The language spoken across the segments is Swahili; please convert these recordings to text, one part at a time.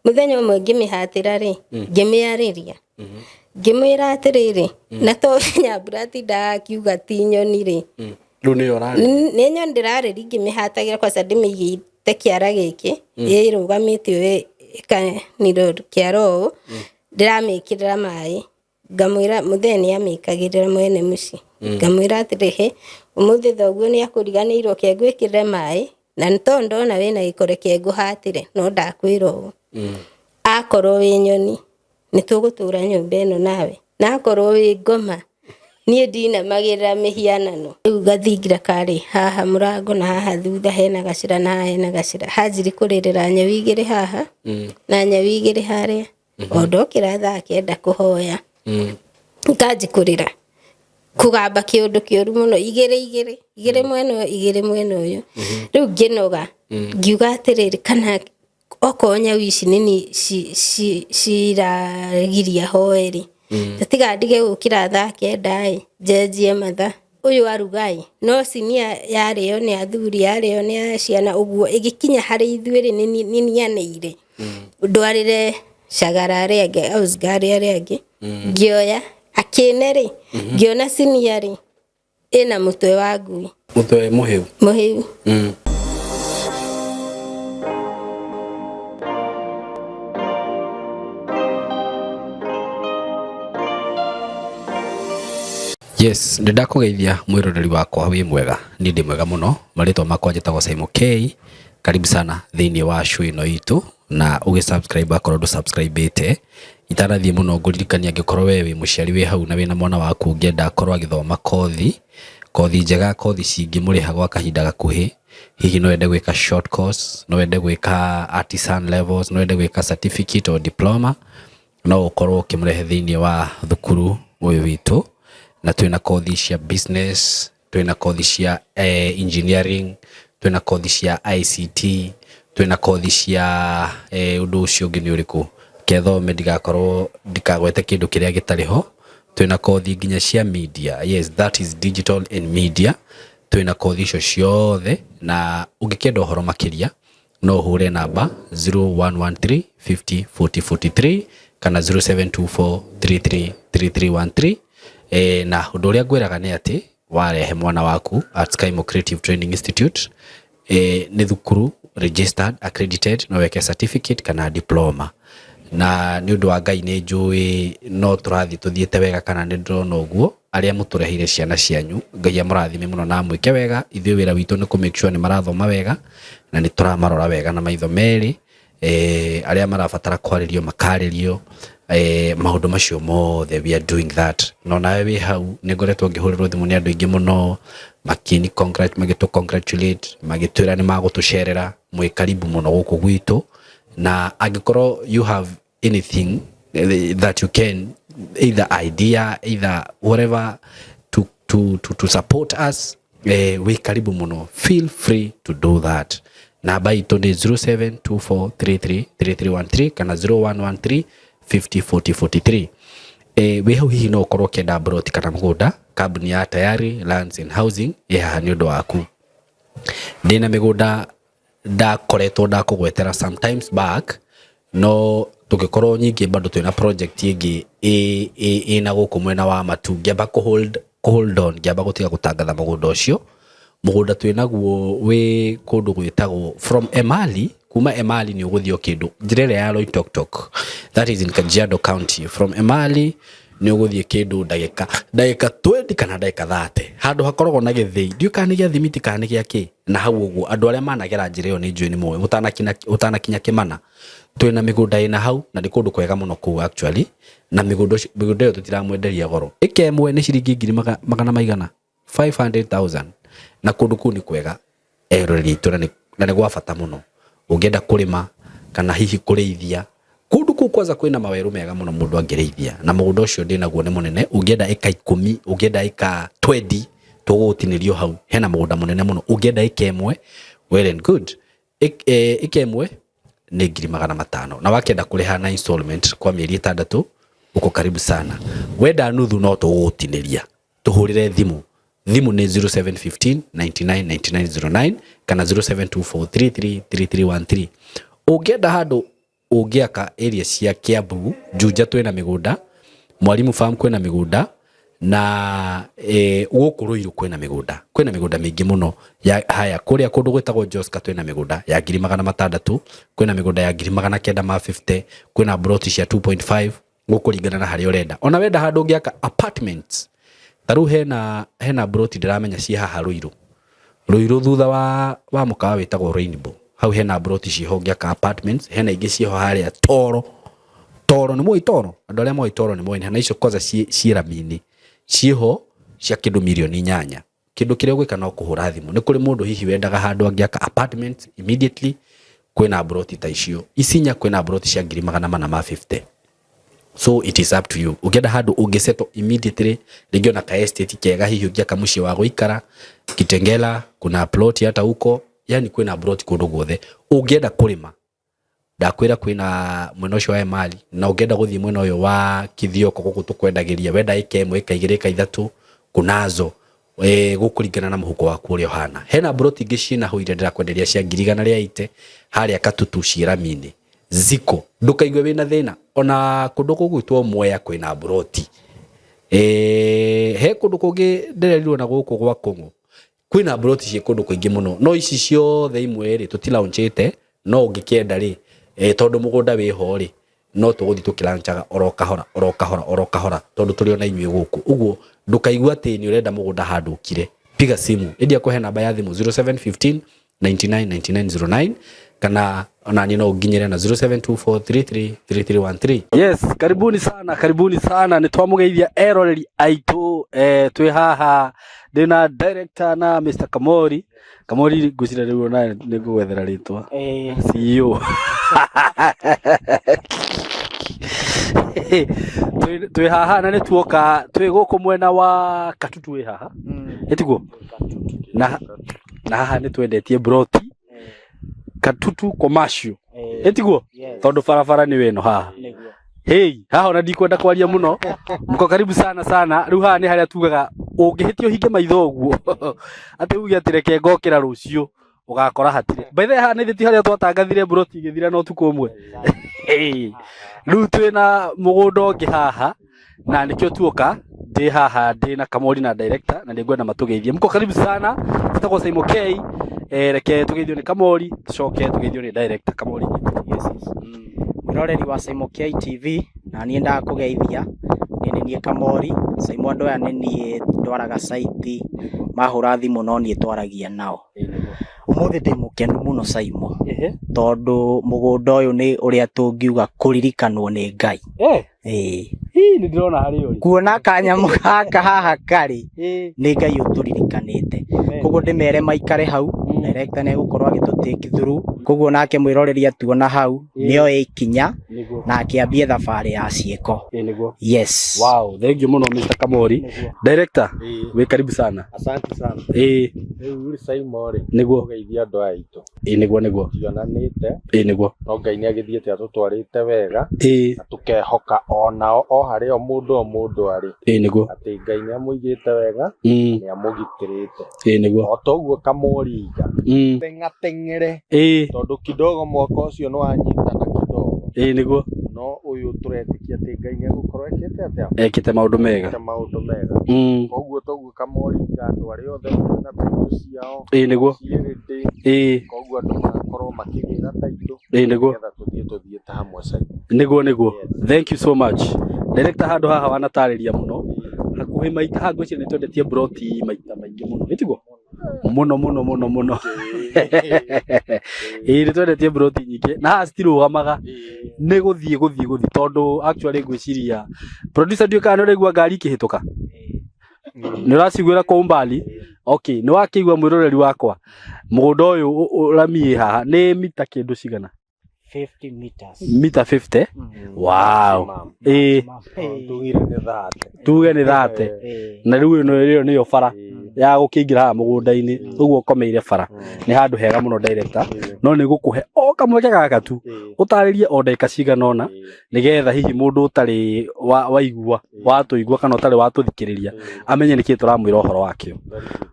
muthenya umwe ngimihatira ri ngimiariria ngimwira atiriri na to nyambura tinda kiuga ti nyoni ri riu ni yorari ni nyoni ndirariri ngimihatagira kwa sababu ndimigite kiara giki irugamite we kaniro kiaro ndiramikirira mai ngamwira muthenya amikagirira mwene muci ngamwira atirihe umuthi thoguo ni akuriganirwo kengwikirire mai na ntondo na wina gikore kenguhatire no ndakwira ugu akorwo wi nyoni nitugutura nyumba ino nawe na akorwo wi ngoma nie ndina magirira mihianano riu gathingira kari haha murango na haha thutha hena gacira na hena gacira hanjiri kuririra nyawi igiri haha na nyawi igiri haria ondokira thaa kenda kuhoya nganji kurira kugamba kiundu kiuru muno igiri mwena uyu riu nginoga ngiuga atiriri kana okonya wici nini ciragiria hoeri tatigandige gukira thaa kenda njenjie matha uyu arugai no sinia yario ni athuri yario ni ciana uguo igikinya hari ithuiri ni nianeire ndwarire cagara rege ausgari rege ngioya akineri ngiona sinia ri ina mutwe wa ngui mutwe muhiu Yes, ndakugeithia mwiroreri wakwa wi mwega ni ndi mwega muno maritwa makwa njitagwo Simon K. Karibu sana thiini wa show ino itu na ugisubscribe akorwo ndu subscribe itarathie muno nguririkania ngikorwo we wi muciari wi hau na wina mwana waku ngienda akorwo agithoma kothi njega kothi cingi muriha gwa kahinda gakuhi hihi no wende gwika short course no wende gwika artisan levels no wende gwika certificate or diploma no ukorwo kimrehe thiini wa thukuru uyu witu na twina kothi cia business twina kothi cia engineering twina kothi cia ICT twina kothi cia undu ucio ngi ni uriku kethome ndigakorwo ndikagwete kindu kiria gitariho twina kothi nginya cia media yes that is digital and media twina kothi icio ciothe na ungikenda uhoro makiria no hure namba 0113 50 40 43 kana 0724333313 na undu uria ngwiraga ni ati warehe mwana waku at Skymo Creative Training Institute ni thukuru registered accredited no weke certificate kana diploma na ni undu wa Ngai ni njui no turathi tuthiete wega kana ni ndrona uguo aria muturehire ciana cianyu Ngai amurathime muno na mwike wega ithuĩ wĩra witũ ni ku make sure ni marathoma wega na ni turamarora wega na maitho meri aria marabatara kwaririo makaririo maundu macio mothe we are doing that no nawe wi hau ni ngoretwo ngihurirwo thimu ni andu ingi muno makini congratulate magitwira ni magutucerera mwi karibu muno guku gwitu na angikorwo you have anything that you can either idea either whatever to support us we karibu muno feel free to do that namba itu ni 0724333313 kana 0113 50 40 43 we hau hihi no ukorwo kenda broti kana mugunda kambuni ya Tayari Lands and Housing haha ni undu waku ndina migunda ndakoretwo ndakugwetera sometimes back no tugikorwo nyingi bado twina project ingi ina guku mwena wa matu ngiamba hold on ngiamba gutiga gutangatha mugunda ucio mugunda twinaguo wi kundu gwitagwo from Emali kuma Emali ni uguthio kindu njirere ya Loitoktok that is in Kajiado County from Emali ni uguthie kindu ndagika 20 kana ndagika 30 handu hakoragwo na githii ndio kana gia thimiti kana gia ki na hau uguo andu aria managera njire yo ni njui ni moyo utanakinya kimana twina migunda ina hau na ndikundu kwega muno ku actually na migunda yo tutiramwenderia goro ikemwe ni ciringi ngiri magana maigana 500,000 na kundu ku ni kwega erori tu na ni gwa bata muno ungienda kurima kana hihi kureithia kundu ku kwanza kwina maweru mega muno mundu angereithia na mugunda ucio ndinaguo ni munene ungienda eka 10 ungienda eka 20 tugutinirio hau hena mugunda munene muno ungienda ikemwe well and good ikemwe ni ngiri magana 500 na wakenda kuriha na installment kwa mieri 6 uko karibu sana wenda nuthu no tugutiniria tuhurire thimu ni 0715 999909 kana 0724333313 ungienda handu ungiaka area cia Kiambu, Juja twina migunda, Mwalimu Farm kwina migunda, na guku Ruiru kwina migunda mingi muno ya haya kuria kundu gwetagwo Joska twina migunda ya 600,000, kwina migunda ya 950, kwina broti cia 2.5 gukuringana na hari urenda. Ona wenda handu ungiaka apartments, taru hena broti ndiramenya cia haha Ruiru thutha wa mukawa wetagwo Rainbow, hau hena broti ciho ungiaka apartments, hena ingi ciho haria Toro ni moi Toro, andu aria moi Toro ni moi, na icio koza ciramini ciho cia kindu milioni 8. Kindu kiria gwika no kuhura thimu. Ni kuri mundu hihi wendaga handu angiaka apartment immediately, kwina broti ta icio. Isinya kwina broti cia 450. So it is up to you. Ugenda handu ungiseto immediately, ringio na ka estate kega hihi ungiaka muci wa guikara, Kitengela, kuna plot hata huko, yani kwina broti kundu guothe. Ungenda kurima, ndakwira kwina mwena ucio wa Emali, na ungenda guthii mwena uyo wa Kithioko guku tukwendagiria, wenda eka 1 eka 2 eka 3 kunazo gukuringana na muhuko waku uria hana. Hena broti ingi cina huire ndira kwenderia cia 180 haria Katutu ciramini ziko, ndukaigue wina thina. Ona kundu kugwitwo Mwea kwina broti, he kundu kungi ndererirwo na guku gwa Kongo kwina broti cie kundu kuingi muno, no ici ciothe imwe ri tutilaunchite, no ungikienda ri tondu mugunda wiho ri no tuguthi tukilanchaga orokahora tondu turi ona inywe guku. Uguo ndukaigua ati ni urenda mugunda handu ukire, piga simu endia kuhe namba ya thimu 0715 999909 kana ona ni no nginyere na 0724333313. Yes, karibuni sana ni twamugeithia eroreri aitu. Twi haha ndina director na Mr. Kamori gucira riu na nigwethera ritwa CEO twi haha na nituoka twi guku mwena wa Katutu wi haha etiguo na haha nitwendetie broti Katutu commercial etiguo tondu barabara ni weno haha. Hey, haha ona ndikwenda kwaria muno, mko karibu sana. Riu haha ni haria tugaga ungihitio hinge maitho guo ati ugi atireke ngokira rucio ugakora hatire. By the way haha ni thiti haria twatangathire broti igithira no tuko umwe. Riu twina mugunda ungi haha na nikio tuoka ndi haha ndi na Kamori na director na ndigwenda matugeithie. Mko karibu sana. Tutako Saimo K reke tugeithio ni Kamori, tucoke tugeithio ni director Kamori. Yes. Mwiroreri wa Saimo K TV na nie nda kugeithia nie Kamori. Saimo andu aya nie ndwaraga site mahura thimu no nie twaragia nao. Umuthi ndi mukenu muno Saimo tondu mugunda uyu ni uria tungiuga kuririkanwo ni Ngai. Ni ndirona hari uri kuona kanyamu gaka haha kari ni Ngai uturirikanite. Koguo ndimere maikare hau, director ne gukorwo agitutake through. Koguo nake mwiroreri atuona hau nio ikinya na akiambia thabari ya cieko. Yes. Wow, thank you muno Mr. Kamori. Director, we karibu sana. Asante sana. Uri Saimo ri niguo geithia andu aitu. Niguo tionanite. Niguo No Ngai ni agithiete atutwarite wega. Na tukehoka onao o hari o mundu ari. Niguo Ati Ngai ni amuigite wega, ni amugitirite. Niguo O toguo Kamoriga. Teng'ere. Tondu kidogo mwaka ucio no anyita na kidogo. Niguo No uyu turetikia ati Ngai ni agukorwo ekite atia. Ekite maundu mega. Koguo toguo Kamoriga andu ari othe na title ciao. Niguo Koguo andu makorwo makigira title. Niguo tuthie ta hamwe Saimo. Niguo. Thank you so much. Director handu haha wanatariria muno hakuhi maita hangu cio ni twendetie broti maita maingi muno etiguo muno ni twendetie broti nyingi na haha citirugamaga ni guthie tondu actually ngwiciria producer ndio kana ndigwa ngari kihituka ni uraciguira kwa umbali. Okay, ni wakigwa mwiroreri wakwa mugunda uyu uramie haha ni mita kindu cigana 50 meters. Mita 50? Wow. Tuge ni thate. Na riu ni yo bara ya gukingira mugunda-ini. Uguo komeire bara. Ni handu hega muno director. No ni gukuhe o kamweke gaka tu. Utaririe o ndeka cigana ona nigetha hihi mundu utari waigua watuigua kana utari watuthikiriria amenye niki turamwira uhoro wakio.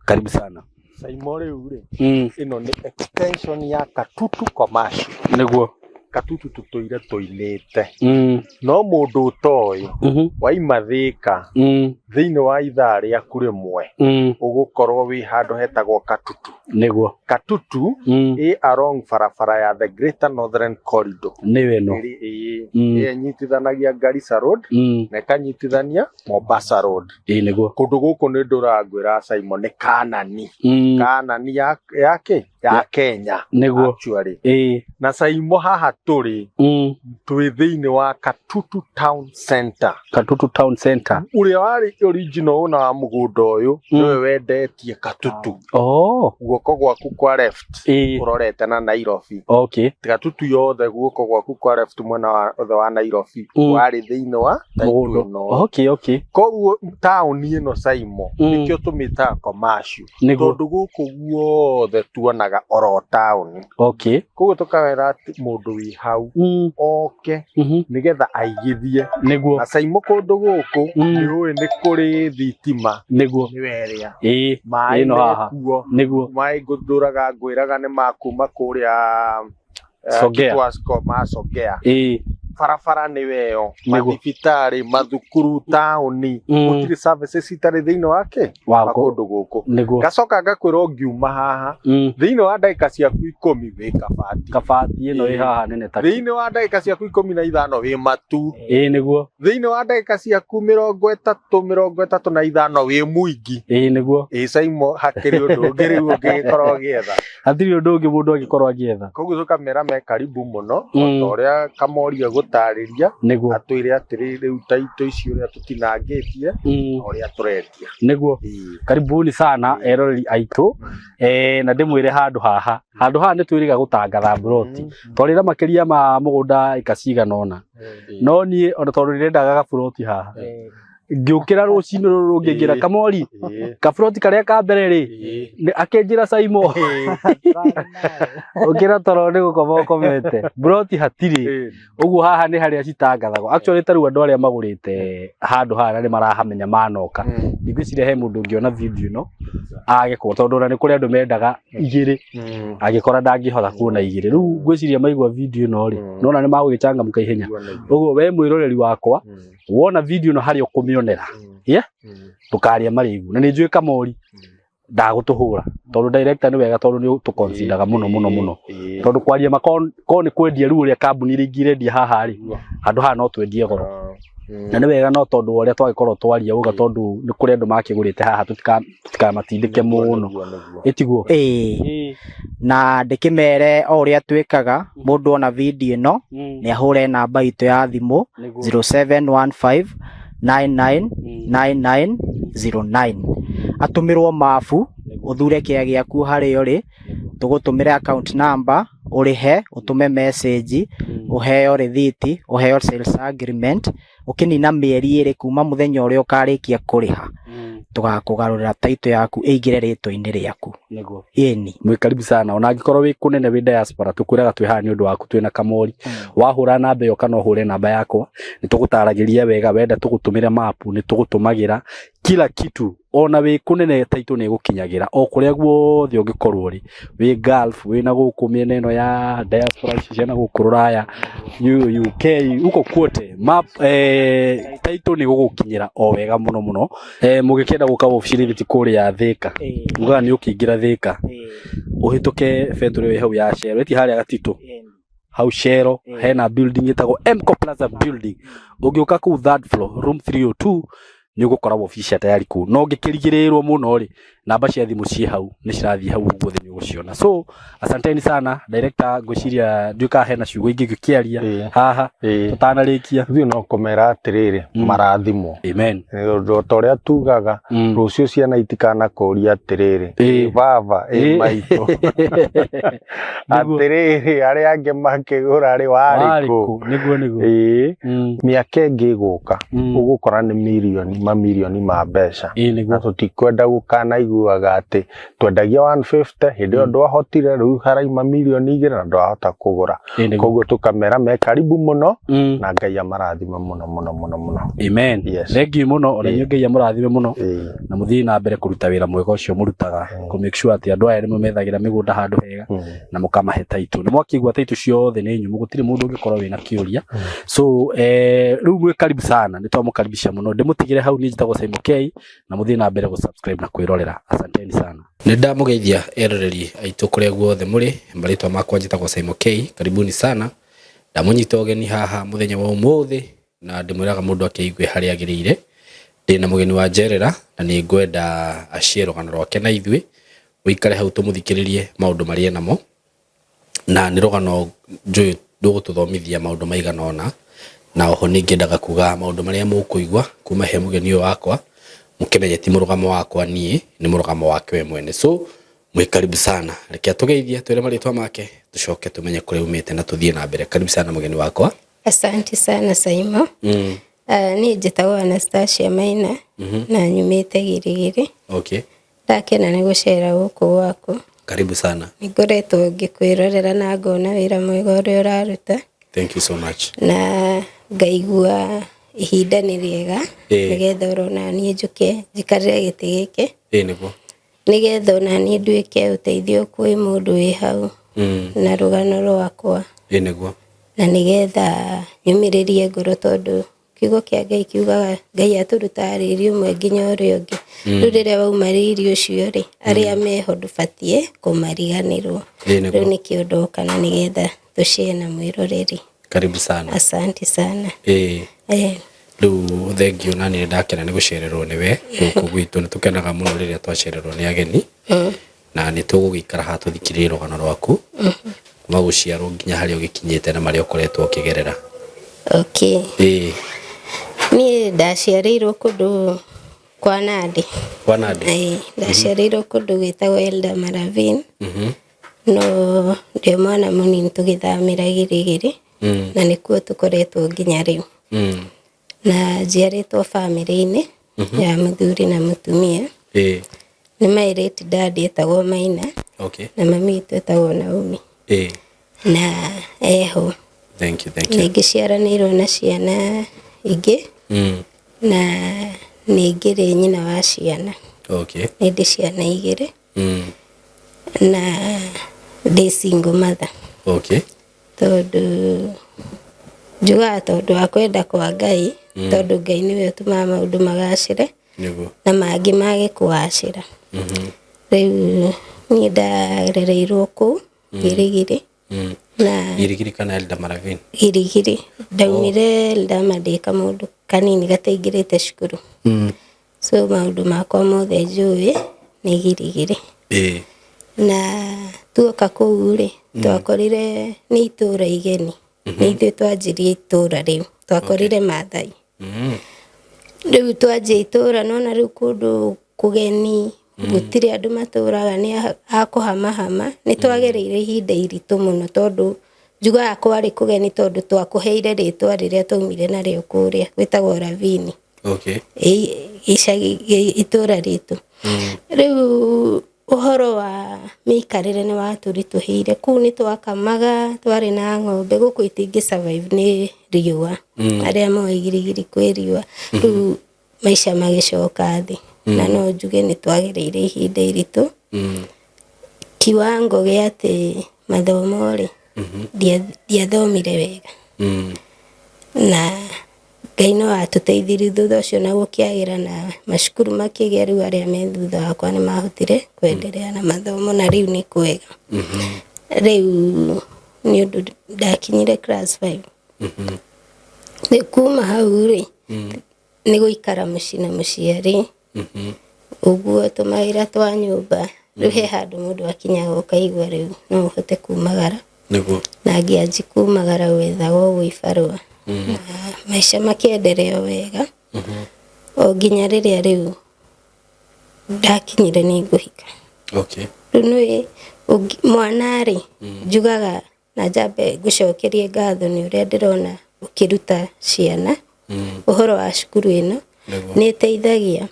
Karibu sana. Saimo riu ri ino ni extension ya Katutu commercial. Niguo katutu tutoire toinite no mundu utoyo waima Thika thiini wa ithaa riaku rimwe ugukorwo wi handu hetagwo Katutu niguo Katutu along barabara ya the Greater Northern Corridor niwe no nyitithanagia Garissa Road na kanyitithania Mombasa Road niguo kundu guku ni ndurangwira Simon ni Kanani Kanani ya Kenya niguo actually na Saimo haha turi twi thiini wa Katutu Town Center uria wari original una wa mugunda uyu niwe wendetie Katutu guoko gwaku kwa left urorete na Nairobi Katutu yothe guoko gwaku kwa left mwena wa Nairobi wari thiini wa mugunda koguo town ino Saimo nikio tumita commercial tondu guku guothe tuonaga oro town koguo tukawera ati mundu wi hau nigetha aigithie na Saimo kundu guku niwe ni kuri thitima niguo niweria mai no haha niguo mai nguduraga ngwiraga ni makuma kuria Sogea Sogea barabara ni weo mathibitari mathukuru tauni gutiri services citari thiini wake kundu guku gacoka ngakwira ngiuma haha thiini wa ndagika ciaku 10 wi kabati ino ĩ haha nene ta thiini wa ndagika ciaku 15 wi matu niguo thiini wa ndagika ciaku 35 wi muingi niguo Saimo hakiri undu ungi riu ungikorwo gietha hathiri undu ungi mundu agikorwo agietha koguo tukamera me karibu muno otoria Kamoria gutariria atwire atiri riu taito icio ria tutinangitie oria turendia niguo karibuni sana erori aitu na ndimwire handu haha ni twiriga gutangatha broti twarira makiria ma mugunda ikacigana ona no nie ona tondu ndirendaga gabroti haha ngiukira rucini rungingira Kamori kabroti karia ka mbere ri akenjira Saimo ukira toro ni gukoma ukomete broti hatiri uguo haha ni haria citangathagwo actually taru andu aria magurite handu haha ni marahamenya manoka ngwiciria he mundu ngiona video ino agikwo tondu na ni kuri andu mendaga igiri agikora ndangihotha kuona igiri riu ngwiciria maigwa video ino ri nona ni magugichangamuka ihenya uguo we mwiroreri wakwa wona video ino hari ukumionera tukaria marigu na ni njui Kamori ndagutuhura tondu director ni wega tondu ni tukonsidaga muno tondu kwaria makon ni kwendia riu ria kambuni ringirendia haha ri handu haha no twendie goro na ni wega no tondu uria twagikorwo twaria uga tondu ni kuri andu makigurite haha tutikamatindike muno itiguo na ndikimere o uria twikaga mundu ona video ino ni ahure namba itu ya thimu 0715999909 atumirwo mafu uthure kia giaku hari uri tugutumira account number urihe utume message uheo receipt uheo sales agreement ukinina mieri iri kuma muthenya uria ukarikia kuriha tugakugarurira taito yaku igire rito-ini riaku niguo mwi karibu sana ona angikorwo wi kunene wi diaspora tukwiraga twi haha ni undu waku twina Kamori wahura namba yo kana uhure namba yakwa ni tugutaragiria wega wenda tugutumira mapu ni tugutumagira kila kitu ona wi kunene taito ni gukinyagira o kuria guothe ungikorwo ri wi Gulf wi na guku miena ino ya diaspora ciana guku Ruraya UK uko kwote map taito ni gugukinyira o wega muno mugikenda guka officiality kuri ya Thika muga ni ukingira Thika uhituke fetro hau ya Shero eti hari agatito hau Shero hena building itago Mco Plaza building ugiuka ku third floor room 302 ni ugukora office tayari ku no ngikirigirirwo muno ri namba cia thimu ci hau ni cirathi hau guothe ni uguciona so asanteni sana director ngwiciria nduka hena ciugo ingi gikiaria haha tutanarikia thio no komera atiriri marathimo amen ndo toria tugaga rucio ciana itikana kuria atiriri baba maito atiriri ari ange makigura ari wariku niguo miaka ingi guka ugukora ni mamilioni ma mbeca na tutikwenda gukana waiguaga ati twendagia 150 hindi yo ndwahotire riu haraima milioni 2 na ndwahota kugura koguo tukamera me karibu muno na Ngai amarathime muno. Amen. Thank you muno ona Ngai amurathime muno na muthii na mbere kuruta wira mwega ucio murutaga ku make sure ati andu aya ni mumethagira migunda handu hega na mukamahe title ni mwakigwa title ciothe ni nyumu gutire mundu ungikorwo wina kiuria so riu mwe karibu sana ni twamukaribisha muno ndimutigire hau ni njitagwo Simon K na muthii na mbere gu subscribe na kwirorera asanteni sana ni ndamugeithia eroreri aitu kuria guothe muri mbaritwa makwa njitagwo Simon K karibuni sana ndamunyita ugeni haha muthenya wa umuthi na ndimwiraga mundu akiigwe hari agirire ndina mugeni wa Jerera na ni ngwenda ashie rugano rwake na ithwe uikare hau tumuthikiririe maundu maria namo na ni rugano njuyu ndugututhomithia maundu maigana ona na oho ningendaga kuga maundu maria mukuigwa kuma he mugeni wakwa mukimenye ti murugamo wakwa nie ni murugamo wake we mwene so mwikaribu sana reke tugeithia twire maritwa make tucoke tumenye kuri umite na tuthie na mbere karibu sana mugeni wakwa asante sana Simon ni njitagwo Anastasia Maina na nyumite Girigiri okay ndakena ni gucera guku gwaku karibu sana ngoretwo ngikwirorera na ngona wira mwega uria uraruta thank you so much na ngaigua ihinda ni riega nigetha urona ni njuke njikarire giti giki niguo nigetha ona ni nduike uteithio kwi mundu wi hau na rugano rwakwa niguo na nigetha nyumiririe ngoro tondu kiugo kia Ngai kiugaga Ngai aturuta riri umwe nginya uria ungi rurire wauma riri ucio ri aria meho ndubatie kumariganirwo riu ni kiundu kana nigetha tushie na mwiroreri karibu sana asante sana riu thank you nani ndakena ni gucererwo niwe guku gwitu ni tukenaga muno riria twacererwo ni ageni na ni tugugikara ha tuthikiririe rugano rwaku maguciarwo nginya haria ugikinyite na maria ukoretwo ukigerera okay ni ndaciarirwo kundu kwa Nandi ndaciarirwo kundu gwitagwo Elda Maravin no ndio mwana munini tugithamira Girigiri na nikuo tukoretwo nginya riu na njiaritwo family-ini ya muthuri na mutumia ni mairĩti daddy etagwo Maina na mami etagwo Naomi na eho thank you ningiciaranirwo na ciana ingi na ningiri nyina wa ciana ndi ciana igiri na ndi single mother tondu njugaga tondu wa kwenda kwa Ngai tondu Ngai niwe utumaga maundu magacire na mangi mage kuwacira riu ni ndarereirwo ku Girigiri na Girigiri kana Elda Maravin Girigiri ndaumire Elda Madika mundu kanini gateingirite cukuru so maundu makwa mothe njui ni Girigiri na tuoka kuu ri twakorire ni itura igeni ni ithuĩ twanjirie itura riu twakorire Maathai riu twanjia itura nona riu kundu kugeni gutire andu maturaga ni akuhamahama ni twagereire ihinda iritu muno tondu njugaga kwari kugeni tondu twakuheire ritwa riria taumire nario kuria gwitagwo Ravini icagi itura ritu riu uhoro wa mikarire ni waturituhire kuu ni twakamaga twari na ng'ombe guku itingi survive ni riua aria moe Girigiri kwi riua riu maisha magicoka thi na no njuge ni twagereire ihinda iritu kiwango gia ati mathomo ri ndiathomire wega na Ngai no atuteithirie thutha ucio na gukiagira na macukuru makigia riu aria me thutha wakwa ni mahotire kwenderea na mathomo na riu ni kwega riu ni undu ndakinyire class 5 ni kuma hau ri ni guikara mucii na muciari uguo tumaira twa nyumba riu he handu mundu akinyaga ukaigua riu no uhote kumagara na ngianji kumagara wethagwo gwibarua maisha makiendelea wega o nginya riria riu ndakinyire ni nguhika riu mwana ri njugaga na jambe gucokerie ngatho ni uria ndirona ukiruta ciana uhoro wa cukuru ino ni teithagia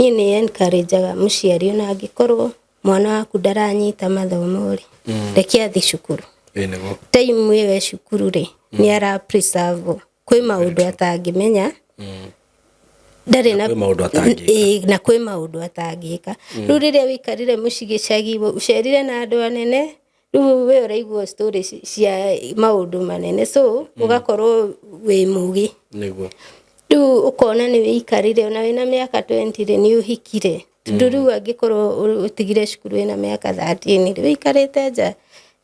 niĩ nĩ encourageaga mũciari ona angĩkorwo mwana waku ndaranyita mathomo rĩ reke athiĩ cukuru. Time ĩyo e cukuru rĩ nĩ ara preserve kwĩ maũndũ atangĩmenya ndarĩ na kwĩ maũndũ atangĩka. Rĩu rĩrĩa wĩikarire mũciĩ gĩcagi ũcerire na andũ anene rĩu we ũraigua story cia maũndũ manene so ũgakorwo wĩ mũgĩ. Rĩu ũkona nĩ wĩikarire ona wĩna mĩaka 20 rĩ nĩ ũhikire. Tondũ rĩu angĩkorwo ũtigire cukuru wĩna mĩaka 13 rĩ wĩikarĩte nja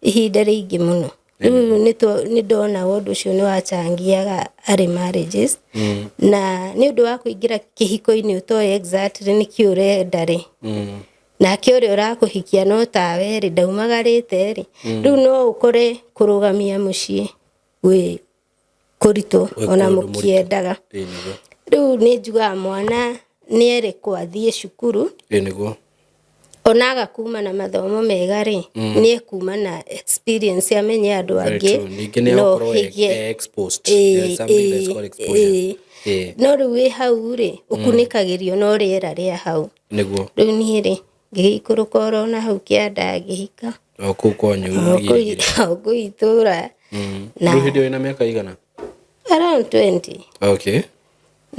ihinda rĩingĩ mũno. Rĩu nĩ ndona ũndũ ũcio nĩ wachangiaga early marriages na nĩ ũndũ wa kũingĩra kĩhiko-inĩ ũtoĩ exactly nĩkĩ ũrenda rĩ nake ũrĩa ũrakũhikia no tawe rĩ ndaumagarĩte rĩ rĩu no ũkore kũrũgamia mũciĩ wĩ kũritũ ona mũkĩendaga. Rĩu nĩ njugaga mwana nĩ erĩkwo athiĩ cukuru ona agakuma na mathomo mega rĩ nĩ ekuma na experience amenye andũ angĩ no higie no rĩu wĩ hau rĩ ũkunĩkagĩrio no rĩera rĩa hau. Rĩu niĩ rĩ ngĩikũrũka oro na hau kĩanda ngĩhika kũu itũra. Rĩu hĩndĩ wĩna mĩaka igana? Around 20.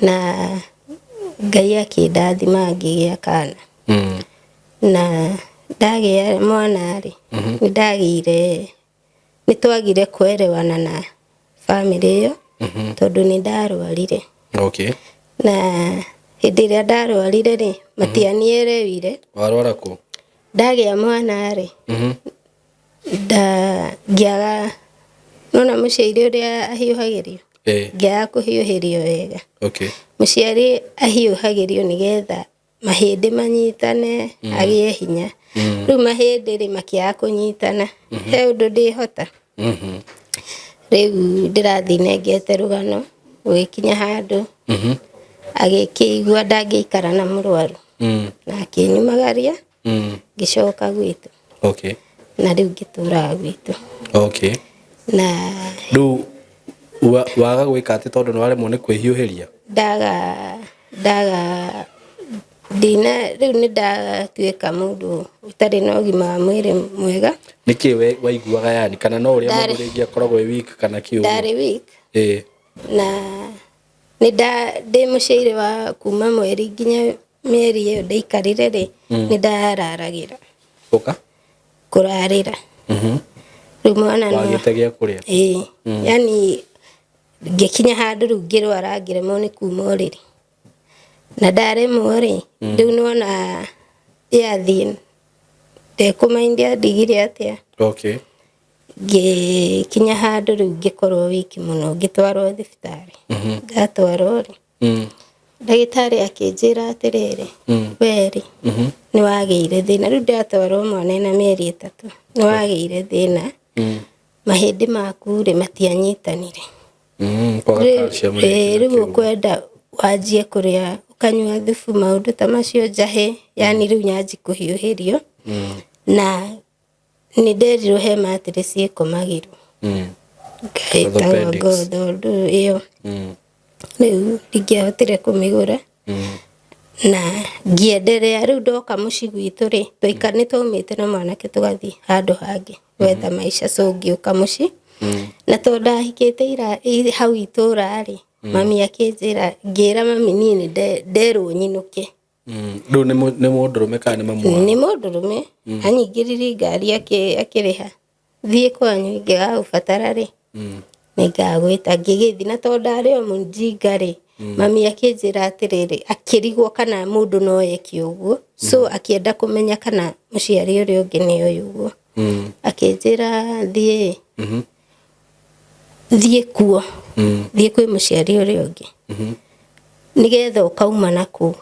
Na Ngai akĩndathima ngĩgĩa kana. Na ndagĩa mwana rĩ nĩ twagire kwerewana na family ĩyo tondũ nĩ ndarwarire. Na hĩndĩ ĩrĩa ndarwarire rĩ matianierewire. Warwara kũ? Ndagĩa mwana rĩ ngĩaga nona mũciari ũrĩa ahiũhagĩrio ngĩaga kũhiũhĩrio wega. Mũciari ahiũhagĩrio nĩgetha mahĩndĩ manyitane agĩe hinya. Rĩu mahĩndĩ rĩ makĩaga kũnyitana he ũndũ ndĩhota. Rĩu ndĩrathiĩ nengete rũgano gũgĩkinya handũ agĩkĩigua ndangĩikara na mũrwaru na akĩnyumagaria ngĩcoka gwitũ. Na rĩu ngĩtũra gwitũ. Na rĩu waga gwĩka atĩ tondũ nĩ waremwo nĩ kwĩhiũhĩria? Rĩu nĩ ndatuĩka mũndũ ũtarĩ na ũgima wa mwĩrĩ mwega. Nĩkĩ waiguaga yani kana no ũrĩa mũndũ rĩngĩ akoragwo weak kana kĩũgo? Ndarĩ weak. Na nĩ ndĩ mũciari wa kuma mweri nginya mĩeri ĩyo ndaikarire rĩ nĩ ndararagĩra kũrarĩra. Rĩu mwana wagĩte gĩa kũrĩa? Yani ngĩkinya handũ rĩu ngĩrwara ngĩremwo nĩ kuma ũrĩrĩ na ndaremwo rĩ rĩu nona yathiĩ ndekũmaindia ndigire atĩa. Ngĩkinya handũ rĩu ngĩkorwo wiki mũno ngĩtwarwo thibitarĩ. Ndatwarwo rĩ ndagĩtarĩ akĩnjĩra atĩrĩrĩ werĩ nĩ wagĩire thĩna. Rĩu ndatwarwo mwana ena mĩeri 3 nĩ wagĩire thĩna mahĩndĩ maku rĩ matianyitanire. Rĩu ũkwenda wanjie kũrĩa ũkanyua thubu maũndũ ta macio njahe yani rĩu nyanji kũhiũhĩrio na nĩ nderirwo he mattress ĩkomagĩrwo ngaĩtagwo Godol ĩyo. Rĩu ndingĩahotire kũmĩgũra na ngĩenderea. Rĩu ndoka mũciĩ gwitũ rĩ nĩ twaumĩte na mwanake tũgathiĩ handũ hangĩ gwetha maica so ngĩũka mũciĩ na tondũ ndahikĩte hau itũra rĩ mami akĩnjĩra ngĩra mami niĩ nderwo nyinũke. Rĩu nĩ mũndũrũme kana nĩ mamu wao? Nĩ mũndũrũme anyingĩrire ngari akĩrĩha thiĩ kwanyu ingĩgagũbatara rĩ nĩngagwĩta. Ngĩgĩthiĩ na tondũ ndarĩ o mũnjinga rĩ mami akĩnjĩra atĩrĩrĩ akĩrigwo kana mũndũ no eke ũguo so akĩenda kũmenya kana mũciari ũrĩa ũngĩ nĩ oĩ ũguo. Akĩnjĩra thiĩ kuo thiĩ kwĩ mũciari ũrĩa ũngĩ nĩgetha ũkauma na kũu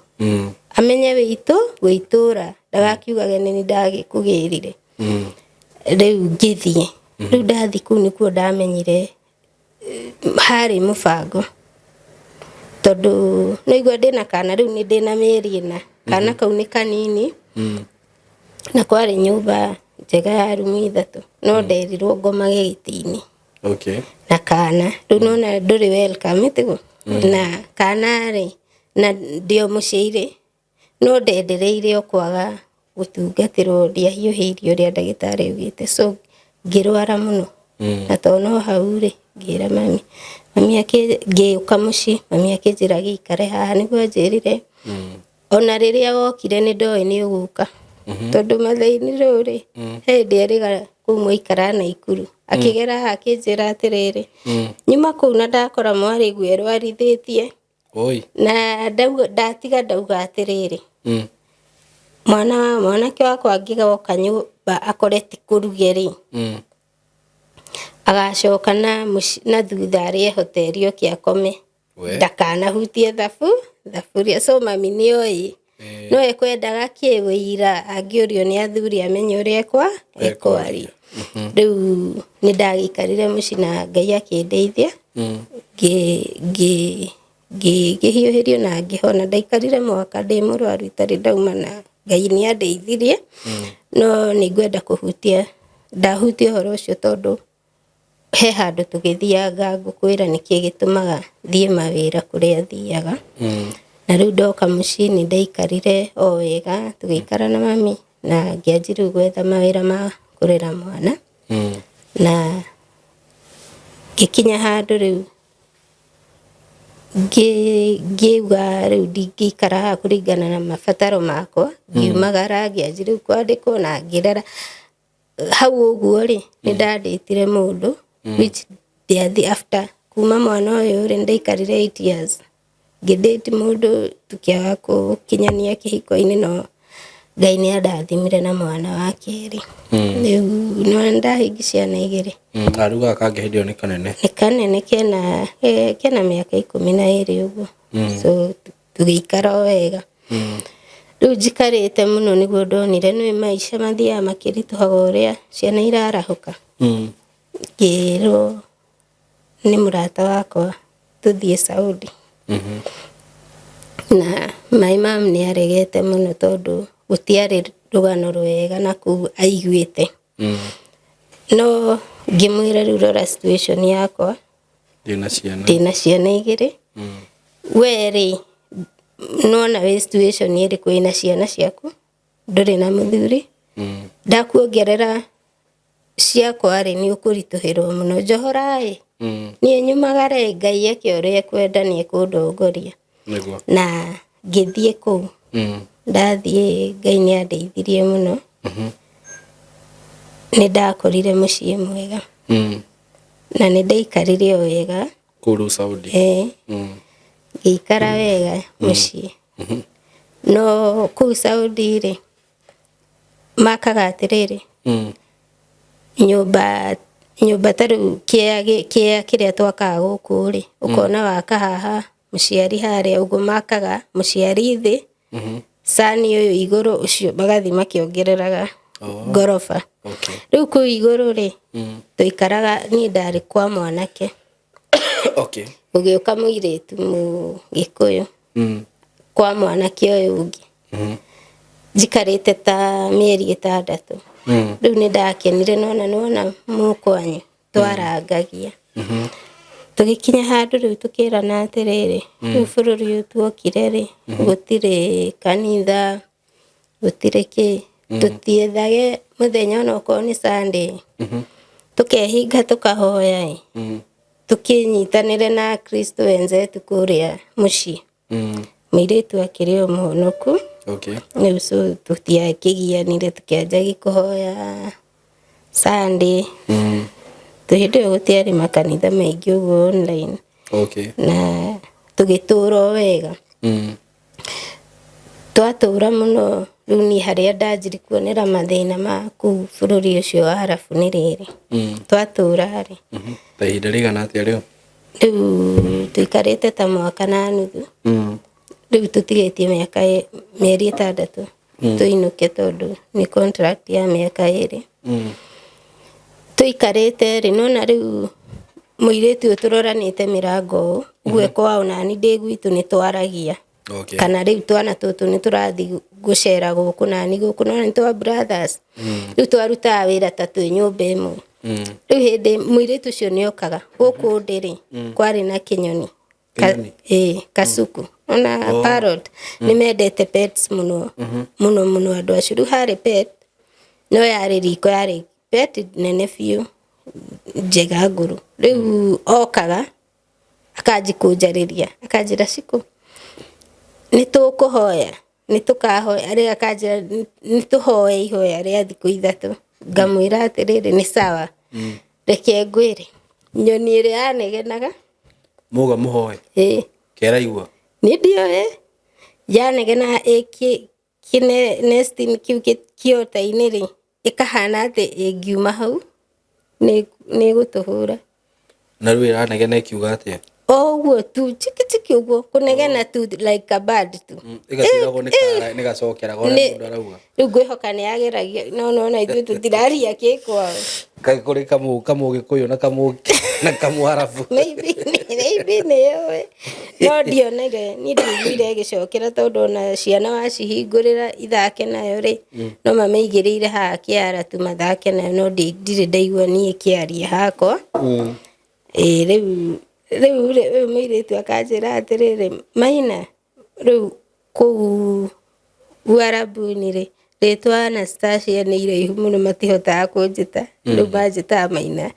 amenye wĩitũ wĩitũra ndagakiugage nĩ ndagĩkũgĩrire. Rĩu ngĩthiĩ rĩu ndathiĩ kũu nĩkuo ndamenyire harĩ mũbango tondũ nĩigua ndĩna kana rĩu nĩ ndĩna mĩeri 4 kana kau nĩ kanini na kwarĩ nyũmba njega ya rumu 3 no nderirwo ngomage gĩtĩ-inĩ na kana rĩu nona ndũrĩ welcome tiguo na kana rĩ na ndio mũciari no ndendereire o kwaga gutungatirwo ndiahiũhĩirio ũrĩa ndagĩtarĩ augĩte, so ngĩrwara mũno. Na to no hau rĩ ngĩra mami ngĩũka mũciĩ, mami akĩnjĩra gĩikare haha, nĩguo anjĩrire ona rĩrĩa wokire nĩ ndoĩ nĩ ũgũka, tondũ mathĩni rĩu rĩ hĩndĩ erĩga kũu mwaikara Naikuru, akĩgera akĩnjĩra atĩrĩrĩ, nyuma kũu na ndakora mwarĩguo erwarithĩtie, na ndatiga ndauga atĩrĩrĩ, mwanake wakwa angĩgoka nyũmba akore ti kũruge rĩ, agacoka na thutha arĩe hoteri oke akome, ndakanahutie thaburia. So mami nĩoĩ no ekwendaga kĩwĩira, angĩũrio nĩ athuri amenye ũrĩa ekwaria. Rĩu nĩ ndagĩikarire mũciĩ na Ngai akĩndeithia, ngĩhiũhĩrio na ngĩhona. Ndaikarire mwaka ndĩ mũrwaru itarĩ ndauma, na Ngai nĩ andeithirie. No nĩ ngwenda kũhutia, ndahutia ũhoro ũcio tondũ he handũ tũgĩthianga ngũkwĩra nĩkĩĩ gĩtũmaga thiĩ mawĩra kũrĩa thiaga. Na rĩu ndoka mũciĩ nĩ ndaikarire o wega, tũgĩikara na mami na ngĩanjia gwetha mawĩra ma kũrera mwana. Na ngĩkinya handũ rĩu ngĩuga rĩu ndingĩikara haha kũringana na mabataro makwa, ngiumagara ngĩanjia rĩu kwandĩkwo na ngĩrera. Hau ũguo rĩ nĩ ndandĩtire mũndũ, which after kuma mwana ũyũ rĩ ndaikarire 8 years, ngĩdate mũndũ tukĩaga gũkinyania kĩhiko-inĩ, no Ngai nĩ andathimire na mwana wa kerĩ. Rĩu no ndahingi ciana 2. Aruga kangĩ hĩndĩ ĩyo nĩ kanene? Nĩ kanene, kena mĩaka 12 ũguo. So tũgĩikara o wega. Rĩu njikarĩte mũno nĩguo ndonire nĩ maica mathiaga makĩritũhaga ũrĩa ciana irarahũka. Ngĩrwo nĩ mũrata wakwa tũthiĩ Saudi. Na my mom nĩ aregete mũno tondũ gũtiarĩ rũgano rwega na kũu aiguĩte. No ngĩmwĩra rĩu rora situation yakwa, ndĩna ciana 2. We rĩ nona we situation ĩrĩkũ ĩna ciana ciaku, ndũrĩ na mũthuri, ndakuongerera ciakwa rĩ nĩ ũkũritũhĩrwo mũno. Njohora niĩ nyumagare, Ngai eke ũrĩa ekwenda nĩ ekũndongoria. Na ngĩthiĩ kũu, ndathiĩ Ngai nĩ andeithirie mũno. Nĩ ndakorire mũciĩ mwega na nĩ ndaikarire o wega kũu Saudi. Ngĩikara wega mũciĩ. No kũu Saudi rĩ makaga atĩrĩrĩ, nyũmba tarĩu kĩea kĩrĩa twakaga gũkũ rĩ, ũkona waka haha, mũciari harĩa, ũguo makaga mũciari thĩ, sani ũyũ igũrũ, ũcio magathi makĩongereraga ngoroba. Rĩu kũu igũrũ rĩ tũikaraga, niĩ ndarĩ kwa mwanake, gũgĩũka mũirĩtu Mũgĩkũyũ kwa mwanake ũyũ ũngĩ. Njikarĩte ta mĩeri 6. Rĩu nĩ ndakenire, nona mũkwanyu twarangagia. Tũgĩkinya handũ rĩu tũkĩrana atĩrĩrĩ, rĩu bũrũri ũyũ tuokire rĩ gũtirĩ kanitha, gũtirĩ kĩ, tũtiethage mũthenya ona okorwo nĩ Sunday, tũkehinga tũkahoya, tũkĩnyitanĩre na Akristo wenzetu kũrĩa mũciĩ. Mũirĩtu akĩrĩ o mũhonoku. Rĩu so tũtiakĩgianire, tũkĩanjagia kũhoya Sunday. Hĩndĩ ĩyo gũtiarĩ makanitha maingĩ ũguo online. Na tũgĩtũra wega. Twatũra mũno. Rĩu niĩ harĩa ndanjiri kuonera mathĩna ma kũu bũrũri ũcio wa Arabu nĩ rĩrĩ. Twatũra rĩ, ta ihinda rĩigana atĩa rĩu? Rĩu tũikarĩte ta mwaka na nuthu. Rĩu tũtigĩtie mĩeri 6 tũinũke tondũ nĩ contract ya mĩaka 2. Tũikarĩte rĩ, nona rĩu mũirĩtu ũyũ tũroranĩte mĩrango ũguo kwao na niĩ ndĩ gwitũ nĩ twaragia. Kana rĩu twana tũtũ nĩ tũrathiĩ gũcera gũkũ na niĩ gũkũ, nona nĩ twa brothers. Rĩu twarutaga wĩra ta twĩ nyũmba ĩmwe. Rĩu hĩndĩ mũirĩtu ũcio nĩ okaga gũkũ ndĩ rĩ, kwarĩ na kĩnyoni, Kasuku. ona parrot nĩ mendete pets mũno mũno andũ acio. Rĩu harĩ pet no yarĩ riko, yarĩ pet nene biũ njega ngũrũ. Rĩu okaga akanji kũnjarĩria, akanjĩra Cikũ nĩtũkũhoya, nĩtũkahoya, arĩa akanjĩra nĩtũhoe ihoya rĩa thikũ 3. Ngamwĩra atĩrĩrĩ nĩ sawa, reke ngwĩre nyoni ĩrĩa yanegenaga muga mũhoe keraigua nĩ ndiũĩ yanegena nesti kiu kĩota-inĩ rĩ, ĩkahana atĩ ĩngiuma hau nĩ gũtũhũra. Na rĩu ĩranegena ĩkiuga atĩa? Ũguo tu chiki ũguo kũnegena tu like a bird tu. Ĩgatigagwo nĩ gacokeraga ũrĩa mũndũ arauga. Rĩu ngwĩhoka nĩ ageragia, no ithuĩ tũtiraria kĩkwao. Kaĩ kũrĩ kamũ Gĩkũyũ na kamũ Arabu. Maybe nĩũĩ. No ndionere, niĩ ndiugire gĩcokera tondũ ona ciana wacihingũrĩra ithake nayo rĩ, no mamĩigĩrĩire haha kĩara tu mathake nayo, no ndirĩ ndaigua niĩ kĩaria hakwa. Rĩu mũirĩtu akanjĩra atĩrĩrĩ, Maina, rĩu kũu Uarabuni rĩ, rĩtwa Anastasia nĩ iraihu mũno matihotaga kũnjĩta, rĩu manjĩtaga Maina.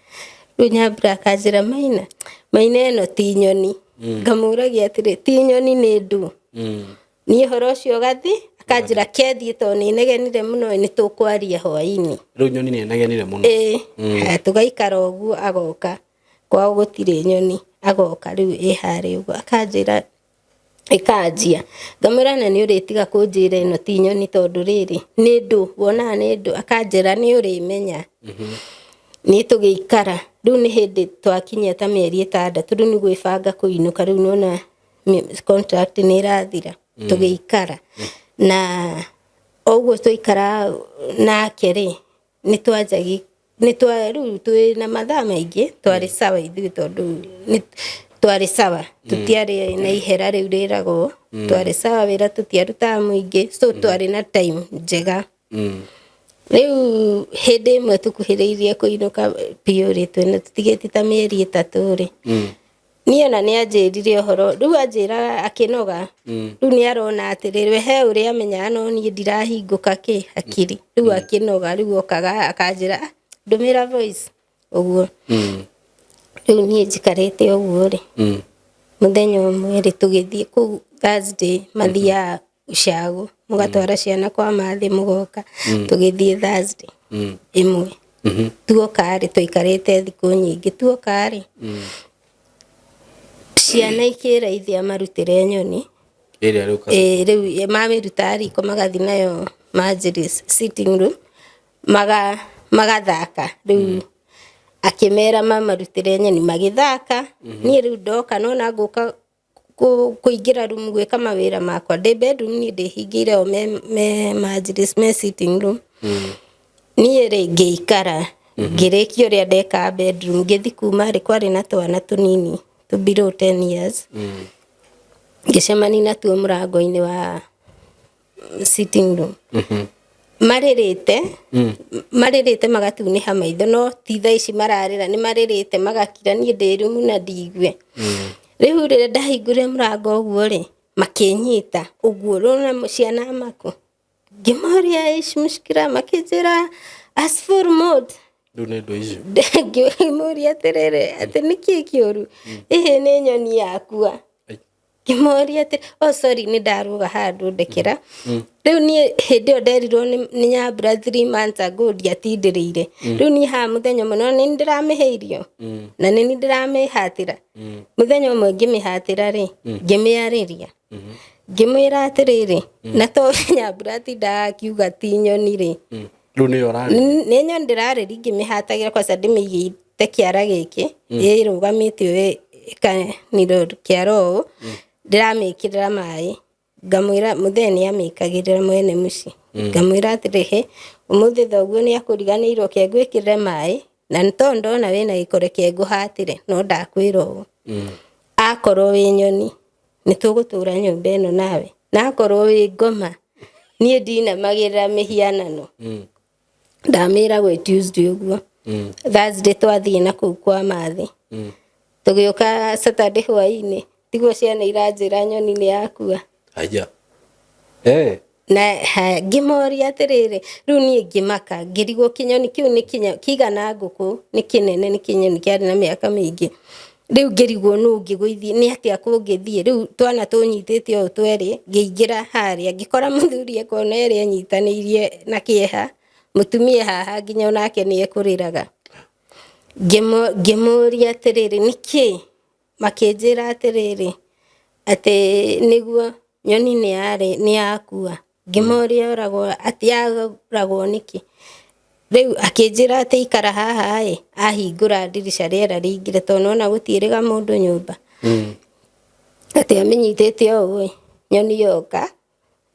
Rĩu Nyambura akanjĩra Maina ĩno ti nyoni. Ngamũragia atĩrĩ, ti nyoni nĩ ndu. Niĩ ũhoro ũcio ũgathi, akanjĩra kethiĩ tondũ nĩnegenire mũno nĩtũkwaria hwainĩ. Rĩu nyoni nĩnegenire mũno. Tũgaikara ũguo, agoka kwao gũtirĩ nyoni, agoka rĩu harĩa ũguo akanjĩra ĩkanjia. Ngamwĩra na nĩ ũrĩtiga kũnjĩra ĩno ti nyoni tondũ rĩrĩ nĩ ndũ, wonaga nĩ ndũ. Akanjĩra nĩ ũrĩmenya. Niĩ tũgĩikara, rĩu nĩ hĩndĩ twakinyia ta mĩeri 6, rĩu nĩ gwĩbanga kũinũka, rĩu nona contract nĩ ĩrathira. Tũgĩikara na ũguo tũikara nake rĩ, rĩu twĩ na mathaa maingĩ twarĩ sawa ithuĩ tondũ twarĩ sawa, tũtiarĩ na ihera rĩu rĩragwo, twarĩ sawa, wĩra tũtiarutaga mũingĩ, so twarĩ na time njega. Rĩu hĩndĩ ĩmwe tũkuhĩrĩirie kũinũka biũ rĩ, tũtigĩtie ta mĩeri 3 rĩ, niĩ ona nĩ anjĩrire ũhoro, rĩu anjĩra akĩnoga, rĩu nĩ arona atĩrĩrĩ we he ũrĩa amenyaga no niĩ ndirahingũka hakiri, rĩu akĩnoga, rĩu okaga akanjĩra ndũmĩra voice ũguo. Rĩu niĩ njikarĩte ũguo rĩ, mũthenya ũmwe rĩ tũgĩthiĩ kũu Thursday, mathiaga Ushago, mũgatwara ciana kwa mathi mũgoka, tũgĩthiĩ Thursday ĩmwe. Tuoka rĩ tũikarĩte thikũ nyingĩ, tuoka rĩ ciana ikĩraithia marutĩre nyoni rĩu mamĩruta riko magathi nayo Majlis sitting room magathaka. Rĩu akĩmera mamarutĩre nyoni magĩthaka. Niĩ rĩu ndoka nona ngũka kũingĩra room gwĩka mawĩra makwa ndĩ bedroom, niĩ ndĩhingĩire o me Majlis me sitting room. Niĩ rĩ ngĩikara ngĩrĩkia ũrĩa ndeka bedroom, ngĩthi kuma rĩ kwarĩ na twana tũnini tũ below 10 years. Ngĩcemania natuo mũrango-inĩ wa sitting room. Marĩrĩte magatunĩha maitho, no ti thaa ici mararĩra, nĩ marĩrĩte magakira, niĩ ndĩ room na ndigue. Rĩu rĩrĩa ndahingũrire mũrango ũguo rĩ makĩnyita ũguo, rĩu ciana makũ ngĩmoria ici mũshikira, makĩnjĩra asfur mode. Rĩu nĩ ndũ icio ngĩmoria atĩrĩrĩ atĩ nĩkĩ kĩũru, ĩhĩ nĩ nyoni yakua. Ngĩmoria atĩ sorry nĩ ndarũga handũ ndekera. Rĩu niĩ hĩndĩ ĩyo nderirwo nĩ Nyambura 3 months ago ndiatindĩrĩire. Rĩu niĩ haha mũthenya ũmwe no nĩ ndĩramĩhe irio na nĩ ndĩramĩhatĩra. Mũthenya ũmwe ngĩmĩhatĩra rĩ ngĩmĩarĩria, ngĩmwĩra atĩrĩrĩ na to Nyambura atindaga akiuga ti nyoni rĩ, rĩu nĩyo ũrarĩria. Nĩ nyoni ndĩrarĩria ngĩmĩhatagira kwa sababu ndĩmĩigĩte kĩara gĩkĩ ĩrũgamĩte ũyũ kanitho kĩara ũũ, ndĩramĩkĩrĩra maĩ. Ngamwĩra mũthenya nĩ amĩkagĩrĩra mwene mũciĩ. Ngamwĩra atĩrĩ ũmũthĩ thoguo nĩ akũriganĩirwo ke ngwĩkĩrĩre maĩ, na nĩ tondũ ndona wĩna gĩkore ke ngũhatĩre, no ndakwĩra ũũ, akorwo wĩ nyoni nĩ tũgũtũra nyũmba ĩno nawe, na akorwo wĩ ngoma niĩ ndinamagĩrĩra mĩhianano. Ndamĩra gwĩ Tuesday ũguo. Thursday twathiĩ na kũu kwa mathi, tũgĩũka Saturday hwainĩ tiguo ciana iranjĩra nyoni nĩ yakua. Aya. Na ngĩmoria atĩrĩrĩ, rĩu niĩ ngĩmaka, ngĩrigwo kĩnyoni kĩu nĩ kĩigana ngũkũ, nĩ kĩnene, nĩ kĩnyoni kĩarĩ na mĩaka mĩingĩ. Rĩu ngĩrigwo nũ ngĩgũithie, nĩ atĩa kũngĩthiĩ. Rĩu twana tũnyitĩte ũũ twĩrĩ, ngĩingĩra harĩa, ngĩkora mũthuri ekona ĩrĩa anyitanĩirie na kĩeha, mũtumia haha nginya onake nĩ ekũrĩraga. Ngĩmũria atĩrĩrĩ, nĩkĩ? Makĩnjĩra atĩrĩrĩ, atĩ nĩguo nyoni nĩ yakua. Ngĩmoria yoragwo nĩkĩ? Rĩu akĩnjĩra atĩ ikara haha ahingũra ndirica rĩera rĩingĩre, tondũ nona gũtiĩrĩga mũndũ nyũmba. Atĩ amĩnyitĩte ũũ, nyoni yoka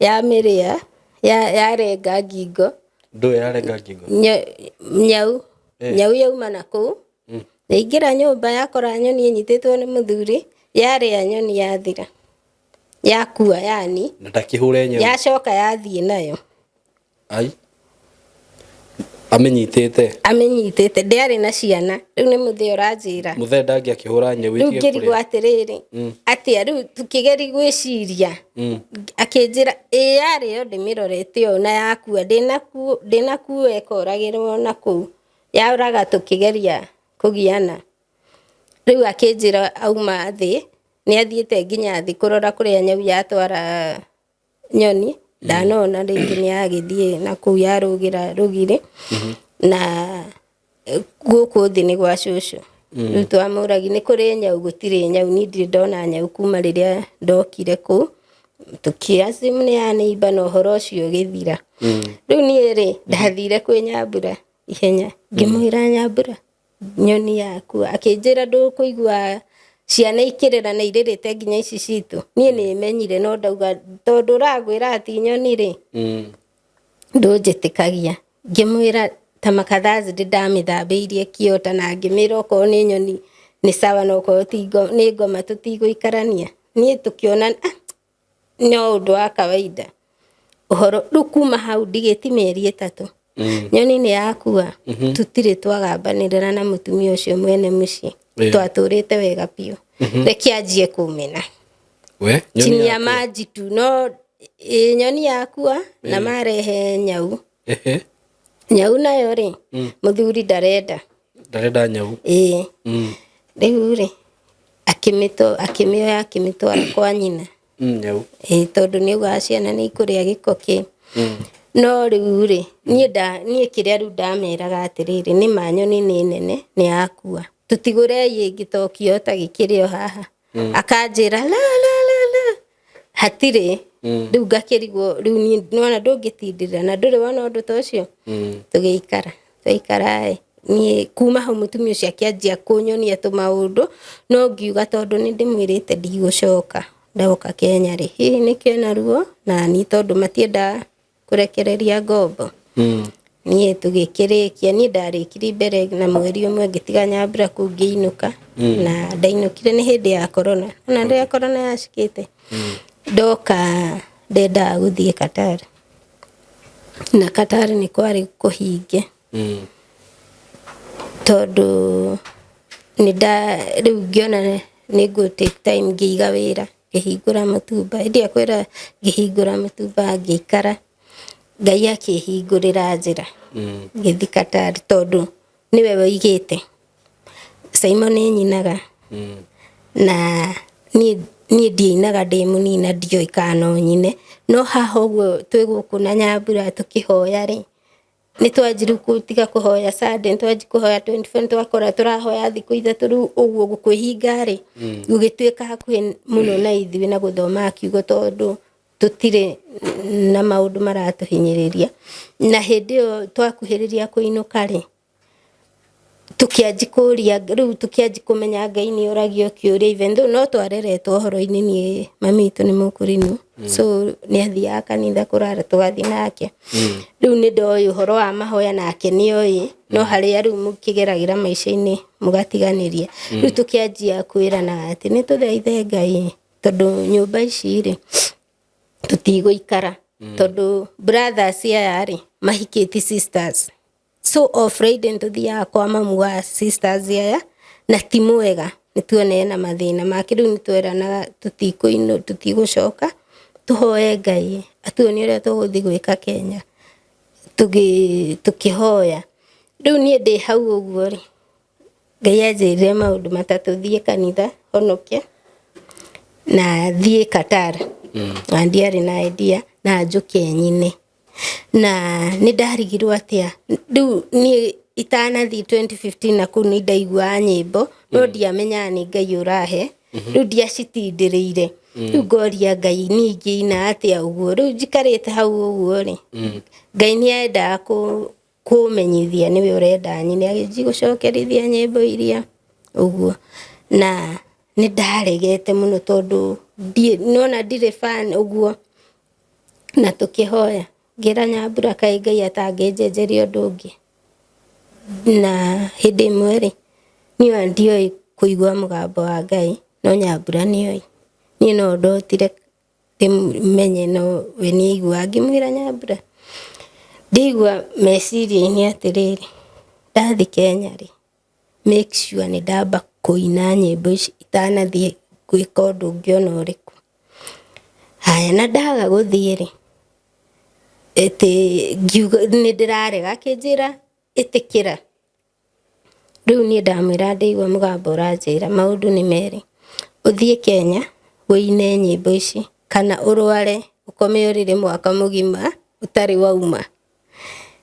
yamĩrĩa, yarenga ngingo. Ndũĩ yarenga ngingo? Nyau yauma na kũu, yaingĩra nyũmba yakora nyoni ĩnyitĩtwo nĩ mũthuri, yarĩa nyoni yathira. Yakua yani. Na ndakĩhũre nyau. Yacoka yathiĩ nayo. Ai. Amenyitĩte ndĩarĩ na ciana. Rĩu nĩ mũthee ũranjĩra. Mũthee ndangĩakĩhũra nyau itige kũrĩa. Rĩu ngĩrigwo atĩrĩrĩ, atĩa rĩu tũkĩgeria gwĩciria. Akĩnjĩra yarĩyo ndĩmĩrorete ũũ na yakua, ndĩnakuo ĩkoragĩrwo na kũu. Yaũraga tũkĩgeria kũgiana. Rĩu akĩnjĩra auma thĩ, nĩ athiĩte nginya thĩ kũrora kũrĩa nyau yatwara nyoni. Ndanona rĩngĩ nĩ yagĩthiĩ na kũu yarũgĩra rũgiri. Na gũkũ thĩ nĩ gwa cũcũ. Rĩu twamũragi nĩ kũrĩ nyau, gũtirĩ nyau. Niĩ ndirĩ ndona nyau kuma rĩrĩa ndokire kũu. Tũkĩacimu nĩ ya neighbor na ũhoro ũcio ũgĩthira. Rĩu niĩ ndathire kwĩ Nyambura ihenya. Ngĩmwĩra Nyambura, nyoni yakua. Akĩnjĩra ndũkũigua ciana ikĩrĩra na irĩrĩte nginya ici citũ. Niĩ nĩ menyire no ndauga tondũ ũragwĩra ati nyoni rĩ, ndũnjĩtĩkagia. Ngĩmwĩra ta makathazi ndamĩthambĩirie kĩota na ngĩmĩra okorwo nĩ nyoni nĩ sawa na okorwo nĩ ngoma tũtigũikarania. Niĩ tũkĩona no ũndũ wa kawaida. Ũhoro rĩu kuma hau ndigĩti mĩeri 3. Nyoni nĩ yakua. Tũtirĩ twagambanĩrĩra na mũtumia ũcio mwene mũciĩ. Twatũrĩte wega biũ. Reke anjie kũmena. Chini ya maji tu no nyoni yakua na marehe nyau. Nyau nayo rĩ, mũthuri ndarenda nyau. Rĩu rĩ, akĩmĩoya akĩmĩtwara kwa nyina. Nyau. Tondũ nĩ uga ciana nĩ ikũrĩa gĩko kĩ. No rĩu rĩ, niĩ kĩrĩa rĩu ndameraga atĩrĩrĩ, nĩ ma nyoni nĩ nene nĩ yakua. Tũtigũre ĩngĩ to kĩota gĩkĩrĩ o haha. Akanjĩra la hatirĩ. Rĩu ngakĩrigwo, rĩu niĩ nona ndũngĩtindĩrĩra na ndũrĩ wona ũndũ ta ũcio. Twaikara niĩ kuma hau mũtumia ũcio akĩanjia kũnyonia tũmaũndũ, no ngiuga tondũ nĩ ndĩmwĩrĩte ndigũcoka. Ndoka Kenya rĩ, hihi nĩkĩo na ruo na ni tondũ matiendaga kũrekereria ngombo. Niĩ tũgĩkĩrĩkia, niĩ ndarĩkire mbere na mweri ũmwe ngĩtiga Nyambura kũu ngĩinũka. Na ndainũkire nĩ hĩndĩ ya corona. Na rĩrĩa corona yacikĩte, ndoka ndendaga gũthiĩ Qatar. Na Qatar nĩ kwarĩ kũhinge. Tondũ rĩu ngĩona nĩ take time ngĩiga wĩra, ngĩhingũra mũtumba. Hĩndĩ ĩrĩa kwĩra ngĩhingũra mũtumba ngĩikara. Ngai akĩhingũrĩra njĩra. Ngĩthiĩ Qatar tondũ nĩwe woigĩte. Simon nyinaga. Na niĩ ndiainaga ndĩ mũnini ndioĩ kana no nyine. No haha ũguo twĩ gũkũ na Nyambura tũkĩhoya rĩ, nĩ twanjirie gũtiga kũhoya Sunday, twanjirie kũhoya 24, twakora tũrahoya thikũ 3 rĩu ũguo gũkwĩhinga rĩ, gũgĩtuĩka hakuhĩ mũno na ithuĩ na gũthoma kiugo tondũ tũtirĩ na maũndũ maratũhinyĩrĩria. Na hĩndĩ ĩyo twakuhĩrĩria kũinũka rĩ, tũkĩanji kũria rĩu tũkĩanji kũmenya Ngai nĩ oragio kĩũria even though no twareretwo ũhoro-inĩ nĩ mami witũ nĩ mũkũrinũ. So nĩ athiaga kanitha kũrara tũgathiĩ nake. Rĩu nĩ ndoĩ ũhoro wa mahoya nake nĩoĩ, no harĩa rĩu mũkĩgeragĩra maica-inĩ mũgatiganĩria. Rĩu tũkĩanjia kwĩrana atĩ nĩ tũthaithe Ngai tondũ nyũmba ici rĩ tũtigũikara tondũ brothers aya rĩ mahikĩti sisters. So o Friday tũthiaga kwa mamu wa sisters aya na ti mwega nituone na mathina make riu nitweranaga tutigucoka tuhoe Ngai atuonie uria tuguthi gwika Kenya tukihoya riu nie ndi hau uguo ri Ngai anjirire maundu matatu thie kanitha honokia na thie Qatar na ndiari na idea na njuke nyine na ni ndarigirwo atia riu nie itanathi 2015 na kuni ndaigua nyimbo no ndiamenya ni Ngai urahe riu ndiacitindiriire riu ngoria Ngai ningi ina atia uguo riu njikarite hau uguo ri Ngai ni enda kumenyithia niwe urenda nyine agiji gucokerithia nyimbo iria uguo na ni ndaregete muno tondu nona ndire fan uguo na tukihoya ngira Nyambura kai Ngai atangenjenjeria undu ungi na hindi imwe ri niwe ndioi kuigua mugambo wa Ngai no Nyambura nioi ni no ndotire menye no we ni igua ngimwira Nyambura ndigua meciria-ini atiriri ndathi Kenya ri make sure ni ndamba kuina nyimbo ici itanathie gwika undu ungi ona uriku haya na ndaga guthie ri ngiuga ni ndirarega kinjira itikira riu ni ndamwira ndigua mugambo uranjira maundu ni meri uthie Kenya wine nyimbo ici kana urware ukome urire mwaka mugima utari wauma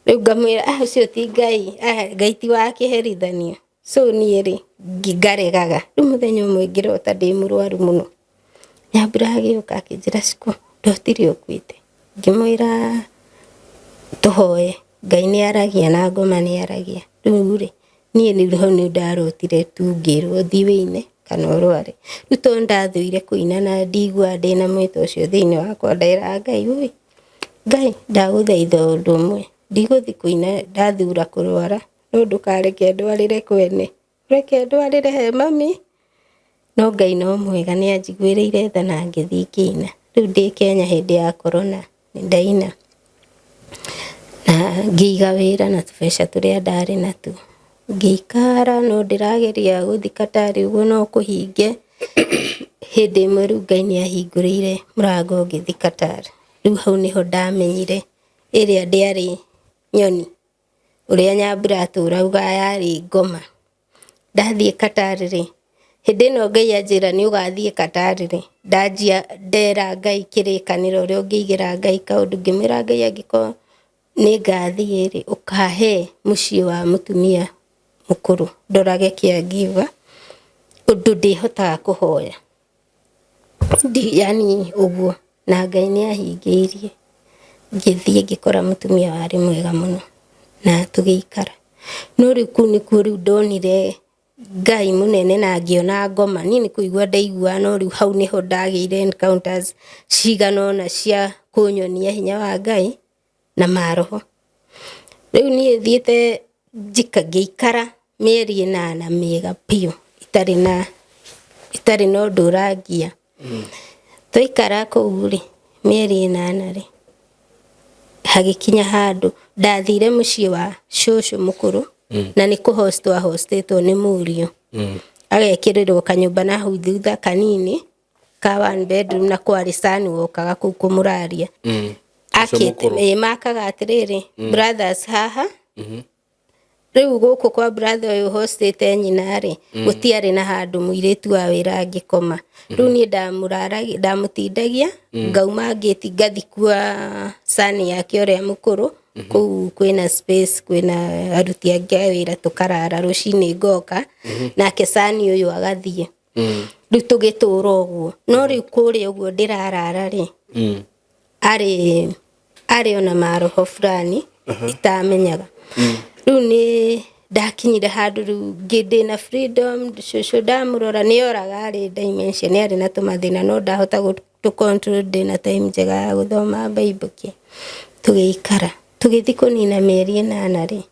riu ngamwira ucio ti Ngai Ngai ti wa kiherithanio so ni ri ngaregaga riu muthenya umwe ngirota ndi murwaru muno Nyambura agiuka akinjira ciku ndotire ukuite ngimwira tuhoye Ngai ni aragia na ngoma ni aragia riu ri nie ni ho ni ndarotire tu ngirwo thiwine kana urware riu to ndathuire kuina na ndigua ndina mwito ucio thiini wakwa ndaira Ngai ui Ngai ndaguthaitha undu umwe ndiguthi kuina ndathura kurwara no ndukareke ndwarire kwene reke ndwarire he mami no Ngai no mwega ni anjiguireire tha na ngithi kina riu ndi Kenya hindi ya corona ni ndaina na ngiga wira na tubeca turia ndari natu ngikara no ndirageria guthi Qatar uguo no kuhinge hindi imwe riu Ngai ni ahingurire murango ngithi Qatar riu hau niho ndamenyire iria ndiari nyoni uria Nyambura aturauga yari ngoma ndathie Qatar ri hindi no Ngai anjira ni ugathie Qatar ri ndanjia ndera Ngai kirikaniro ria ungiigira Ngai kaundu ngimira Ngai angiko ni ngathie ri ukahe mucii wa mutumia mukuru ndorage kiagiva undu ndihotaga kuhoya yani uguo na Ngai ni ahingiirie ngithie ngikora mutumia wari mwega muno na tugiikara no riu kuu nikuo riu ndonire Ngai munene na ngiona ngoma nini kuigua ndaigua no riu hau niho ndagiire encounters ciganona cia kunyonia hinya wa Ngai na maroho riu nie thiete ngiikara mieri 8 miega piu itari no nduragia tuikara kuu ri mieri 8 ri hagikinya handu ndathire mucii wa shosho mukuru na ni hostitwo ni murio agekirirwo kanyumba na hau thutha kanini ka 1 bedroom na kwari sani wokaga kuu kumuraria akite makaga atiriri brothers haha riu guku kwa brother uyu hostite nyina ri gutiari na handu muiritu wa wira angikoma riu ni ndamutindagia ngauma ngiti ngathi kwa sani yake uria mukuru kuu kwina space kwina aruti angi a wira tukarara rucini ngoka nake sani uyu agathie riu tugitura uguo no riu kuri uguo ndirarara ri ari ona maroho fulani itamenyaga riu ni ndakinyire handu riu ngindi na freedom shosho ndamurora ni oraga ari dimension ari na tumathina no ndahota to control ndina time njega ya guthoma Bible ki tugiikara tugithi kunina mieri 8 ri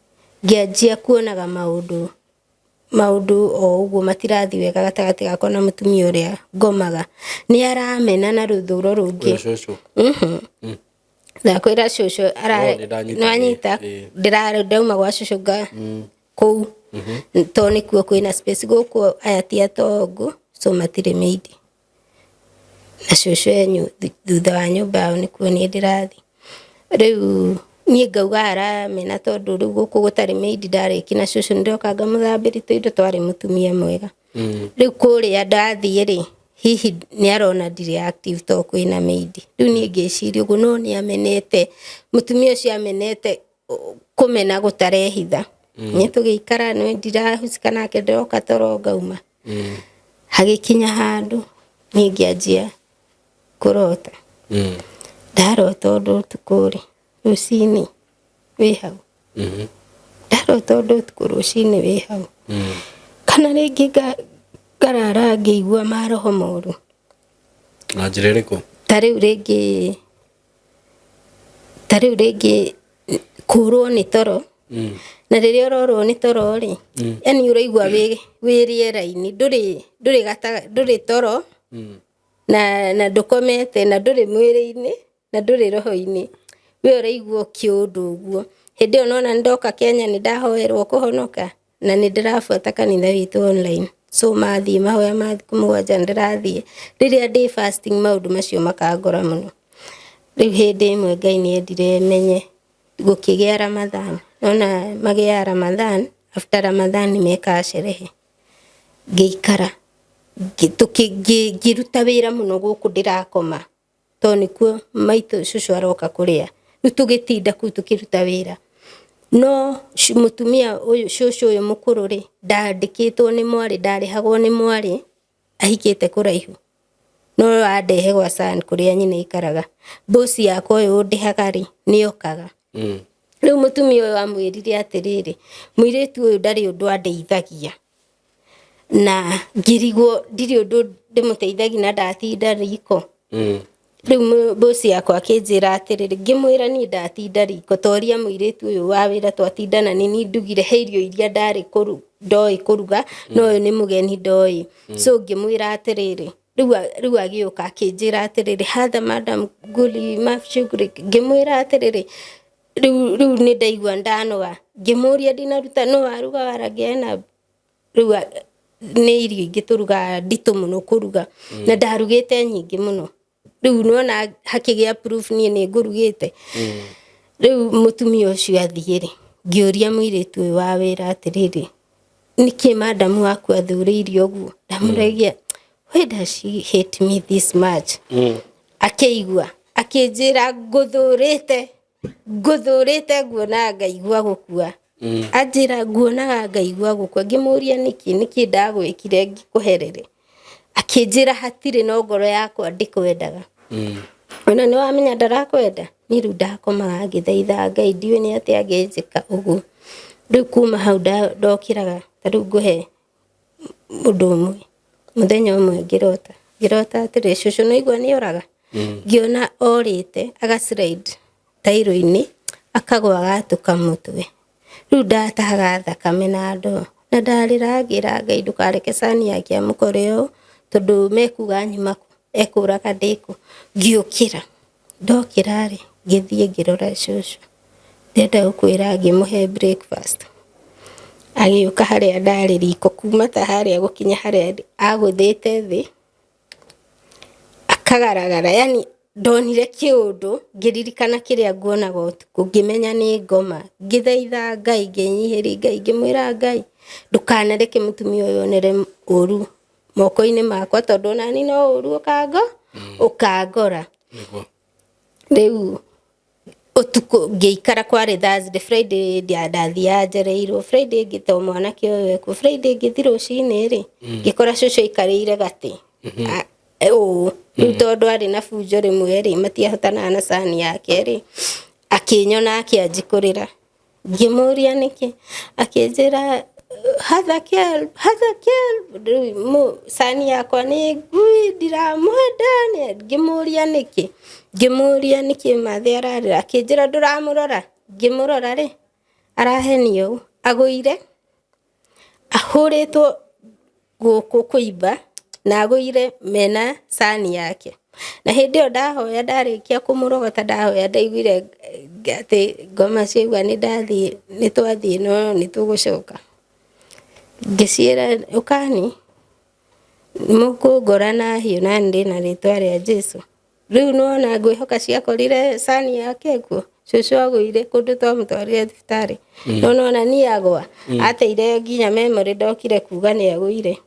ngianjia kuonaga maundu o uguo matirathi wega gatagati gakwa na mutumia uria ngomaga ni aramena na ruthuro rungi ndakwira shosho no anyita ndirare ndauma gwa shosho kou to nĩ kuo kwĩna space gũkũ aya ti atongu so matirĩ maidi na cũcũ enyu thutha wa nyũmba yao nĩkuo niĩ ndĩrathiĩ rĩu niĩ ngauga aramena tondũ rĩu gũkũ gũtarĩ maidi ndarĩki na cũcũ nĩndoka ngamũthambĩria tũindo twarĩ mũtumia mwega rĩu kũrĩa ndathiĩ rĩ hihi nĩarona ndirĩ active to kwĩna maidi rĩu niĩ ngĩciria ũguo no nĩamenete mũtumia ũcio amenete kũmena gũtarehitha nĩ tũgĩikara nĩ ndirahucika nake ndoka toro ngauma hagĩkinya handũ niĩ ngĩanjia kũrota ndarota ũndũ ũtukũ rĩ rũcinĩ wĩ hau ndarota ũndũ ũtukũ rũcinĩ wĩ hau kana rĩngĩ ngarara ngĩigua maroho moru na njĩra ĩrĩkũ ta rĩu rĩngĩ kũrwo nĩ toro na rĩrĩa ũrorwo nĩ toro rĩ yani ũraigua wĩ rĩera-inĩ ndũrĩ toro na ndũkomete na ndũrĩ mwĩrĩ-inĩ na ndũrĩ roho-inĩ we ũraigua kĩũndũ ũguo hĩndĩ ĩyo nona ndoka Kenya nĩ ndahoerwo kũhonoka na nĩ ndĩrabuata kanitha witũ online so mathiĩ mahoya mathikũ mũgwanja ndĩrathiĩ rĩrĩa ndĩ fasting maũndũ macio makangora mũno rĩu hĩndĩ ĩmwe Ngai nĩendire menye gũkĩgĩa Ramadhan nona magĩa Ramadhan after Ramadhan nĩmekaga sherehe ngĩikara ngĩruta wĩra mũno gũkũ ndĩrakoma to nĩkuo maitũ cũcũ aroka kũrĩa rĩu tũgĩtinda kũu tũkĩruta wĩra no mũtumia ũyũ cũcũ ũyũ mũkũrũ rĩ ndandĩkĩtwo nĩ mwarĩ ndarĩhagwo nĩ mwarĩ ahikĩte kũraihu no andehe gwa San kũrĩa nyina ikaraga bosi yakwa ũyũ ndĩhaga rĩ nĩokaga rĩu mũtumia ũyũ amwĩrire atĩrĩrĩ mũirĩtu ũyũ ndarĩ ũndũ andeithagia na ngĩrigwo ndirĩ ũndũ ndĩmũteithagia na ndatinda riko rĩu bosi yakwa akĩnjĩra atĩrĩrĩ ngĩmwĩra niĩ ndatinda riko toria mũirĩtu ũyũ wa wĩra twatindana nĩ niĩ ndugire he irio iria ndoĩ kũruga no ũyũ nĩ mũgeni ndoĩ so ngĩmwĩra atĩrĩrĩ rĩu agĩũka akĩnjĩra atĩrĩrĩ hatha madam nguli mafshuguri ngĩmwĩra atĩrĩrĩ rĩu nĩ ndaigua ndanoga ngĩmũria ndinaruta no aruga waragĩena rĩu nĩ irio ingĩ tũruga nditũ mũno kũruga na ndarugĩte nyingĩ mũno rĩu nona hakĩgĩa proof niĩ nĩ ngũrugĩte rĩu mũtumia ũcio athiĩ rĩ ngĩũria mũirĩtu ũyũ wa wĩra atĩrĩrĩ nĩkĩ madamu waku athurĩirio ũguo ndamũragia why does she hate me this much akĩigua akĩnjĩra ngũthũrĩte nguona ngaigua gũkua anjĩra nguonaga ngaigua gũkua ngĩmũria nĩkĩ ndagwĩkire ngĩkũherere akĩnjĩra hatirĩ no ngoro yakwa ndĩkwendaga ona nĩ wamenya ndarakwenda niĩ rĩu ndakomaga ngĩthaitha Ngai ndiũĩ nĩ atĩa angĩnjĩka ũguo rĩu kuma hau ndokĩraga ta rĩu ngũhe ũndũ ũmwe mũthenya ũmwe ngĩrota atĩrĩ cũcũ naigua nĩoraga ngĩona orĩte agaslide tairo-inĩ akagwa agatũka mũtwe rĩu ndatahaga thakame na ndoo na ndarĩra ngĩra Ngai ndũkareke sani yake amũkore ũũ tondũ mekuga nyuma ekũraga ndĩkũ ngĩũkĩra ndokĩra rĩ ngĩthiĩ ngĩrora cũcũ ndenda gũkwĩra ngĩmũhe breakfast agĩũka harĩa ndarĩ riko kuma ta harĩa gũkinya harĩa agũthĩte thĩ akagaragara yani ndonire kĩũndũ ngĩririkana kĩrĩa nguonaga ũtukũ ngĩmenya nĩ ngoma ngĩthaitha Ngai ngĩnyihĩria Ngai ngĩmwĩra Ngai ndũkanareke mũtumia ũyũ onere ũru moko-inĩ makwa tondũ nani no ũru ũkangora rĩu ũtukũ ngĩikara kwarĩ Thursday Friday ndathiaga njereirwo Friday ngĩtoma mwanake ũyũ ekuo Friday ngĩthi rũcinĩ rĩ ngĩkora cũcũ aikarĩire gatĩ rĩu tondũ arĩ na bunjo rĩmwe rĩ matiahotanaga na sani yake rĩ akĩnyona akĩanjikũrĩra ngĩmũria nĩkĩ akĩnjĩra hatha kel sani yakwa nĩ ngui ndiramwenda ngĩmũria nĩkĩ mathe ararĩra akĩnjĩra ndũramũrora ngĩmũrora rĩ arahenio agũire ahũrĩtwo gũkũ kũimba na agũire mena sani yake na hĩndĩ ĩyo ndahoya ndarĩkia kũmũrogota ndahoya ndaiguire atĩ ngoma ciauga nĩ twathiĩ no nĩ tũgũcoka ngĩciĩra ũkani mũkũngũrana hiũ na ndĩ na rĩtwa rĩa Jesũ. Rĩu nona ngwĩhoka ciakorire cani yake kuo, cũcũ agũire kũndũ twamũtwarire thibitarĩ. Nona niĩ agwa ateire nginya memory ndokire kuga nĩ agũire.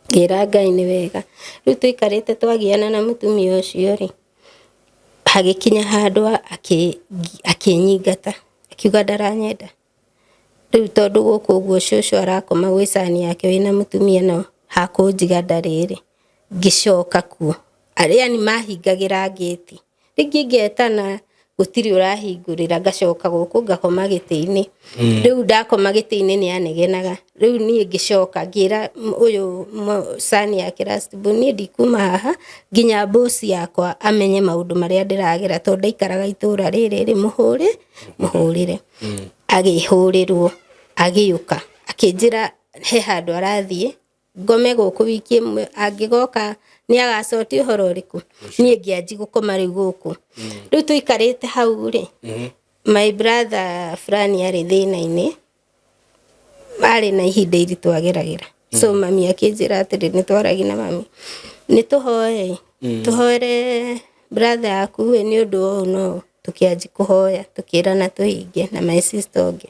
Ngĩra Ngai nĩ wega. Rĩu tũikarĩte twagiana na mũtumia ũcio rĩ, hagĩkinya handũ akĩnyingata akiuga ndaranyenda. Rĩu tondũ gũkũ ũguo cũcũ arakoma gwĩ cani yake wĩna mũtumia no hakũnjiga ndarĩ rĩ, ngĩcoka kuo. Arĩa ni mahingagĩra gate. Rĩngĩ ngetana gũtirĩ ũrahingũrĩra, ngacoka gũkũ ngakoma gĩtĩ-inĩ. Rĩu ndakoma gĩtĩ-inĩ nĩ anegenaga. Rĩu niĩ ngĩcoka ngĩra ũyũ cani yake last born, niĩ ndikuma haha nginya boss yakwa amenye maũndũ marĩa ndĩragera, tondũ ndaikaraga itũra rĩrĩ rĩ, mũhũrĩre. Agĩhũrĩrwo agĩũka akĩnjĩra he handũ arathiĩ ngome gũkũ wiki ĩmwe, angĩgoka nĩ agacotia ũhoro ũrĩkũ. Niĩ ngĩanji gũkoma rĩu gũkũ. Rĩu tũikarĩte hau rĩ, my brother fulani arĩ thĩna-inĩ, arĩ na ihinda iritũ ageragĩra. So mami akĩnjĩra atĩrĩ nĩ twaragia na mami, nĩ tũhoe tũhoere brother yaku nĩ ũndũ ũũ no. Tũkĩanji kũhoya tũkĩrana tũhinge na my sister ũngĩ.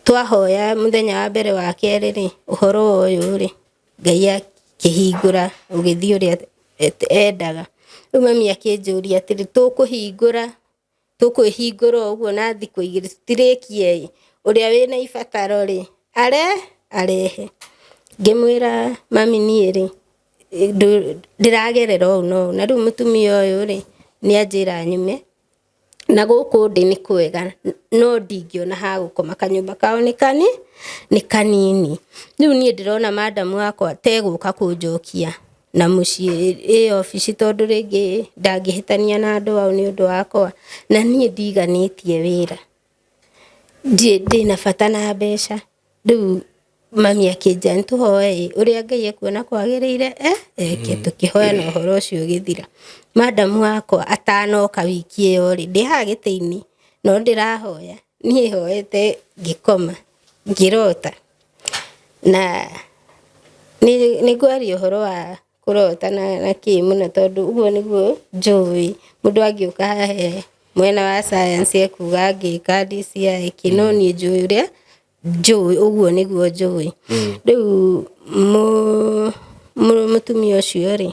Twahoya mũthenya wa mbere wa kerĩ rĩ, ũhoro ũyũ rĩ, Ngai akĩhingũra ũgĩthiĩ ũrĩa endaga. Rĩu mami akĩnjũria atĩrĩ tũkwĩhingũra ũguo na thikũ igĩrĩ tũtirĩkie ũrĩa wĩna ibataro rĩ arehe. Ngĩmwĩra mami niĩ rĩ ndĩragerera ũũ no. Na rĩu mũtumia ũyũ rĩ nĩ anjĩra nyume na gũkũ ndĩ nĩ kwega no ndingĩona ha gũkoma, kanyũmba kao nĩ kanini. Rĩu niĩ ndĩrona madam wakwa tegũka kũnjokia na mũciĩ obici, tondũ rĩngĩ ndangĩhĩtania na andũ ao nĩ ũndũ wakwa, na niĩ ndiganĩtie wĩra, ndĩ na bata na mbeca. Rĩu mami akĩnja nĩtũhoe ũrĩa Ngai ekuona kwagĩrĩire eke. Tũkĩhoya na ũhoro ũcio ũgĩthira. Madam wakwa atanoka wiki ĩyo rĩ, ndĩ haha gĩtĩ-inĩ no ndĩrahoya, niĩ hoete ngĩkoma ngĩrota. Na nĩ ngwaria ũhoro wa kũrota na kĩ mũno, tondũ ũguo nĩguo njũĩ. Mũndũ angĩũka hahe mwena wa science ekuga ngĩka DCI kĩ, no niĩ njũĩ ũrĩa njũĩ, ũguo nĩguo njũĩ. Rĩu mũtumia ũcio rĩ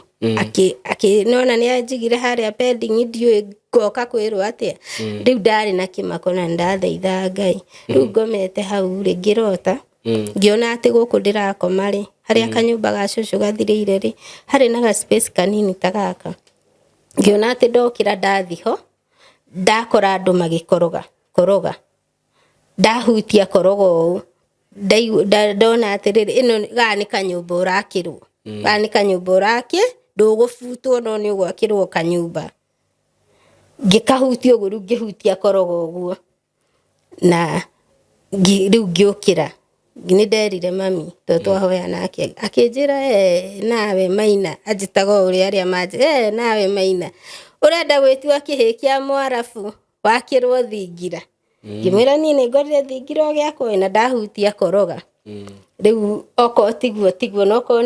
nona nĩ anjigire harĩa pending, ndiũĩ ngoka kwĩrwo atĩa. Rĩu ndarĩ na kĩmako na ndathaitha Ngai. Rĩu ngomete hau rĩ ngĩrota, ngĩona atĩ gũkũ ndĩrakoma rĩ, harĩa kanyũmba ga cũcũ gathirĩire rĩ, harĩ na ga space kanini ta gaka. Ngĩona atĩ ndokĩra ndathi ho ndakora andũ magĩkoroga. Ndahutia korogo ũũ ndona atĩrĩrĩ ĩno gaka nĩ kanyũmba ũrakĩrwo, gaka nĩ kanyũmba ndũgũbutwo no nĩ ũgwakĩrwo kanyũmba. Ngĩkahutia ũguo, rĩu ngĩhutia korogo ũguo na rĩu ngĩũkĩra. Nĩ nderire mami tondũ twahoya nake akĩnjĩra nawe Maina, anjĩtaga ũrĩa arĩa manjĩ nawe Maina ũrenda gwĩtua kĩhĩ kĩa Mwarabu wakĩrwo thingira. Ngĩmwĩra niĩ nĩ ngorire thingira gĩakwa na ndahutia koroga. Rĩu okorwo tiguo no okorwo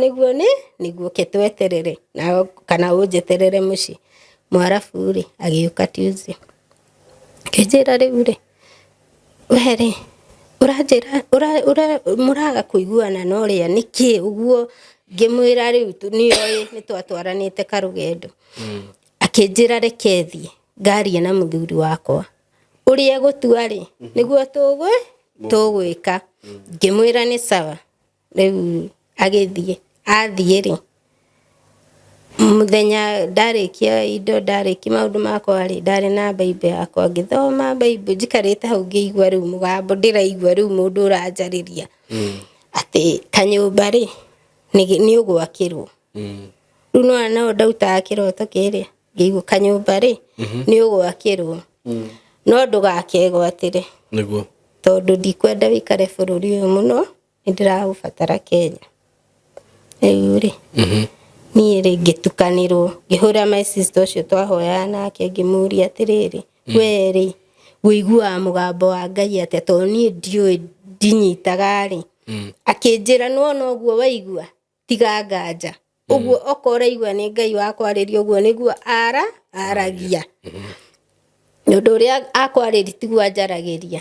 nĩguo ke tweterere na kana ũnjeterere mũciĩ. Mwarabu rĩ agĩũka Tuesday akĩnjĩra rĩu rĩ we rĩ ũranjĩra mũraga kũiguana na ũrĩa nĩkĩ ũguo. Ngĩmwĩra rĩu nĩoĩ nĩ twatwaranĩte karũgendo. Akĩnjĩra reke thiĩ ngarie na mũthuri wakwa ũrĩa egũtua rĩ nĩguo tũgwĩka. Ngĩmwĩra nĩ sawa. Rĩu agĩthiĩ athiĩ rĩ mũthenya ndarĩkia indo ndarĩkia maũndũ makwa rĩ ndarĩ na Bible yakwa ngĩthoma Bible njikarĩte hau ngĩigua rĩu mũgambo ndĩraigua rĩu mũndũ ũranjarĩria atĩ kanyũmba rĩ nĩ ũgwakĩrwo. Rĩu no ndautaga kĩroto kĩrĩa ngĩigua kanyũmba rĩ nĩ ũgwakĩrwo no ndũgakegwatĩre nĩguo, tondũ ndikwenda wĩikare bũrũri ũyũ mũno, nĩndĩraũbatara Kenya. Rĩu rĩ niĩ rĩ ngĩtukanĩrwo ngĩhũra my sister ũcio twahoyaga nake ngĩmũria atĩrĩrĩ we rĩ wĩiguaga mũgambo wa Ngai atĩa, tondũ niĩ ndiũĩ ndinyitaga rĩ akĩnjĩra no guo waigua tiga nganja ũguo okora igua nĩ Ngai wakwarĩria ũguo nĩguo aragia nĩ ũndũ ũrĩa akwarĩria tiguo anjaragĩria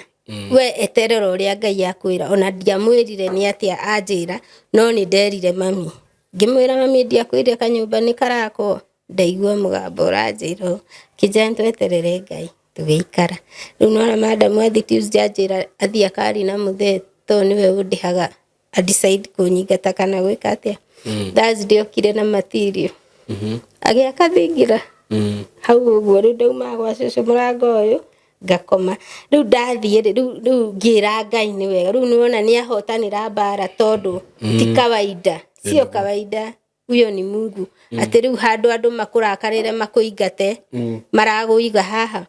we eterera ũrĩa Ngai akwĩra ona ndiamwĩrire nĩ atĩa anjĩra no nĩ nderire mami ngĩmwĩra mami ndiakwĩrire kanyũmba nĩ karakwo ndaigua mũgambo ũranjĩra kijana tweterere Ngai tũgĩikara rĩu nona madam athi Tuesday anjĩra athi akari na mũthee to niwe ũndĩhaga decide kũnyingata kana gwĩka atĩa Thursday okire na material agĩaka thingira hau ũguo rĩu ndauma gwa cũcũ mũrango ũyũ ngakoma rĩu ndathiĩ rĩu ngĩra Ngai nĩ wega rĩu nĩwona nĩ ahotanĩra mbara tondũ ti kawaida sio kawaida huyo ni Mungu atĩ rĩu handũ andũ makũrakarĩre makũingate maragũiga haha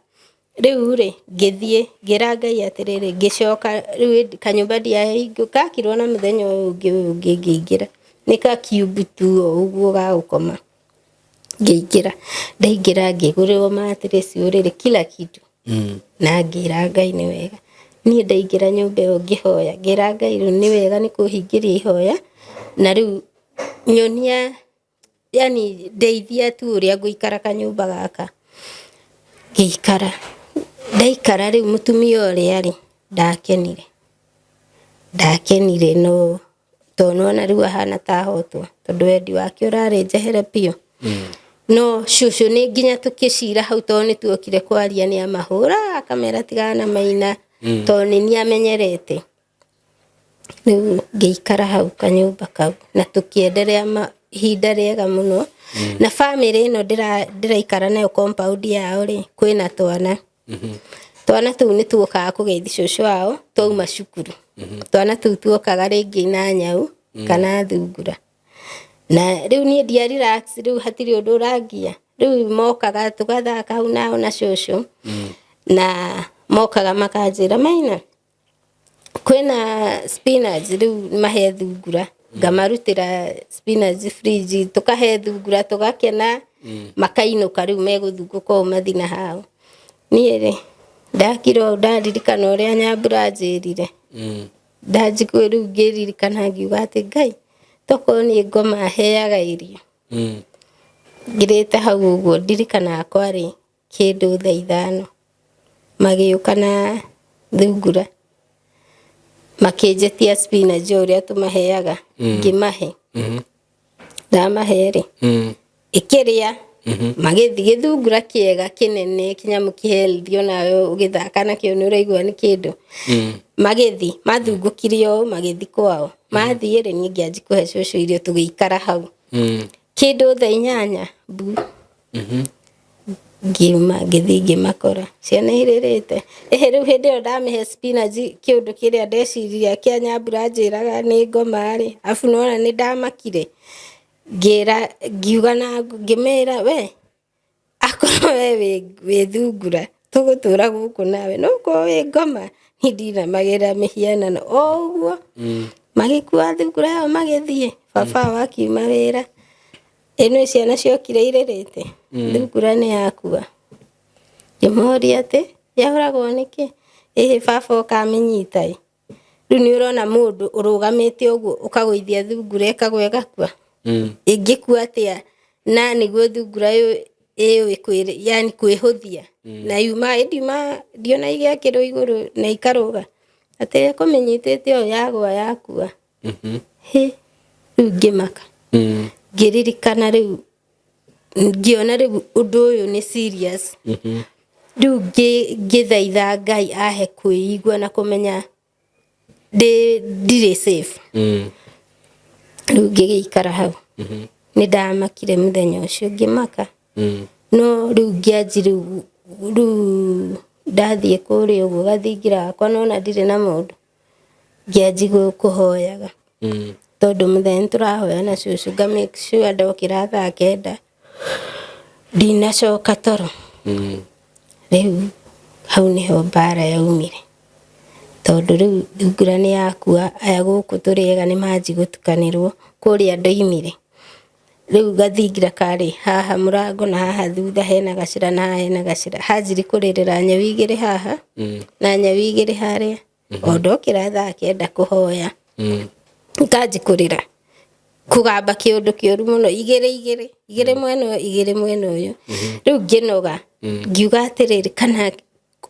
rĩu rĩ ngĩthiĩ ngĩra Ngai atĩrĩrĩ ngĩcoka rĩu kanyũmba ndiahingũkakirwo na mũthenya ũyũ ũngĩ ngĩingĩra nĩ ka cube tu ũguo ga gũkoma ngĩingĩra ndaingĩra ngĩgũrĩrwo mattress ũrĩrĩ kila kitu na ngĩra Ngai nĩ wega niĩ ndaingĩra nyũmba ĩyo ngĩhoya ngĩra Ngai rĩu nĩ wega nĩ kũhingĩria ihoya na rĩu nyonia yani ndeithia tu ũrĩa ngũikara kanyũmba gaka ngĩikara ndaikara rĩu mũtumia ũrĩa rĩ ndakenire no tonona rĩu ahana ta hotwo tondũ wendi wake ũrarĩ njehere piũ no cũcũ nĩ nginya tũkĩcira hau tondũ nĩ tuokire kwaria nĩ amahũra akamera tigana na maina tondũ nĩ niĩ amenyerete rĩu ngĩikara hau kanyũmba kau na tũkĩenderea ihinda rĩega mũno na family ĩno ndĩraikara nayo compound yao rĩ kwĩna twana tũu nĩ tuokaga kũgeithia cũcũ wao twauma cukuru twana tũu tuokaga rĩngĩ na nyau kana thungura na rĩu niĩ ndia relax rĩu hatirĩ ũndũ ũrangia rĩu mokaga tũgathaka hau nao na cũcũ na mokaga makanjĩra maina kwĩna spinach rĩu mahe thungura ngamarutĩra spinach fridge tũkahe thungura tũgakena makainũka rĩu megũthungũka o mathina hao niĩ rĩ ndakirwo ndaririkana ũrĩa Nyambura anjĩrire ndanjiguĩ rĩu ngĩririkana ngiuga atĩ Ngai tokorwo nĩ ngoma heaga irio ngirĩte hau ũguo ndirikanaga kwarĩ kĩndũ thaa 5 magĩũka na thungura makĩnjetia spinach ũrĩa tũmaheaga ngĩmahe ndamahe rĩ ĩkĩrĩa magĩthiĩ gĩthungura kĩega kĩnene kĩnyamũ kĩhealthy onawe ũgĩthaka nakĩo nĩ ũraigua nĩ kĩndũ magĩthiĩ mathungũkire o magĩthiĩ kwao mathiĩ rĩ niĩ ngĩanji kũhe cũcũ irio tũgĩikara hau kĩndũ thaa 8 ngiuma ngĩthiĩ ngĩmakora ciana irĩrĩte rĩu hĩndĩ ĩyo ndamĩhe spinach kĩũndũ kĩrĩa ndeciririe kĩa Nyambura anjĩraga nĩ ngoma rĩ afu nona nĩ ndamakire ngiuga na ngĩmera we akorwo we wĩ thungura tũgũtũra gũkũ nawe no ko wĩ ngoma ndinamagĩra mĩhianano o ũguo magĩkua thungura yao magĩthiĩ baba wakiuma wĩra ĩno ciana ciokire irĩrĩte thungura nĩ yakua ngĩmoria atĩ yahũragwo nĩkĩ baba ũkamĩnyita rĩu nĩ ũrona mũndũ ũrũgamĩte ũguo ũkagũithia thungura ĩkagwa ĩgakua ĩngĩkua atĩa na nĩguo thungura ĩyo yani kwĩhũthia na yuma ndiona igĩakĩrwo igũrũ na ikarũga atĩ kũmĩnyitĩte o yagwa yakua rĩu ngĩmaka ngĩririkana rĩu ngĩona rĩu ũndũ ũyũ nĩ serious rĩu ngĩthaitha Ngai ahe kwĩigua na kũmenya ndirĩ safe rĩu ngĩgĩikara hau nĩ ndamakire mũthenya ũcio ngĩmaka no rĩu ngĩanji rĩu ndathiĩ kũrĩa ũguo gathingira gakwa nona ndirĩ na mũndũ ngĩanji kũhoyaga tondũ mũthenya tũrahoya na cũcũ nga make sure ndokĩra thaa 9 ndinacoka toro rĩu hau nĩho mbara yaumire tondũ rĩu thungura nĩ yakua aya gũkũ tũrĩega nĩ manji gũtukanĩrwo kũrĩa ndoimire rĩu gathingira karĩ haha mũrango na haha thutha hena gacĩra na hena gacĩra hanjiri kũrĩrĩra nyau igĩrĩ haha na nyau igĩrĩ harĩa o ndokĩra thaa 9 kũhoya ngaji kurira kugamba kiundu kiuru muno igire mwena uyu riu nginoga ngiuga atiriri kana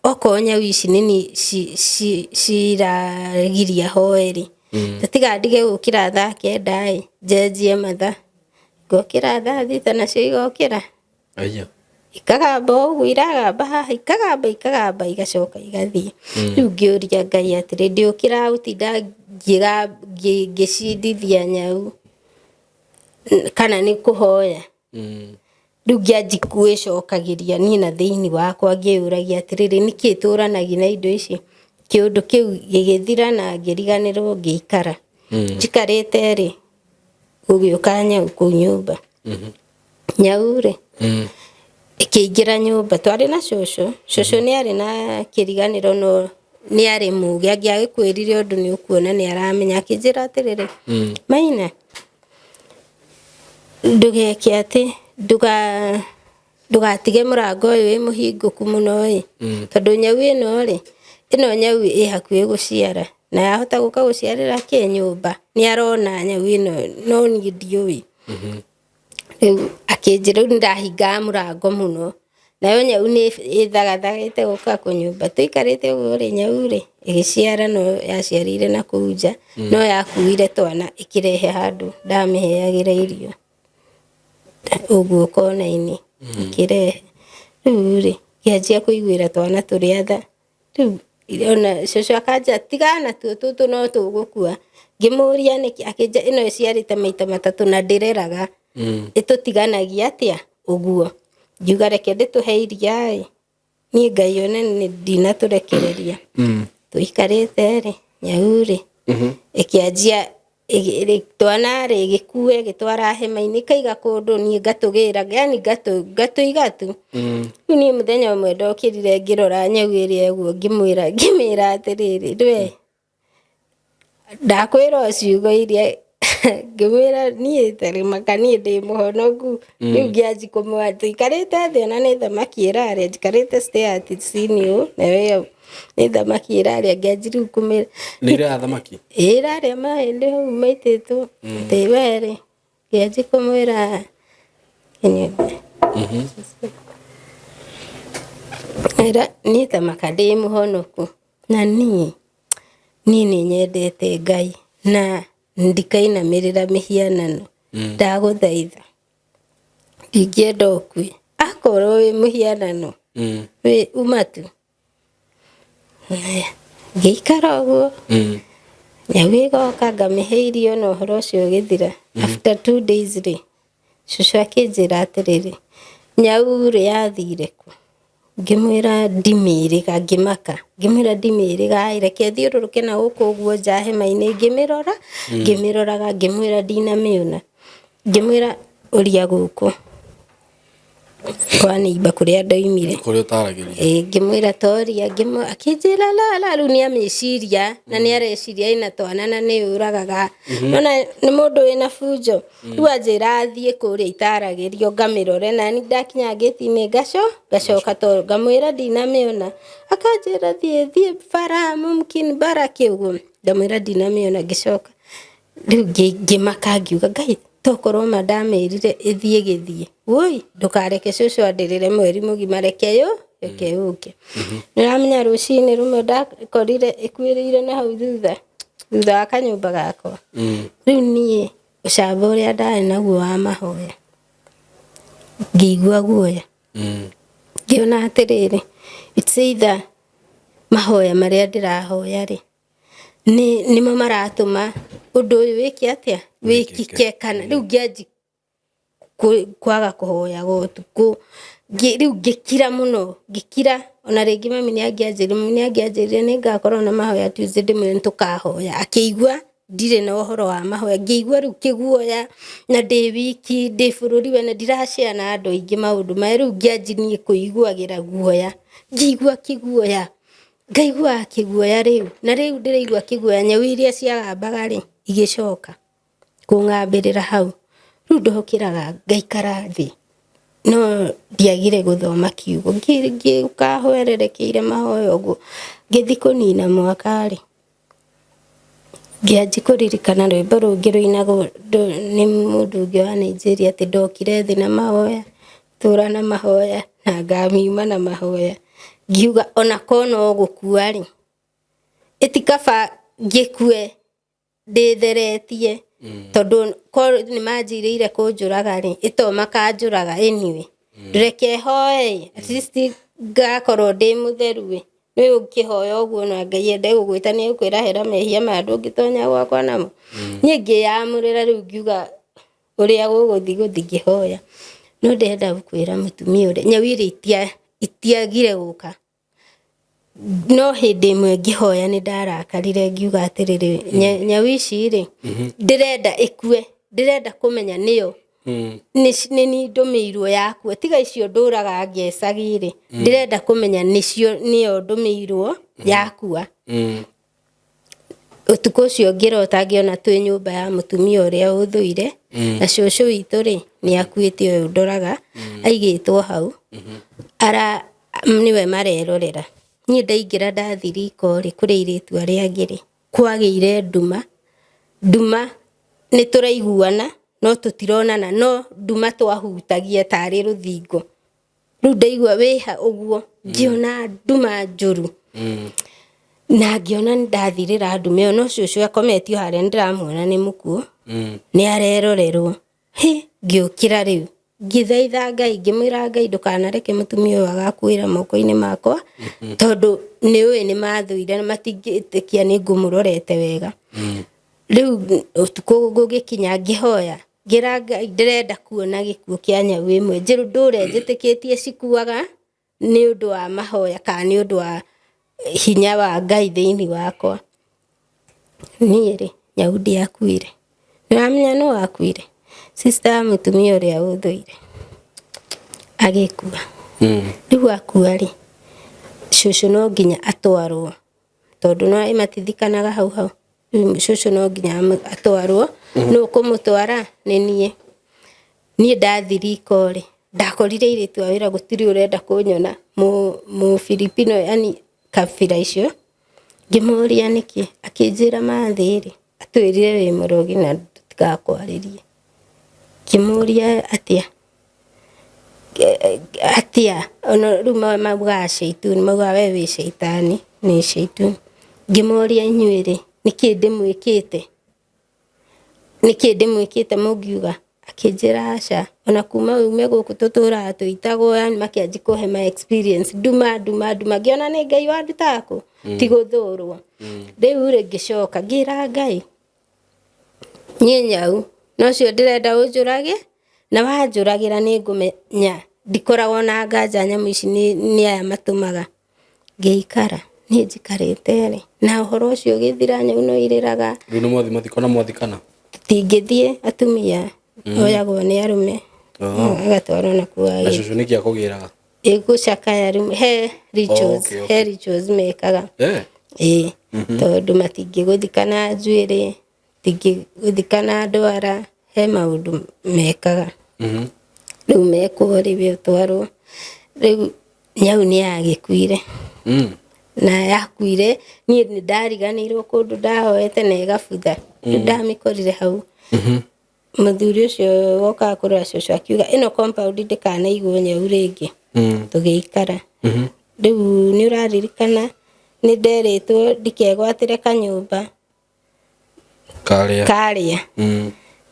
okonya wici nini ciragiria hoeri tatiga ndige gukira thaa kenda njenjie matha ngokira thaa thita nacio igokira ikagamba uguo iragamba haha ikagamba igacoka igathie riu ngiuria Ngai atiri ndiukira gutinda ngicindithia nyau kana ni kuhoya riu ngianji kwicokagiria ni na thiini wakwa ngiuragia atiriri niki turanagia na indo ici kiundu kiu gigithira na ngiriganirwo ngiikara njikarite ri gugiuka nyau ku nyumba nyau ri ikiingira nyumba twari na cucu ni ari na kiriganiro no ni ari muge angiagikwirire undu ni ukuona ni aramenya akinjira atiriri Maina ndugeke ati ndugatige murango uyu wi muhinguku muno tondu nyau ino nyau i hakuhi guciara na yahota guka guciarira ki nyumba ni arona nyau ino no ni ndiui riu akinjira ndahinga murango muno nayo nyau ni ithagathagite guka ku nyumba tuikarite uguo ri nyau ri igiciara no yaciarire na kuja no yakuire twana ikirehe handu ndamiheagira irio uguo kona-ini ikirehe riu ri ngianjia kuiguira twana turia tha riu ona cucu akanja tigana tutu no tugukua ngimuria niki akinja ino iciarite maita matatu na ndireraga itutiganagia atia uguo ngiuga reke ndituhe iria ni Ngai one ndinaturekereria tuikarite ri nyau ri ikianjia twana ri gikue gitwara hema-ini kaiga kundu ni ngatugira yani ngatuigatu ni muthenya umwe ndokirire ngirora nyau iria uguo ngimira atiriri ndwe ndakwira ciugo iria ngimira ni tari makani ndi muhonoku riu ngianji kumwa tuikarite thi na ni thamaki irare njikarite stay sini nayo ni thamaki irare ngianji riu kumira ni ira thamaki irare mahindi hau maititwo tiwere ngianji kumwira ira ni thamaka ndi muhonoku na ni nyendete Ngai na ndikainamirira mihianano ndaguthaitha ndingienda ukue akorwo wi muhianano wi umatu ngiikara uguo nyau igoka ngamihe irio na uhoro ucio ugithira after 2 days ri cucu akinjira atiriri nyau ri yathire ku ngimwira ndimiriga ngimaka ngimwira ndimiriga ireke thiururuke na guku uguo nja hema-ini ngimiroraga ngimwira ndinamiona ngimwira uria guku kwa neiba kuria ndoimire kuria utaragiria ngimwira toria akinjira la riu ni amiciria na ni areciria ina twana na ni uragaga nona ni mundu wina bunjo riu anjira athie kuria itaragirio ngamirore na ni ndakinya gate-ini gacoka to ngamwira ndinamiona akanjira thie bara mumkin baraki uguo ngamwira ndinamiona ngicoka riu ngimaka ngiuga Ngai tokorwo madamirire ithie githie woi ndukareke cucu andirire mweri mugima reke yuke niramenya rucini rumwe ndakorire ikwirire na hau thutha wa kanyumba gakwa riu nie ucamba uria ndari naguo wa mahoya ngigua guoya ngiona atiriri it's either mahoya maria ndirahoya ri nimo maratuma undu uyu wiki atia wikike kana riu ngianji kwaga kuhoya gotuku riu ngikira muno ngikira ona ringi mami ni angianjirire ni ngakorwo na mahoya Tuesday ndimwe ntukahoya akigua ndire na uhoro wa mahoya ngigua riu kiguoya na ndi wiki ndi bururi we na ndirashare na andu aingi maundu ma riu ngianji ni kuiguagira guoya ngigua kiguoya ngaigua kiguoya riu na riu ndiraigua kiguoya nyau iria ciagambaga ri igicoka kung'ambirira hau riu ndokiraga ngaikara thi no ndiagire guthoma kiugo ngikahoererekeire mahoya uguo ngithi kunina mwaka ri Ngĩanji kũririkana rwĩmbo rũngĩ rũinagwo nĩ mũndũ ũngĩ wa Nigeria atĩ ndokire thĩ na mahoya, tũra na mahoya na ngamiuma na mahoya. Ngiuga ona korwo no gũkua rĩ, itikaba ngĩkue ndĩtheretie, tondũ korwo nĩ manjĩrĩire kũnjũraga rĩ, ito makanjũraga anyway. Reke hoe, at least ngakorwo ndĩ mũtheru ĩ. Nĩ ũkĩhoya ũguo na Ngai ende gũgwĩta nĩ ũkwĩrahĩra mehia ma ndũngĩtonya gwakwa namo. Niĩ ngĩyamũrĩra rĩu ngiuga ũrĩa gũgũthiĩ ngĩhoya. No ndenda gũkwĩra mũtumia ũrĩa nyau iria itiagire gũka. No hĩndĩ ĩmwe ngĩhoya nĩ ndarakarire ngiuga atĩrĩrĩ, nyau ici rĩ, ndĩrenda ĩkue, ndĩrenda kũmenya nĩyo. Nĩ ndũmĩirwo yakua, tiga icio ndũraga ngecagire, ndĩrenda kũmenya nĩyo ndũmĩirwo yakua. Ũtukũ ũcio ngĩrota ngĩona twĩ nyũmba ya mũtumia ũrĩa ũthũire, na cũcũ witũ rĩ nĩ akuĩte ũyũ ndoraga aigĩtwo hau, niwe marerorera. Niĩ ndaingĩra ndathiĩ riko rĩ, kũrĩ airĩtu arĩa angĩ rĩ, kwagĩire nduma nĩ tũraiguana no tũtironana, no nduma twahutagia tarĩ rũthingo. Rĩu ndaigua wĩha ũguo, ngĩona nduma njũru. Na ngĩona ndathirĩra ndume ĩyo, no cũcũ akometio harĩa ndĩramuona nĩ mũkuũ, nĩ arerorerwo. Ngĩũkĩra rĩu ngĩthaitha Ngai, ngĩmwĩra Ngai ndũkanareke mũtumia ũyũ agakuĩra moko-inĩ makwa, tondũ nĩũĩ nĩ mathũire na matingĩtĩkia nĩ ngũmũrorete wega. Rĩu ũtukũ gũgĩkinya ngĩhoya, ngĩra Ngai ndĩrenda kuona gĩkuũ kĩa nyau ĩmwe njĩru, ndũre njĩtĩkĩtie cikuaga nĩ ũndũ wa mahoya kana nĩ ũndũ wa hinya wa Ngai thĩinĩ wakwa. Niĩ rĩ, nyau ndiakuire. Nĩwamenya nũ wakuire? Sister ya mũtumia ũrĩa ũthũire agĩkua. Rĩu akua rĩ, cũcũ no nginya atwarwo, tondũ no matithikanaga hau hau. Cũcũ no nginya atwarwo, nũ kũmũtwara? Nĩ niĩ ndathi riko rĩ, ndakorire airĩtu a wĩra gũtirĩ ũrenda kũnyona, Mũfilipino yani kabira icio. Ngĩmũria nĩkĩ, akĩnjĩra mathĩ rĩ, atwĩrire wĩ mũrogi na tũtigakwarĩrie. Ngĩmũria atĩa, ona rĩu maugaga shaitani, maugaga we wĩ shaitani, nĩ shaitani. Ngĩmũria inyuĩ rĩ, nĩkĩ ndĩmwĩkĩte mũngiuga? Akĩnjĩra aca, ona kuma ume gũkũ tũtũraga tũitagwo, yani makĩanji kũhe ma experience, nduma. Ngĩona nĩ Ngai wandutaga kũ, ti gũthũrwo. Rĩu rĩ ngĩcoka ngĩra Ngai, niĩ nyau nocio ndĩrenda ũnjũrage, na wanjũragĩra nĩ ngũmenya ndikoragwo na nganja nyamũ ici nĩ aya matũmaga. Ngĩikara, niĩ njikarĩte rĩ, na ũhoro ũcio ũgĩthira, nyau no irĩraga. Rĩu nĩ mathiko na mwathikana? Tũtingĩthiĩ, atumia oyagwo nĩ arũme agatwarwo na kuoya. Na cũcũ nĩkĩ akũgĩraga? Gũcakaya rĩmwe, he rituals mekaga. Tondũ matingĩgũthikana njuĩrĩ, matingĩgũthikana ndwara, he maũndũ mekaga. Rĩu mekwo rĩ ũtwarwo. Rĩu nyau nĩ yagĩkuire. Na yakuire, niĩ nĩ ndariganĩirwo kũndũ ndahoete na ĩgabutha. Rĩu ndamĩkorire hau. Mũthuri ũcio wokaga kũrora cũcũ akiuga ĩno compound ndĩkanaigwo nyau rĩngĩ. Tũgĩikara. Rĩu nĩ ũraririkana nĩ nderĩtwo ndikegwatĩre kanyũmba karĩa.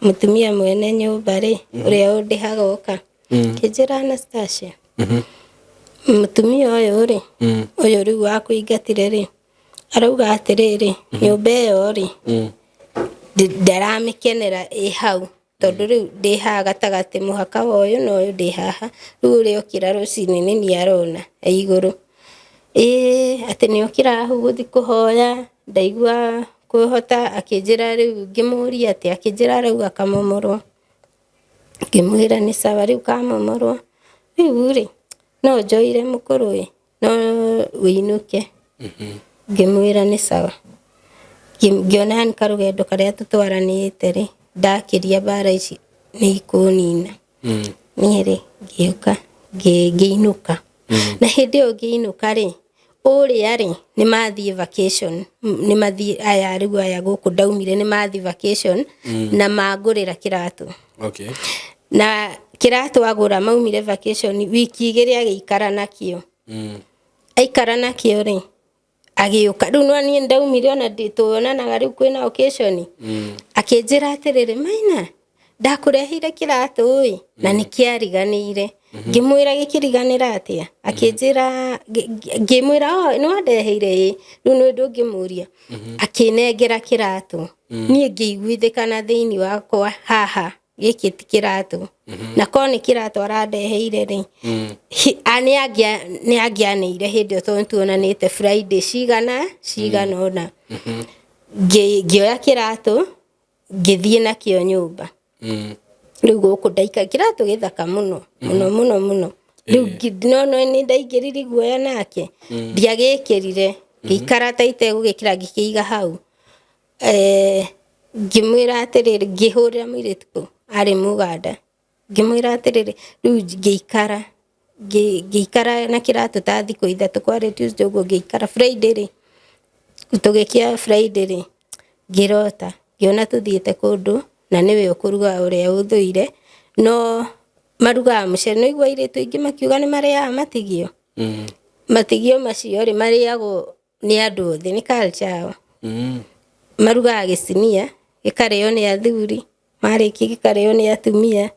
Mũtumia mwene nyũmba rĩ, ũrĩa ũndĩhaga oka, kĩnjĩra Anastasia, mũtumia ũyũ rĩ, ũyũ rĩu wakũingatire rĩ, arauga atĩrĩrĩ, nyũmba ĩyo rĩ, ndaramĩkenera ĩ hau, tondũ rĩu ndĩ haha gatagatĩ, mũhaka wa ũyũ na ũyũ ndĩ haha. Rĩu ũrĩa okĩra rũcinĩ nĩ arona igũrũ, atĩ nĩ okĩra hau gũthiĩ kũhoya, ndaigua kwĩhota. Akĩnjĩra rĩu, ngĩmũria atĩ, akĩnjĩra arauga kamomorwo. Ngĩmwĩra nĩ sawa, rĩu kamomorwo. Rĩu rĩ, no njoire mũkũrũ ĩ, no wĩinũke. Ngĩmwĩra nĩ sawa. Ngĩona nĩ karũgendo karĩa tũtwaranĩte rĩ, ndakĩria mbara ici nĩ ikũnina. Niĩ rĩ ngĩũka ngĩinũka. Na hĩndĩ ĩyo ngĩinũka rĩ, uria ri ni mathie vacation ni mathie aya rigu aya guku ndaumire ni mathie vacation na magurira kiratu okay na kiratu agura maumire vacation wiki igiri agikara nakio aikara nakio ri agiuka riu no ni ndaumire ona ndituonanaga riu kwina occasion akinjira atiriri Maina ndakurehire kiratu ui na nikiariganire ngimwira gikiriganira atia akinjira ngimwira no ndeheire riu no ndungimuria akinengera kiratu nie ngiguithikana thiini wakwa haha giki ti kiratu na koni kiratu arandeheire ri ani agianire hindi tuonanite Friday cigana ona ngioya kiratu ngithie nakio nyumba riu guku ndaika kiratu githaka muno riu no ni ndaingiriri guoya nake ndiagikirire ngikara taite gugikira ngikiiga hau ngimwira atiriri ngihurira mwiritu ari Muganda ngimwira atiriri riu ngikara na kiratu ta thiku ithatu kwari Tuesday uguo ngikara Friday ri tugikia Friday ri ngirota ngiona tuthiete kundu na niwe ukuruga uria uthuire no maruga mucere no igwa iritu ingi makiuga ni maria matigio matigio macio ri mariago ni andu othe ni culture maruga gicinia gikareo ni athuri mariki gikareo ni atumia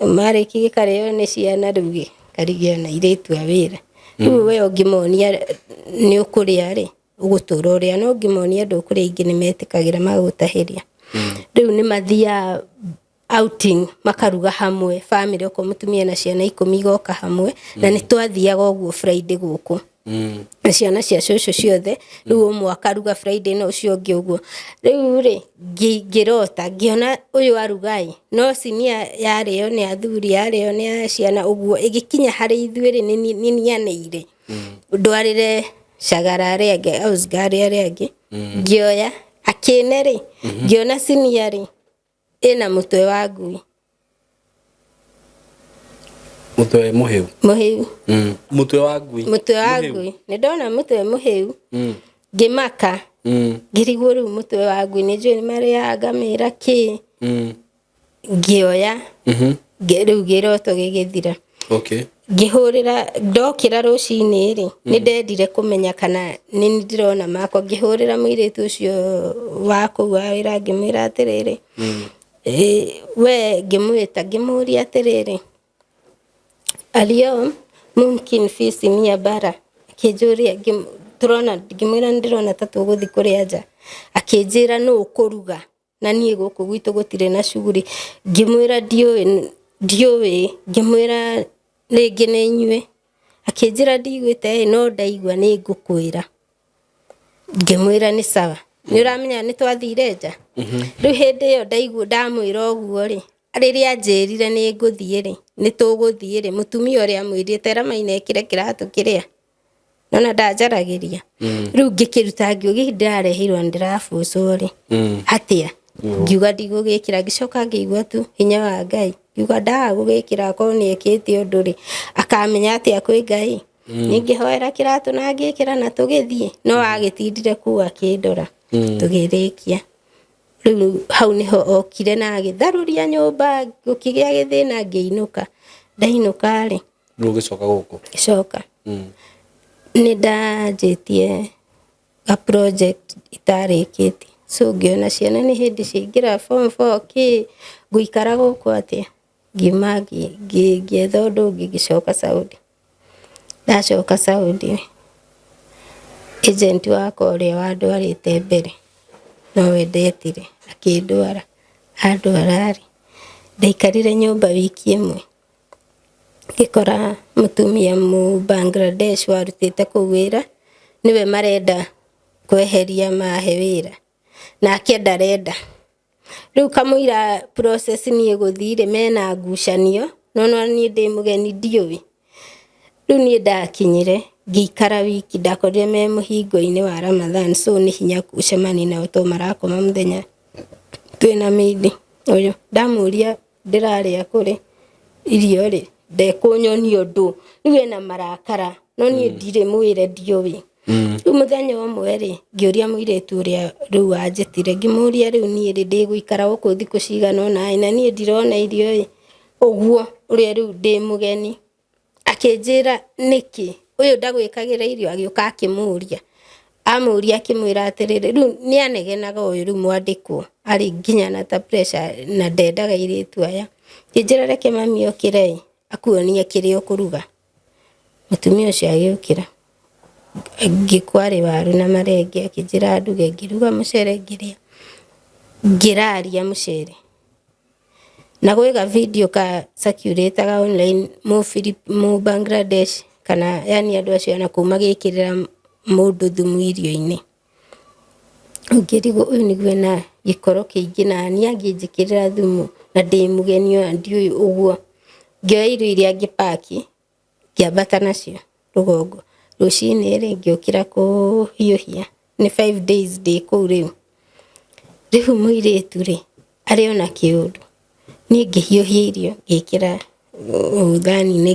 mariki gikareo ni ciana rugi karigia na iritu awira riu we ungimonia ni ukuria ri ugutura uria no ngimonia andu kuria ingi ni metikagira magutahiria riu ni mathia outing makaruga hamwe family ko mutumia na ciana 10 goka hamwe na ni twathiaga uguo Friday guku ciana cia coco ciothe riu mwaka ruga Friday no cio ngi uguo riu ri ngirota ngiona uyu arugai no sinia yareo ni athuri yareo ni ciana uguo igikinya hari ithuiri ni nianeire ndwarire cagarare age ausgari age ngioya akinere ngiona sinia ri ina mutwe wa ngui mutwe muhiu mutwe wa ngui ni ndona mutwe muhiu ngimaka ngirigwo riu mutwe wa ngui ni njui maria ngamira ki ngioya riu giroto gigithira okay ngihurira ndokira rucini ri ni ndendire kumenya kana ni ndirona mako ngihurira mwiritu ucio wako wira ngimwira atiriri we ngimwita ngimuria atiriri alio mumkin fi sinia bara kijuria turona ngimwira ndirona tatu guthi kuria nja akinjira no ukuruga na nie guku gwitu gutire na shuguri ngimwira ndioi ngimwira rĩngĩ nĩ inyuĩ akinjira ndigwĩte no ndaigua nĩ ngũkwĩra ngĩmwĩra nĩ sawa nĩ ũramenya nĩ twathire nja rĩu hĩndĩ ĩyo ndaigua ndamwĩra ũguo rĩ rĩrĩa anjĩrire nĩ ngũthiĩ rĩ nĩ tũgũthiĩ rĩ mũtumia ũrĩa amwĩrĩte Maina ekĩre kĩratũ kĩrĩa nona ndanjaragĩria rĩu ngĩkĩruta ngiuga ndĩrareheirwo ndĩrabũcwo rĩ atĩa ngiuga ndigũgĩkĩra ngĩcoka ngĩigua tu hinya wa Ngai ngiuga ndagũgĩkĩra ko nĩ ekĩte ũndũ rĩ akamenya atĩa kwĩ Ngai ningĩhoera kĩratũ na ngĩkĩra na tũgĩthiĩ no agĩtindire kuu akĩndora tũgĩrĩkia rĩu hau niho okire na agĩtharuria nyũmba gũkĩgĩa gĩthĩna ngĩinũka ndainũka rĩ rĩu gĩcoka gũkũ gĩcoka nĩ ndanjĩtie a project itarĩkĩtie so ngĩona ciana nĩ hĩndĩ ciaingĩra form 4 ngũikara gũkũ atĩa ngima ngĩetha ũndũ ũngĩ ngĩcoka Saudi ndacoka Saudi agent wakwa ũrĩa wandwarĩte mbere nowe ndetire akĩndwara andwara rĩ ndaikarire nyũmba wiki ĩmwe ngĩkora mũtumia mu Bangladesh warutĩte kũu wĩra niwe marenda kweheria mahe wĩra nake ndarenda riu kamũira process niĩ gũthire mena ngucanio no niĩ ndĩ mũgeni ndiũĩ riu niĩ ndakinyire ngĩikara wiki ndakorire me mũhingo-inĩ wa Ramadhan so nĩ hinya gũcemania nao to marakoma mũthenya twĩna mĩidi ũyũ ndamũria ndĩrarĩa kũrĩ irio rĩ ndekũnyonia ũndũ riu ena marakara no niĩ ndirĩ mwĩre ndiũĩ. Rĩu mũthenya ũmwe rĩ ngĩũria mũirĩtu ũrĩa rĩu anjĩtire ngĩmũria rĩu niĩ rĩ ndĩgũikara gũkũ thikũ cigana ũna na niĩ ndirona irio ĩ ũguo ũrĩa rĩu ndĩ mũgeni. Akĩnjĩra nĩkĩ ũyũ ndagwĩkagĩra irio agĩũka akĩmũria. Amũria akĩmwĩra atĩrĩrĩ rĩu nĩanegenaga ũyũ rĩu mwandĩkwo arĩ nginya na ta pressure na ndendaga airĩtu aya. Akĩnjĩra reke mami okĩre akuonie kĩrĩa ũkũruga. Mũtumia ũcio agĩũkĩra ngĩkwarĩ waru na marenge akĩnjĩra nduge ngĩruga mũcere ngĩrĩa ngĩraria mũcere. Na gwĩga video ka circulateaga online mu Bangladesh kana yani andũ acio na kuma gĩkĩrĩra mũndũ thumu irio-inĩ. Ngĩrigwo ũyũ nĩguo na gĩkoro kĩingĩ na niĩ angĩnjĩkĩrĩra thumu na ndĩ mũgeni ndiũĩ ũguo. Ngĩoya irio iria ngĩpaki ngĩambata nacio rũgongo. Rũcinĩ rĩ ngĩũkĩra kũhiũhia nĩ 5 days ndĩ kũu rĩu. Rĩu mũirĩtu rĩ arĩ ona kĩũndũ. Niĩ ngĩhiũhia irio ngĩkĩra thani-inĩ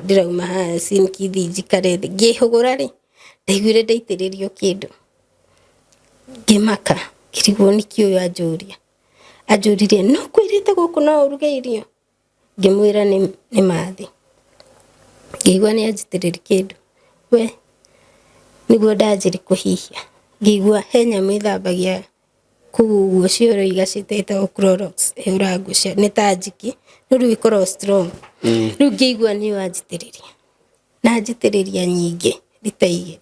ndĩrauma haha sinkithi njikare thĩ ngĩhũgũra rĩ ndaiguire ndaitĩrĩrio kĩndũ. Ngĩmaka ngĩrigwo nĩkĩ ũyũ anjũria. Anjũririe no kwĩrĩte gũkũ no ũruge irio. Ngĩmwĩra nĩ mathi. Ngĩigua nĩ anjitĩrĩria kĩndũ. We nĩguo ndanjĩrĩ kũhihia. Ngĩigua he nyamũ ĩthambagia kũguo cioro igacitĩte Clorox ũrangucia nĩ ta njiki no rĩu ikorwo strong. Rĩu ngĩigua nĩ anjitĩrĩria. Na anjitĩrĩria nyingĩ rita 2.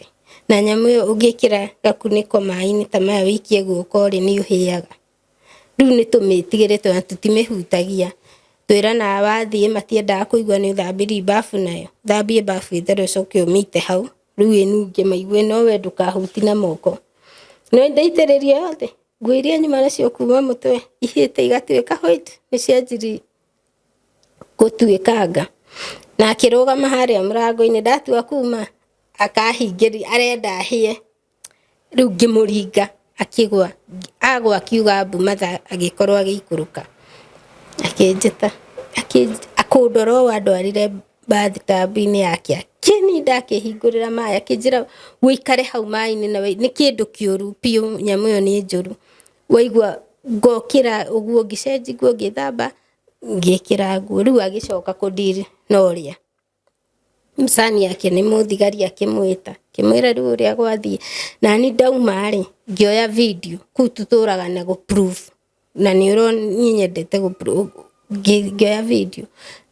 Na nyamũ ĩyo ũngĩkĩra gakunĩko maĩ-inĩ ta maya wĩikie guoko rĩ nĩ ũhĩaga. Rĩu nĩ tũmĩtigĩre tondũ tũtimĩhutagia. Twĩrana wathiĩ matiendaga kũigua nĩ ũthambĩrie bafu nayo. Thambie bafu ĩtherũ ũcoke ũmĩite hau. Rĩu ĩnunge maigue no we ndũkahuti na moko. No ndaitĩrĩria yothe. Nguo iria nyuma nacio kuma mũtwe ihĩte igatuĩka white nĩ cianjirie gũtuĩkanga. Na akĩrũgama harĩa mũrango-inĩ ndatua kuma akahingĩria arenda ahĩe. Rĩu ngĩmũringa akĩgwa agwa akiuga mbu matha agĩkorwo agĩikũrũka. Akĩnjĩta akũndora ũũ andwarire bathtub-inĩ yake akĩni ndakĩhingũrĩra maĩ akĩnjĩra wĩikare hau maĩ-inĩ na nĩ kĩndũ kĩũru biũ nyamũ ĩyo nĩ njũru. Waigua ngokĩra ũguo ngĩcenji nguo ngĩthamba ngĩkĩra nguo. Rĩu agĩcoka kũndeal na ũrĩa msani yake nĩ mũthigari akĩmwĩta akĩmwĩra rĩu ũrĩa gwathiĩ. Na niĩ ndauma rĩ ngĩoya video kũu tũtũraga na gũ-proof na nĩ ũrona niĩ nyendete gũ-proof. Ngĩoya video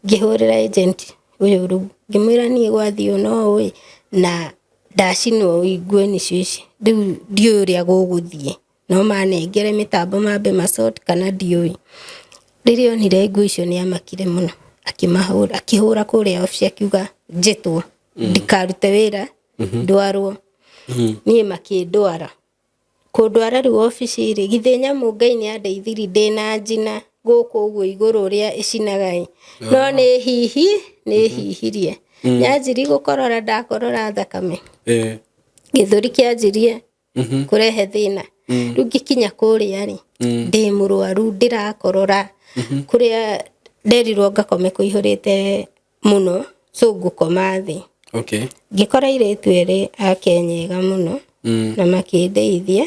ngĩhũrĩra agent ũyũ rĩu ngĩmwĩra niĩ gwathiĩ no ũĩ na ndacinwo nguo nĩcio ici. Rĩu ndiũĩ ũrĩa gũgũthiĩ no manengere mĩtambo mambe macort kana ndiũĩ. Rĩrĩa onire nguo icio nĩ amakire mũno akĩhũra kũrĩa obici akiuga njĩtwo ndikarute wĩra ndwarwo. Niĩ makĩndwara kũndwara rĩu obici rĩ githĩ nyamũ Ngai nĩ andeithirie ndĩna njina gũkũ ũguo igũrũ ũrĩa ĩcinaga no nĩ hihirie. Yanjirie gũkorora ndakorora thakame. Gĩthũri kĩanjirie kũrehe thĩna. Rĩu ngĩkinya kũrĩa rĩ ndĩ mũrwaru ndĩrakorora kũrĩa nderirwo ngakome kũihũrĩte mũno so ngũkoma thĩ. Ngĩkora airĩtu erĩ akenyega mũno na makĩndeithia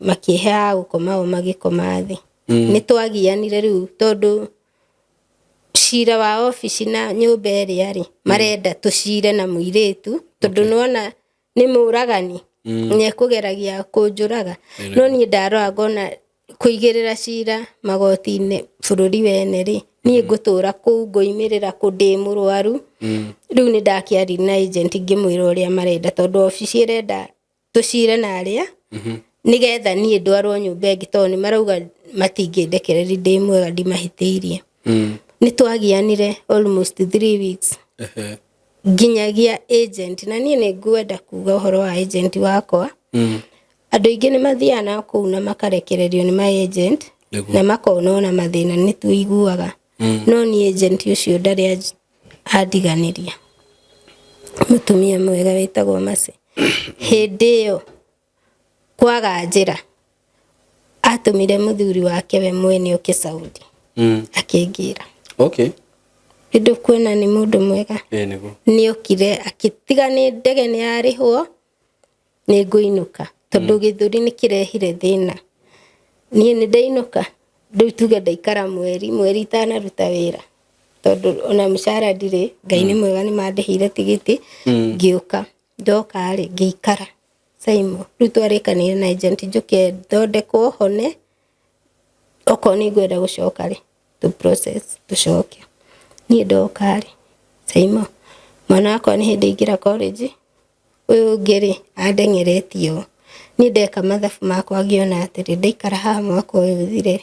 makĩhe gũkoma o magĩkoma thĩ. Nĩ twagianire rĩu tondũ cira wa obici na nyũmba ĩrĩa rĩ marenda tũcire na mũirĩtu tondũ nĩwona nĩ mũragani nĩekũgeragia kũnjũraga. No niĩ ndarora ngona kũigĩrĩra cira magoti-inĩ bũrũri wene rĩ niĩ ngũtũra kũu ngoimĩrĩra kũndĩ mũrwaru. Rĩu nĩ ndakĩaria na agent ngĩmwĩra ũrĩa marenda tondũ obici ĩrenda tũcire na arĩa nĩgetha niĩ ndwarwo nyũmba ĩngĩ tondũ nĩ marauga matingĩndekereria ndĩ mwega ndimahĩtĩirie. Nĩ twagianire almost 3 weeks. Nginyagia agent na niĩ nĩ ngwenda kuga ũhoro wa agent wakwa. Andũ aingĩ nĩ mathiaga na kũu na makarekererio nĩ my agent na makona ona mathĩna nĩ tuiguaga. No niĩ agent ũcio ndarĩ andiganĩria. Mũtumia mwega wĩtagwo Mercy. Hĩndĩ ĩyo kwaga njĩra atũmire mũthuri wake we mwene oke Saudi akĩngĩra. Ndu kwena ni mundu mwega niguo ni okire akitiga ni ndege ni arihwo ni nguinuka tondu githuri ni kirehire thina ni ndainuka ndu tuge ndaikara mweri itanaruta wira tondu ona mshahara ndire Ngai ni mwega ni mandihire tigiti ngiuka ndoka ri ngiikara Saimo riu twarikania na agent njuke thondekwo hone okoni ngwenda gucoka ri to process tucoke ni ndoka ri Saimo mwana wakwa ni hindi ingira college uyu ngiri andengeretio ni ndeka mathabu makwa ngiona atiri ndaikara haha mwaka uyu thire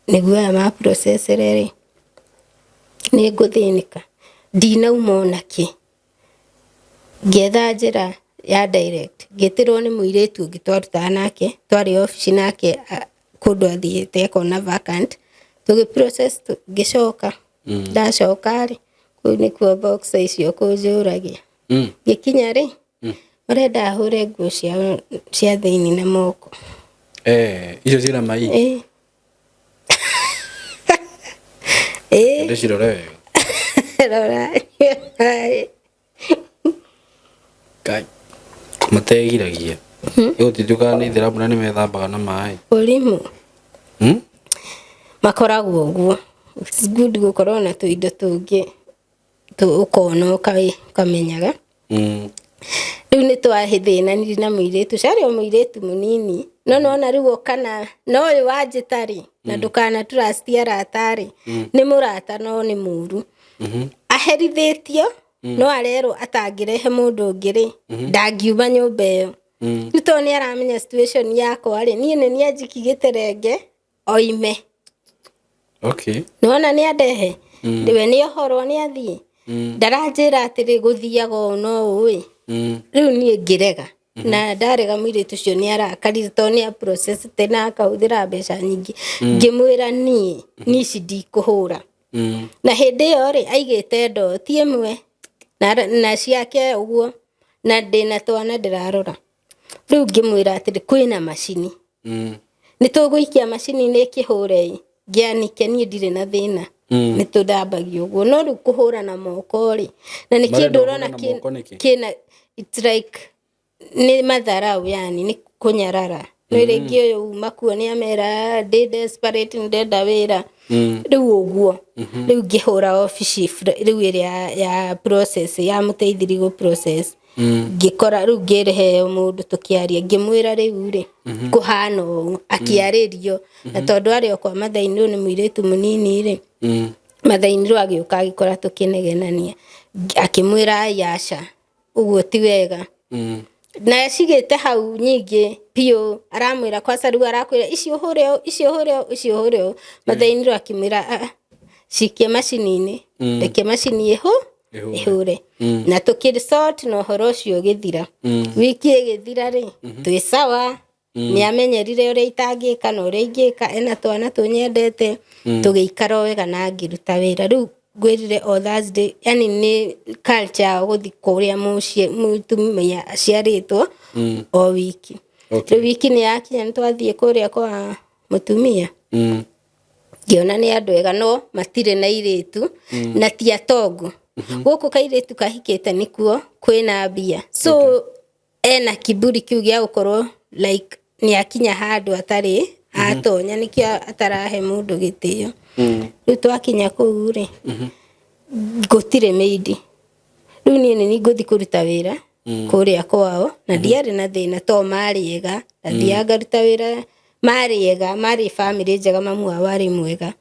niguo aya ma process ri ni nguthinika ndinauma onaki ngetha njira ya direct ngitirwo ni muiretu ngitwaruta nake twari office nake kundu athiite kona vacant tugi process ngicoka ndacoka ri kuu ni kuo box icio kunjuragia gikinya ri urenda hure nguo cia thiini na moko icio cira mai ndicirore wega rora Kai mategiragia igutituka ni thirabu na ni methambaga na mai urimu makoragwo uguo it's good gukorwo na tuindo tungi ukona ukamenyaga riu ni twahithina na muiretu cari o muiretu munini nona riu kana no uyu wanjitari na ndukana trust aratari ni murata no ni muru aherithitio no arero atangirehe mundu ngiri ndangiuma nyumba iyo rito ni aramenya situation yakwa ri nie ni anjikigiterenge oime okay nona ni andehe ndiwe ni ohoro ni athie ndaranjira atiri guthiaga no ui riu ni ngirega na ndarega muiretu cio ni arakarire to ni process tena akahuthira mbeca nyingi ngimwira ni ndikuhura na hindi yo ri aigite ndo tie mwe na ciake uguo na ndina twana ndirarora riu ngimwira atiri kwina macini ni tuguikia macini ni kihure ngianike ni ndire na thina ni tudambagio uguo no riu kuhura na moko ri na ni kindu urona kina it's like ni madharau yani ni kunyarara no iringi uyu makuo ni amera desperate ndenda wira riu uguo riu ngihura office riu iria ya process ya muteithiri go process ngikora riu ngirehe mundu tukiaria ngimwira riu ri kuhana akiaririo na tondu ari kwa mathaini ni muiretu munini ri mathaini ru agiuka agikora tukinegenania akimwira yasha uguo ti wega na cigite hau nyingi pio aramwira kwa saru arakwira icio hureo mathaini ru akimwira cikie macini-ini reke macini ihure na tukiresort no horo cio githira wiki igithira ri twi sawa ni amenyerire uri itangika no uri ingika ena twana tunyendete tugiikara wega na ngiruta wira riu gwirire o Thursday yani ni culture guthi kuria mucie mutumia aciaritwo o wiki riu wiki ni yakinya ntwathie kuria kwa mutumia ngiona ni andu ega no matire na iritu na ti atongu guku kairetu kahikite nikuo kwina mbia so ena kiburi kiu gia gukorwo like ni akinya handu atari atonya nikio atarahe mundu gitio riu twakinya kuu ri gutire meidi riu ni nguthi kuruta wira kuria kwao na ndiari na thina to mari ega ndathiaga ruta wira mari ega mari family njega mamu wari mwega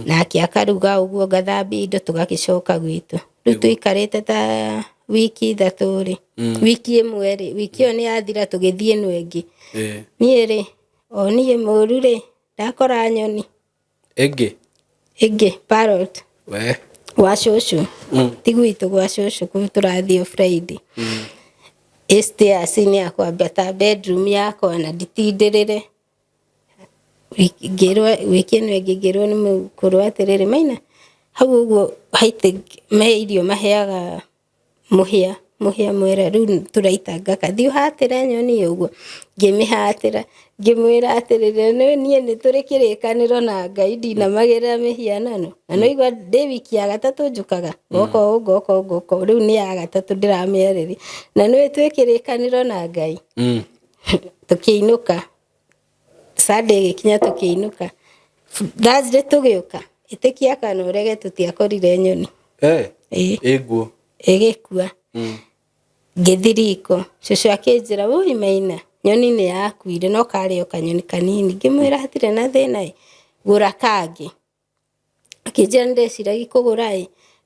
na akiakaruga uguo ngathambi indo tugagicoka gwitu riu tuikarite ta wiki ithatu ri wiki imwe ri wiki yo ni yathira tugithie no engi nie ri o nie muru ri ndakora nyoni ege parrot we wa shoshu tigwitu gwa shoshu kuturathio Friday stairs ni akwa beta bedroom yako na nditindirire wiki no ngigirwo ni mukuru atiriri maina hau uguo haite me irio maheaga muhia mwera riu turaitanga kathi hatira nyoni uguo ngimihatira ngimwira atirire nie ni turi kirikaniro na Ngai ndinamagirira mihianano na no igwa ndi wiki ya gatatu njukaga goko riu ni ya gatatu ndiramereri na no twikirikaniro na Ngai tukiinuka Sunday gikinya tukiinuka Thursday tugiuka itikia kana urege tutiakorire nyoni iguo igikua ngithiriko cucu akinjira woi Maina nyoni ni yakuire no kari kanyoni kanini ngimwira hatire na thina gura kangi akinjira ndeciragia kugura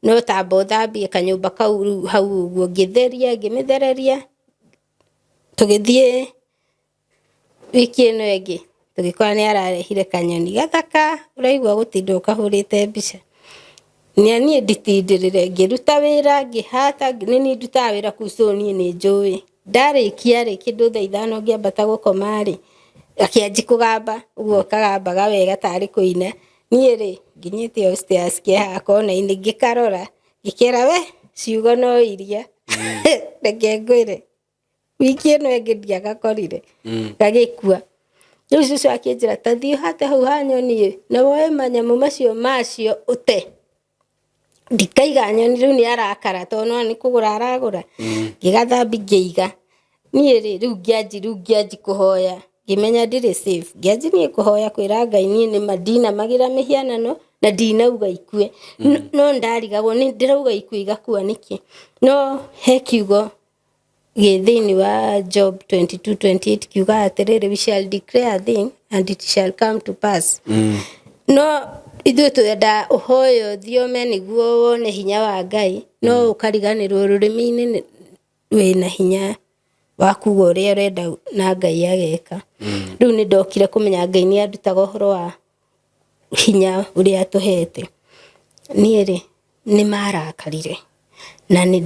no tambo thambie kanyumba kau hau uguo ngitheria ngimithereria tugithie wiki ino ingi tugikora ni ararehire kanyoni gathaka uraigua gutinda ukahurite mbica ni nditindirire ngiruta wira ngihata nini nduta wira kusoni ni njui ndarikia kindu thaa 5 ngiambata gukoma akianji kugamba uguo kagambaga wega tari kuina nie nginyite upstairs kia akona ini ngikarora ngikira we ciugo no iria reke ngwire wiki ino ingi ndiagakorire gagikua Yesu akinjira tathio hate hau hanyoni na woe manyamu macio ute ndikaiga nyoni riu ni arakara tono ni kugura aragura ngigathambi ngiiga nie riu ngianji kuhoya ngimenya ndire safe ngianji ni kuhoya kwira Ngai nie ni madina magira mihianano na ndinauga ikue no ndarigagwo ni ndirauga ikue igakua niki no he kiugo githini wa Job 22:28 kiuga atiriri we shall declare a thing and it shall come to pass no ithuĩ twenda ũhoyo thiome nĩguo wone hinya wa Ngai no ũkariganĩrwo rũrĩmĩ-inĩ wĩna hinya wa kuga ũrĩa ũrenda na Ngai ageka rĩu nĩ ndokire kũmenya Ngai nĩ andutaga ũhoro wa hinya ũrĩa atũhete niĩ nĩ marakarire na nĩ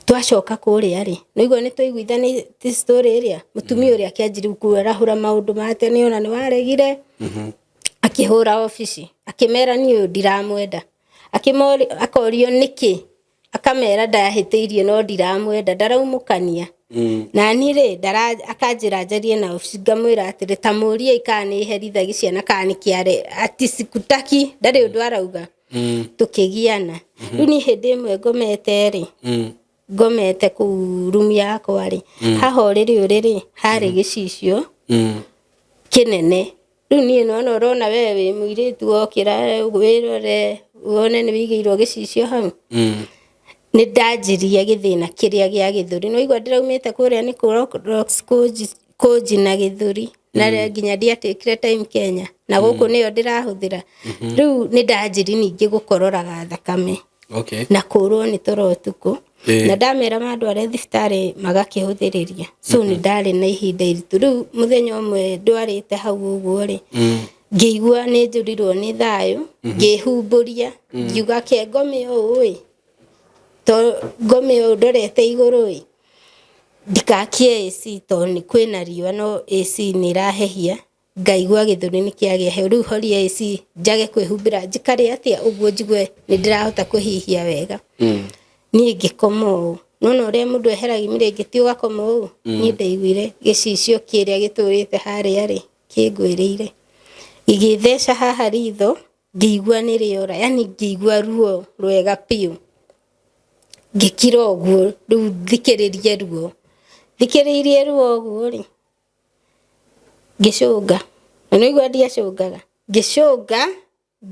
twacoka kũrĩa no igua nĩ twaiguithanĩtie story ĩrĩa mũtumia ũrĩa akĩanjirie kũrahũra maũndũ make nĩ ona nĩ waregire akihura ofisi akimera niyo ndiramwenda akorio niki akamera ndahiteirie no ndiramwenda ndaraumukania na ni akanjira njarie na ofisi ngamwira atire tamuria ikani herithagia ciana kani kiare ati sikutaki ndari undu arauga tukigiana riu ni hindi imwe ngomete ku room yakwa haho riri hari gicicio kinene riu ni no rona wewe mwiritu okira wirore wone ni wigirwo gicicio hau ni ndanjiria githina kiria gia githuri no igwa ndiraumite kuria ni rocks koji na githuri na nginya ndiatikire time Kenya na guku niyo ndirahuthira riu ni ndanjiri ningi gukororaga thakame na kurwo ni torotuku na ndamera mandu are thibitari magakihuthiriria so ni ndari na ihinda iritu riu muthenya umwe ndwarite hau uguo ngĩigua nĩ njurirwo nĩ thayũ ngĩhumburia ngiuga ke ngome ũũ to ngome ũũ ndorete igũrũ ndikakie AC to nĩ kwĩna riũa no AC nĩ irahehia ngaigua gĩthũri nĩ kĩagĩa heho rĩu horia AC njage kwĩhumbĩra njikare atĩa ũguo njigue nĩ ndĩrahota kwĩhihia wega niĩ ngĩkoma ũũ no ũrĩa mũndũ eheragia mĩrĩngĩti ũgakoma ũũ niĩ ndaiguire gĩcicio kĩrĩa gĩtũrĩte harĩa kĩngwĩrĩire igĩtheca haha ritho ngĩigua nĩ rĩora yani ngĩigua ruo rwega piũ ngĩkira ũguo rĩu thikĩrĩirie ruo ũguo ngĩcũnga no igua ndiacũngaga ngĩcũnga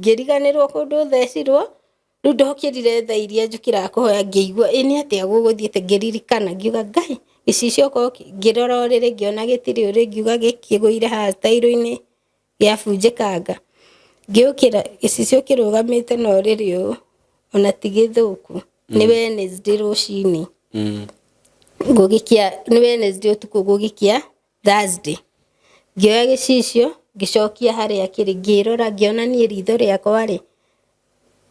ngĩriganĩrwo kũndũ thecirwo rĩu ndokĩrire thaa iria njũkĩraga kũhoya ngĩigua nĩ atĩa gũgũthiĩte ngĩririkana ngiuga Ngai gĩcicio ko ngĩrora ũrĩrĩ ngĩona gĩtirĩ ũrĩ ngiuga gĩkĩgũire haha tairo-inĩ gĩabunjĩkanga ngĩũkĩra gĩcicio kĩrũgamĩte na ũrĩrĩ ũũ ona ti gĩthũku nĩ Wednesday rũcinĩ ngũgĩkia nĩ Wednesday ũtukũ ngũgĩkia Thursday ngĩoya gĩcicio ngĩcokia harĩa kĩrĩ ngĩrora ngĩona niĩ ritho rĩakwa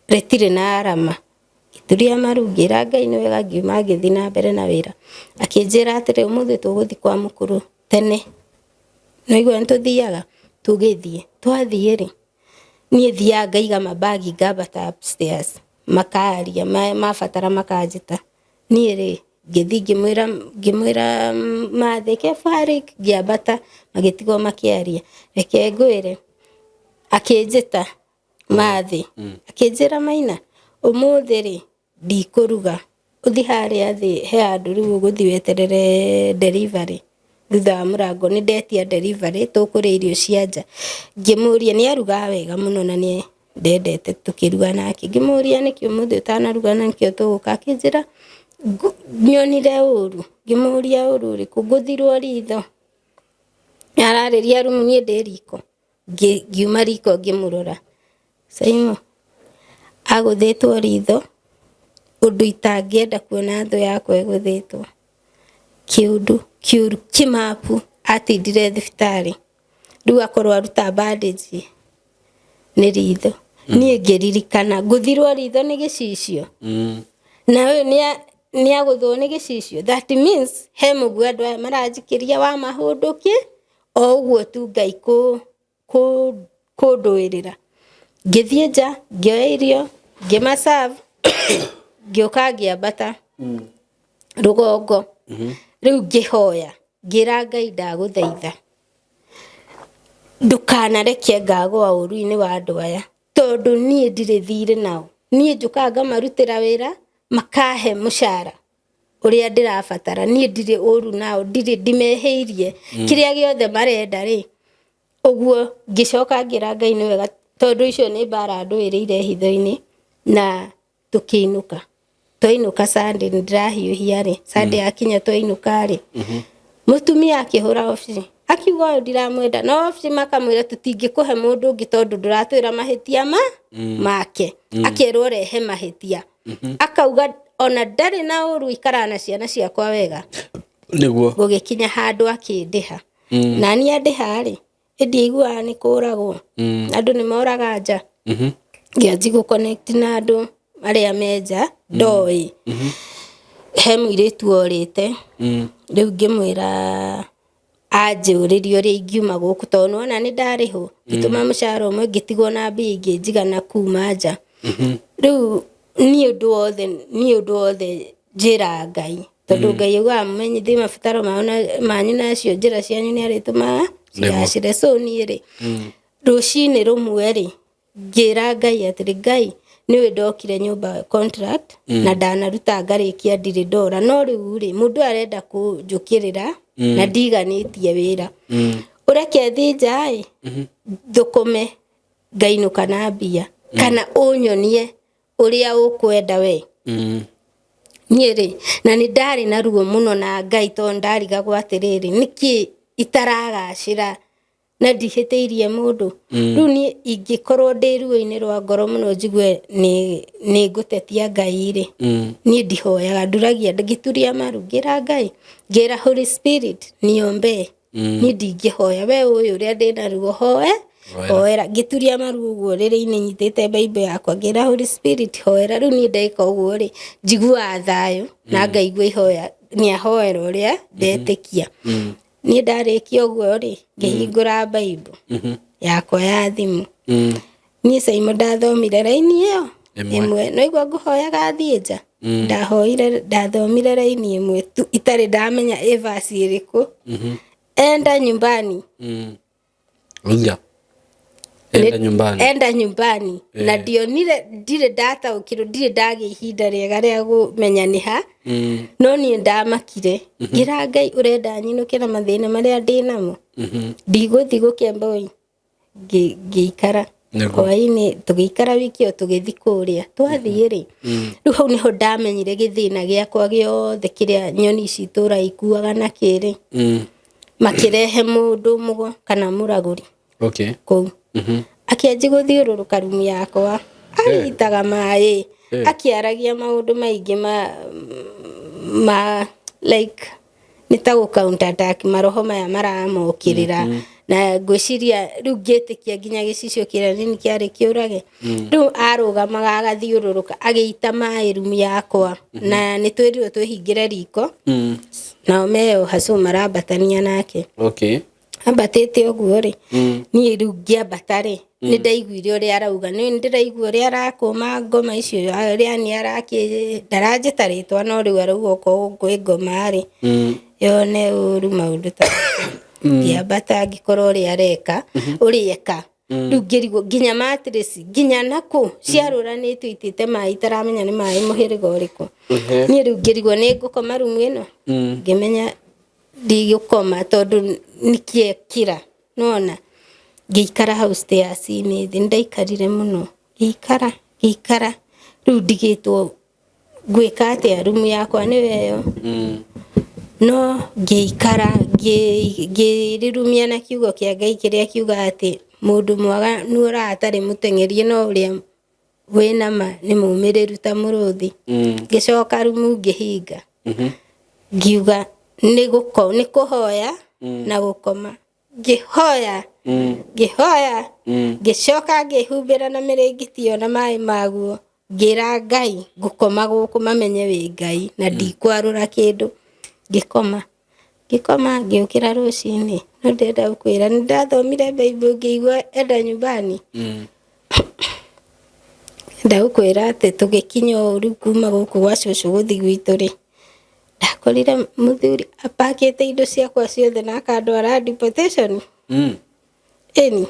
rĩtirĩ na arama ngĩturia maru ngĩra Ngai nĩ wega ngiuma ngĩthiĩ na mbere na wĩra akĩnjĩra atĩrĩ ũmũthĩ tũgũthiĩ kwa mũkũrũ tene no igua nĩtũthiaga tũgĩthiĩ twathiĩ niĩ thiaga ngaiga mabagi ngambata upstairs makaria mabatara makanjĩta niĩ ngithi ngimwira matheke Farik ngiambata magitigwo makiaria reke ngwire akinjita mathi akinjira Maina umuthi ri ndikuruga uthi haria thi he andu riu uguthi weterere delivery thutha wa murango ni ndetia delivery tukuri irio cia nja ngimuria ni aruga wega muno na ni ndendete tukiruga nake ngimuria niki umuthi utanaruga nakio tuguka akinjira nyonire uru ngimuria uru ri kuguthirwo ritho arariria rumu ni ndiriko ngiuma riko ngimurora Saimo aguthitwo ritho undu itangienda kuona thu yakwa iguthitwo kiundu kiuru kimapu atindire thibitari riu akorwo aruta bandage ni ritho ni ngiririkana nguthirwo ritho ni gicicio na uyu ni aguthwo ni gicicio that means he mugu andu aya marajikiria wa mahunduki o uguo tu Ngai kunduirira ngithie nja ngioya irio ngimaserve ngioka ngiambata rugongo riu ngihoya ngira Ngai ndaguthaitha ndukanareke ngagwa uruini wa andu aya tondu nie ndire thire nao nie njukanga marutira wira makahe mushara uria ndirabatara nie ndire uru nao ndire ndimeheirie kiria giothe marenda ri uguo ngicoka ngira Ngai ni wega tondu icio ni bara ndwirire hitho-ini na tukiinuka twinuka Sunday ndirahiuhia ri Sunday akinya twinuka ri mutumia akihura ofici akiuga ndiramwenda no ofici makamwira tutingikuhe mundu ungi tondu nduratwira mahitia make akirwo rehe mahitia akauga ona ndari na uru ikara na ciana ciakwa wega niguo gugikinya handu akindiha na ni andiha ri ndigua ni kuragwo andu ni moraga nja ngianji gu connect na andu aria menja ndoi he mwiritu orite riu ngimwira anjuririo ri ingiuma guku tondu ona ni ndariho ngituma mushara umwe ngitigwo na mbia ingi njigana kuma nja riu ni undu wothe njira Ngai tondu Ngai uga mumenyithie mabataro manyu nacio njira cianyu ni arituma ciacire so ni ri rucini rumwe ri ngira Ngai atiri Ngai niwe ndokire nyumba contract na ndanaruta ngarikia ndiri ndora no riu ri mundu arenda kunjukirira na ndiganitie wira ureke thi njai thukume ngainuka na mbia kana unyonie uria ukwenda we nieri na ni ndari na ruo muno na Ngai to ndariga gwatiriri niki itaragacira na ndihiteirie mundu riu ni ingikorwo ndi ruo-ini rwa ngoro muno njigwe ni ngutetia Ngai ri ni ndihoyaga nduragia ngituria maru ngira Ngai ngira Holy Spirit niombe ni ndingihoya we uyu uria ndina ruo hoera ngituria maru uguo riri-ini nyitite Bible yakwa ngira Holy Spirit hoera riu ni ndeka uguo ri njigua thayo na ngaigua ihoya ni ahoera uria ndetikia ni ndarikia uguo ri ngihingura Bible yakwa ya thimu ni Saimo ndathomire raini iyo imwe no igwa nguhoyaga thie nja ndahoire ndathomire raini imwe tu itari ndamenya verse iriku enda nyumbani enda nyumbani na ndionire ndire data ukiro ndire ndagi ihinda riega ria kumenya ni ha no ni ndamakire ngira Ngai urenda nyinukira mathina maria ndinamo ndiguthi gukemboi ngiikara kwaini tugikara wiki o tugithi kuria twathie ri riu hau niho ndamenyire githina giakwa giothe kiria nyoni citura ikuaga na kiri makirehe mundu mugo kana muraguri kou akianji guthiururuka rumu yakwa aritaga mai akiaragia maundu maingi ma like nita gu counter attack maroho maya maramokirira na ngwiciria riu ngitikia nginya gicicio kiria nini kiari kiurage riu arugamaga agathiururuka agiita mai rumu yakwa na nitwirirwo twihingire riko na omeo hacu marabatania nake ambatite uguo ri ni riu ngiambata ri nĩ ndaiguire ũrĩa arauga nĩ ndĩraigua ũrĩa arakũma ngoma icio ũrĩa nĩ ndaranjĩta rĩtwa no rĩu arauga okorwo kwĩ ngoma rĩ yone ũru maũndũ ta ngĩambata ngĩkorwo ũrĩa areka ũrĩa eka rĩu ngĩrigwo nginya matress nginya nakũ ciarũranĩtwo itĩte maĩ itaramenya nĩ maĩ mũhĩrĩga ũrĩkũ niĩ rĩu ngĩrigwo nĩ ngũkoma rumu ĩno ngĩmenya ndigũkoma tondũ nĩkĩekira nona ngĩikara hau stairs-inĩ thĩ ndaikarire mũno ngĩikara rĩu ndigĩtwo gwĩka atĩa rumu yakwa nĩyo no ngĩikara ngĩrirumia na kiugo kĩa Ngai kĩrĩa kiuga atĩ mũndũ mwaga nĩ ũratarĩ mũteng'erie no ũrĩa wĩna ma nĩ mũmĩrĩru ta mũrũthi ngĩcoka rumu ngĩhinga ngiuga nĩ kũhoya na gũkoma ngĩhoya ngĩcoka ngĩhumbĩra na mĩrĩngĩti na maĩ maguo ngĩra Ngai ngũkoma gũkũ mamenye wĩ Ngai na ndikwarũra kĩndũ ngĩkoma ngĩũkĩra rũcinĩ no ndenda gũkwĩra nĩ ndathomire Bible ngĩigua enda nyumbani ndagũkwĩra atĩ tũgĩkinya ũru kuma gũkũ gwa cũcũ gũthiĩ gwitũ rĩ ndakorire mũthuri apakĩte indo ciakwa ciothe na akandwara deportation ĩni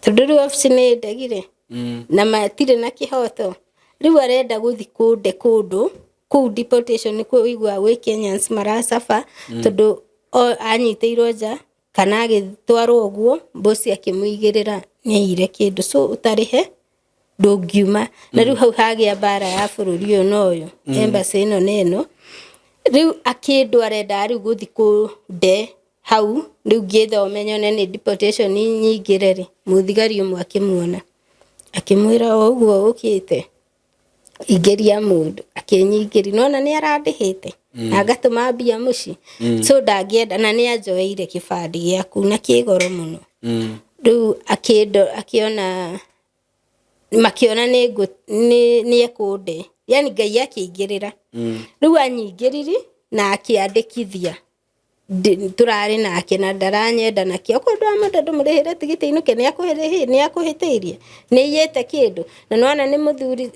tondũ rĩu obici nĩ ndegire na matirĩ na kĩhoto rĩu arenda gũthiĩ kũnde kũndũ kũu deportation kũigua gwĩ Kenyans maracaba tondũ anyitĩirwo nja kana agĩtwarwo ũguo bosi akĩmũigĩrĩra nĩaire kĩndũ so ũtarĩhe ndũngiuma na rĩu hau hagĩa mbara ya bũrũri ũyũ na ũyũ embassy ĩno na ĩno rĩu akĩndũ arenda rĩu gũthiĩ kũnde hau rĩu ngĩthome nyone nĩ deportation nyingĩre rĩ mũthigari ũmwe akĩmuona akĩmwĩra ũguo ũkĩte ingĩria mũndũ akĩnyingĩri nona nĩ arandĩhĩte na ngatũma mbia mũci so ndangĩenda na nĩ anjoeire kĩbandĩ gĩaku na kĩgoro mũno rĩu akĩona makĩona nĩ ekũnde yani Ngai akĩingĩrĩra rĩu anyingĩriri na akĩandĩkithia tũrarĩ nake na ndaranyenda nakĩo okorwo ndamwenda ndũmũrĩhĩre tigiti inuke nĩ akũhĩtĩirie nĩ iyĩte kĩndũ na nona nĩ mũthuri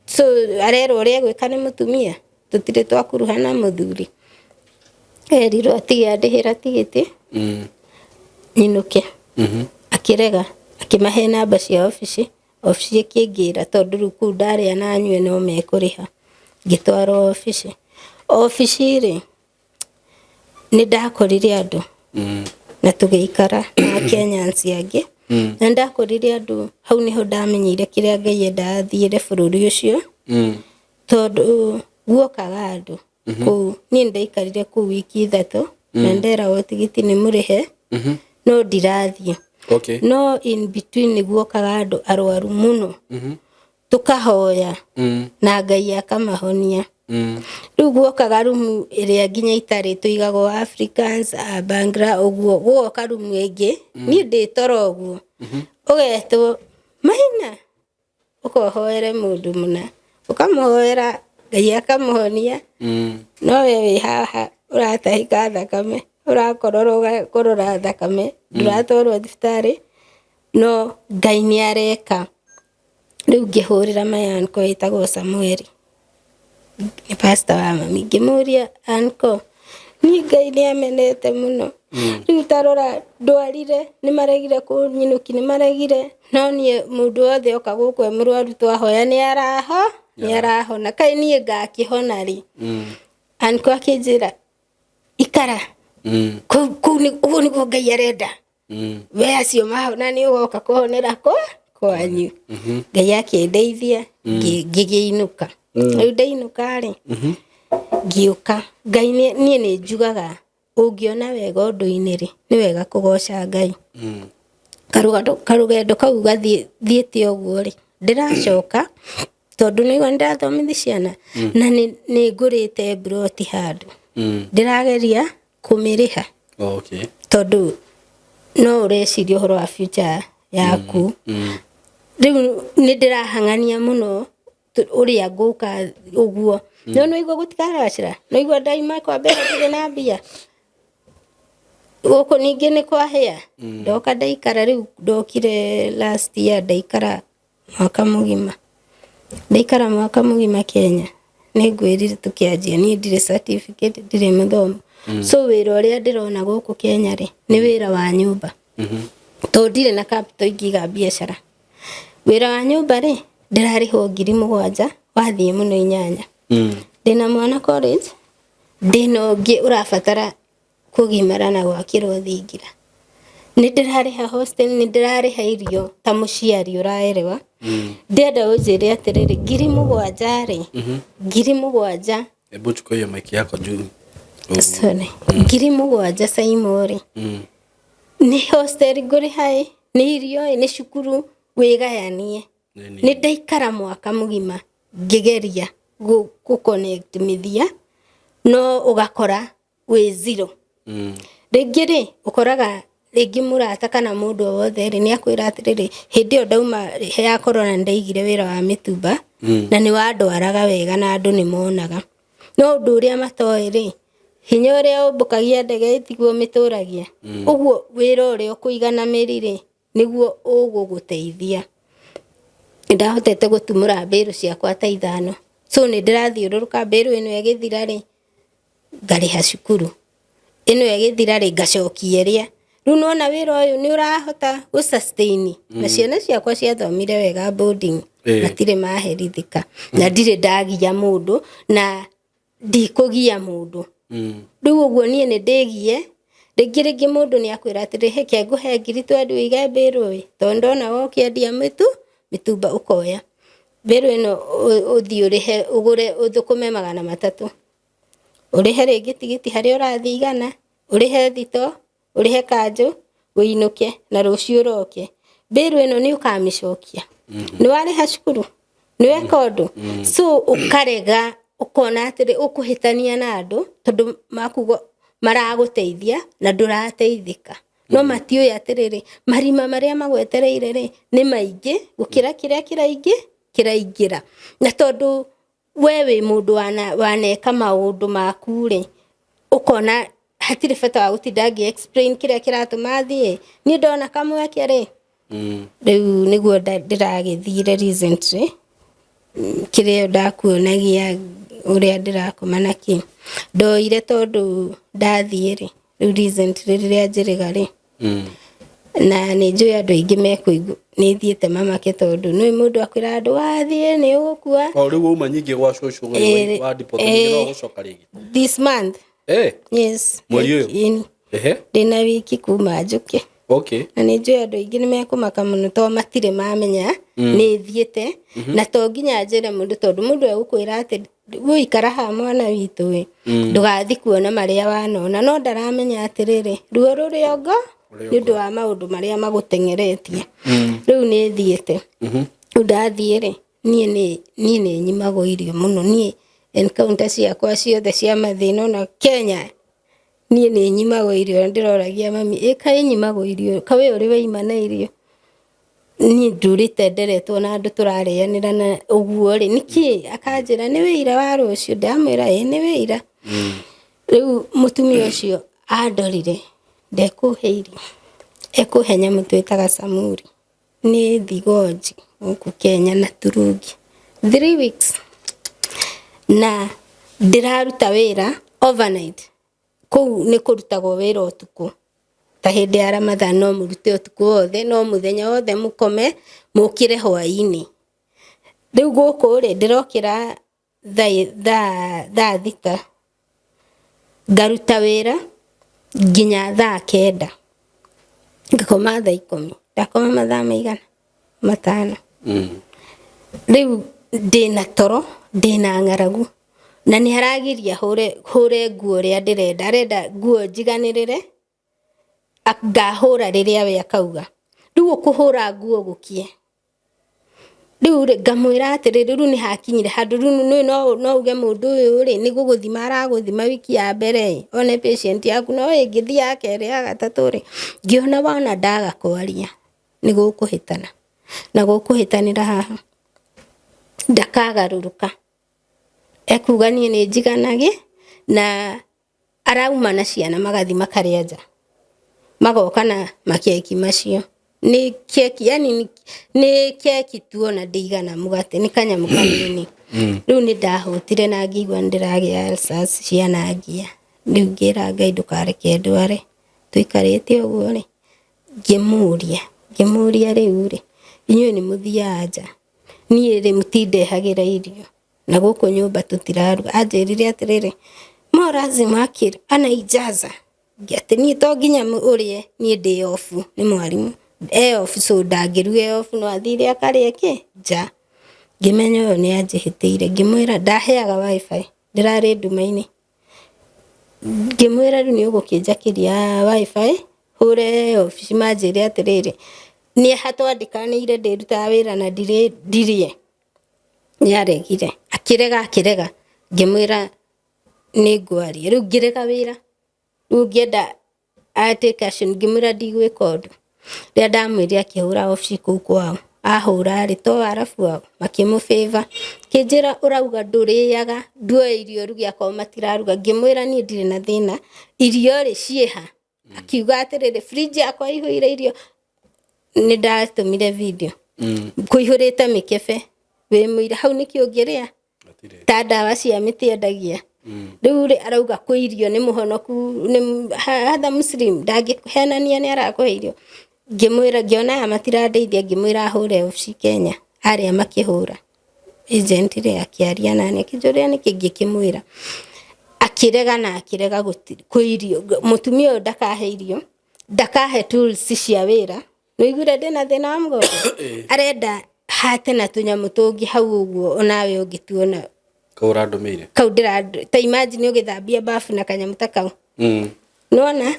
so arerwo ũrĩa gwĩka nĩ mũtumia tũtirĩ twakuruhana mũthuri erirwo atige andĩhĩra tigiti inuke akĩrega akĩmahe namba cia obici ĩkĩngĩra tondũ rĩu kũu ndarĩa na nyue no mekũrĩha ngĩtwarwo obici rĩ nĩ ndakorire andũ na tũgĩikara na Kenyans angĩ na ndakorire andũ hau nĩho ndamenyeire kĩrĩa Ngai endaga thiĩre bũrũri ũcio tondũ guokaga andũ kũu niĩ ndaikarire kũu wiki 3 na nderagwo tigiti nĩ mũrĩhe no ndirathiĩ no in between nĩ guokaga andũ arwaru mũno tũkahoya na Ngai akamahonia rĩu guokaga rumu ĩrĩa nginya itarĩ tũigagwo Africans Bangla ũguo guoka rumu ĩngĩ niĩ ndĩtoro ũguo ũgetwo Maina ũkohoere mũndũ mũna ũkamũhoera Ngai akamũhonia no we wĩ haha ũratahĩka thakame ũrakorora thakame ndũratwarwo thibitarĩ no Ngai nĩ areka rĩu ngĩhũrĩra mayanko ĩtagwo Samueli nĩ pastor wa mami ngĩmũria anko niĩ Ngai nĩ amenete mũno rĩu tarora ndwarire nĩ maregire kũnyinũki nĩ maregire no niĩ mũndũ wothe oka gũkũ e mũrwaru twahoya nĩ arahona kaĩ niĩ ngakĩhona rĩ anko akĩnjĩra ikara kũu nĩguo Ngai arenda we acio mahona nĩ ũgoka kũhonera kwanyu Ngai akĩndeithia ngĩgĩinũka rĩu ndainũka rĩ ngĩũka Ngai niĩ nĩ njugaga ũngĩona wega ũndũ-inĩ rĩ nĩ wega kũgoca Ngai karũgendo kau gathiĩte ũguo rĩ ndĩracoka tondũ nĩguo ndĩrathomithia ciana na nĩ ngũrĩte mburoti handũ ndĩrageria kũmĩrĩha tondũ no ũreciria ũhoro wa future yaku rĩu nĩ ndĩrahang'ania mũno ũrĩa ngũka ũguo no igua gũtikaracĩra no igua ndaima kwambia ndirĩ na mbia Gũkũ ningĩ nĩ kwahĩa. Ndoka ndaikara rĩu ndokire last year ndaikara mwaka mũgima. Ndaikara mwaka mũgima Kenya. Nĩ ngwĩrire tũkĩanjia niĩ ndirĩ certificate ndirĩ mũthomo. So wĩra ũrĩa ndĩrona gũkũ Kenya rĩ nĩ wĩra wa nyũmba. Tondũ ndirĩ na capital ingĩiga biacara. Wĩra wa nyũmba rĩ ndĩrarĩhwo 7,000 wathiĩ mũno 8. Ndĩna mwana college, ndĩna ũngĩ ũrabatara kũgimara na gwakĩrwo thingira. Nĩ ndĩrarĩha hostel, nĩ ndĩrarĩha irio ta mũciari ũraerewa. Ndĩenda ũnjĩre atĩrĩrĩ 7,000 rĩ 7,000. Hebu chukua hiyo mic yako juu. Sorry. 7,000 Saimo rĩ. Nĩ hostel ngũrĩha, nĩ irio, nĩ cukuru wĩgayanie. Nĩ ndaikara mwaka mũgima ngĩgeria gũ-connect mĩthia no ũgakora wĩ zero. Rĩngĩ rĩ ũkoraga rĩngĩ mũrata kana mũndũ o wothe rĩ nĩ akwĩra atĩrĩrĩ hĩndĩ ĩyo ndauma ya corona ndaigire wĩra wa mĩtumba na nĩ wandwaraga wega na andũ nĩ monaga. No ũndũ ũrĩa matoĩ rĩ hinya ũrĩa ũmbũkagia ndege tiguo mĩtũragia. Ũguo wĩra ũrĩa ũkũigana mĩri rĩ nĩguo ũgũgũteithia. Ndahotete gũtumũra mbĩrũ ciakwa ta 5. So nĩ ndĩrathiũrũrũka mbĩrũ ĩno ĩgĩthira rĩ ngarĩha cukuru. Ĩno ĩgĩthira rĩ ngacokia ĩrĩa. Rĩu nona wĩra ũyũ nĩ ũrahota gũ-sustain. Na ciana ciakwa ciathomire wega boarding. Matirĩ maherithĩka. Na ndirĩ ndagia mũndũ na ndikũgia mũndũ. Rĩu ũguo niĩ nĩ ndĩgie. Rĩngĩ mũndũ nĩ akwĩra atĩrĩ heke ngũhe 20 ũige mbĩrũ tondũ ndona ũkĩendia mĩtumba ũkoya. Mbĩrũ ĩno ũthiĩ ũrĩhe ũgũre ũthũkũme 300. Ũrĩhe rĩngĩ tigiti harĩa ũrathiĩ 100, ũrĩhe thito, ũrĩhe kanjũ, ũinũke na rũciũ ũroke. Mbĩrũ ĩno nĩ ũkamĩcokia. Nĩ warĩha cukuru, nĩ weka ũndũ. So ũkarega ũkona atĩrĩ ũkũhĩtania na andũ tondũ makuga maragũteithia na ndũrateithĩka. No matiũĩ atĩrĩrĩ marima marĩa magwetereire rĩ nĩ maingĩ gũkĩra kĩrĩa kĩraingĩra. Na tondũ we wĩ mũndũ waneka maũndũ maku rĩ ũkona hatirĩ bata wa gũtinda ngĩ-explain kĩrĩa kĩratũma thiĩ. Niĩ ndona kamweke rĩ rĩu nĩguo ndĩragĩthire recently kĩrĩa ndakuonagia ũrĩa ndĩrakoma nakĩ. Ndoire tondũ ndathiĩ rĩ rĩu recently rĩrĩa njĩrĩga rĩ na nĩ njũĩ andũ aingĩ mekũigua nĩ thiĩte mamake tondũ nĩ mũndũ akwĩra andũ wathiĩ nĩ ũgũkua. Rĩu uma nyingĩ gwa cũcũ wa deport nĩ gũcoka rĩngĩ this month. Yes. Mweri ũyũ. Ndĩna wiki kuma njũke. Na nĩ njũĩ andũ aingĩ nĩ mekũmaka mũno tondũ matirĩ mamenya nĩ thiĩte na to nginya njĩre mũndũ tondũ mũndũ egũkwĩra atĩ gũikara ha mwana witũ ĩ ndũgathi kuona marĩa wanona no ndaramenya atĩrĩrĩ ruo rũrĩ ongo nĩ ũndũ wa maũndũ marĩa magũteng'eretie. Rĩu nĩ thiĩte. Rĩu ndathiĩ rĩ niĩ nĩ nyimagwo irio mũno. Niĩ encounter ciakwa ciothe cia mathĩna na Kenya niĩ nĩ nyimagwo irio. Ndĩroragia mami kaĩ nyimagwo irio kawe ũrĩ waima na irio. Niĩ ndurĩte nderetwo na andũ tũrarĩanĩra na ũguo rĩ nĩkĩ akanjĩra nĩ wĩira wa rũciũ. Ndamwĩra nĩ wĩira. Rĩu mũtumia ũcio andorire ndekũhe irio ekũhe nyamũ twĩtaga samuri nĩ thigonji gũkũ Kenya na turungi 3 weeks na ndĩraruta wĩra overnight. Kũu nĩ kũrutagwo wĩra ũtukũ ta hĩndĩ ya Ramadhan no mũrute ũtukũ wothe no mũthenya wothe mũkome mũkĩre hwaĩ-inĩ. Rĩu gũkũ rĩ ndĩrokĩra thaa 6 ngaruta wĩra nginya thaa 9 ngakoma thaa 10. Ndakoma mathaa maigana 5. Rĩu ndĩna toro ndĩna ng'aragu na nĩ haragiria hũre nguo ũrĩa ndĩrenda. Arenda nguo njiganĩrĩre ngahũra rĩrĩa we akauga. Rĩu ũkũhũra nguo gũkie. Rĩu ngamwĩra atĩrĩrĩ rĩu nĩ hakinyire handũ rĩu no uge mũndũ ũyũ rĩ nĩ gũgũthima aragũthima wiki ya mbere one patient yaku no ĩngĩthiĩ ya kerĩ ya gatatũ rĩ ngĩona wona ndaga kwaria nĩ gũkũhĩtana na gũkũhĩtanĩra haha ndakagarũrũka. Ekuga niĩ nĩ njiganage na arauma na ciana magathi makarĩa nja. magoka na makeki macio ni keki yani ni keki tuona ndigana mugate ni kanyamu kanini riu ni ndahutire na ngigwa ndiragia Alsace cianangia riu ngira Ngai ndukareke ndware tuikarite uguo ri ngimuria riu ri inyuĩ ni muthiaja niĩ ri mutindehagira irio na guku nyumba tutiraruga anjirire atiriri mo lazima akiri ana ijaza ngĩate niĩ to nginya ũrĩe niĩ ndĩ off nĩ mwarimu off so ndangĩruga off no athire akarĩa kĩ nja ngĩmenya ũyũ nĩ anjĩhĩtĩire ngĩmwĩra ndaheaga wifi ndĩrarĩ nduma-inĩ ngĩmwĩra rĩu nĩ ũgũkĩnjakĩria wifi hũre off manjĩre atĩrĩrĩ nĩ hatwandĩkanĩire ndĩrutaga wĩra na ndirĩe nĩaregire akĩrega ngĩmwĩra nĩ ngwaria rĩu ngĩrega wĩra rĩu ngĩenda atake action ngĩmwĩra ndigwĩka ũndũ rĩrĩa ndamwĩrire akĩhũra off kũu kwao ahũra rĩ to arabu wao makĩmũfavor kĩnjĩra ũrauga ndũrĩaga nduoya irio rugia kwa matiraruga ngĩmwĩra niĩ ndirĩ na thĩna irio rĩ ciĩha akiuga atĩrĩrĩ fridge yakwa ihũire irio nĩ ndatũmire video kũihũrĩte mĩkebe wĩ mũira hau nĩkĩ ũngĩrĩa ta ndawa cia mĩtĩ endagia rĩu rĩ arauga kwĩ irio nĩ mũhonoku nĩ hatha muslim ndangĩhenania nĩ arakũhe irio ngĩmwĩra ngĩona aya matirandeithia ngĩmwĩra hũre off Kenya arĩa makĩhũra agent rĩ akĩaria nani akĩnjũria nĩkĩ ngĩkĩmwĩra akĩrega kwĩ irio mũtumia ũyũ ndakahe irio ndakahe tools cia wĩra nĩiguire ndĩna thĩna wa mũgongo arenda hate na tũnyamũ tũngĩ hau ũguo onawe ũngĩtuona kaura ndũmĩire kau ta imagine ũgĩthambia bafu na kanyamũ ta kau nona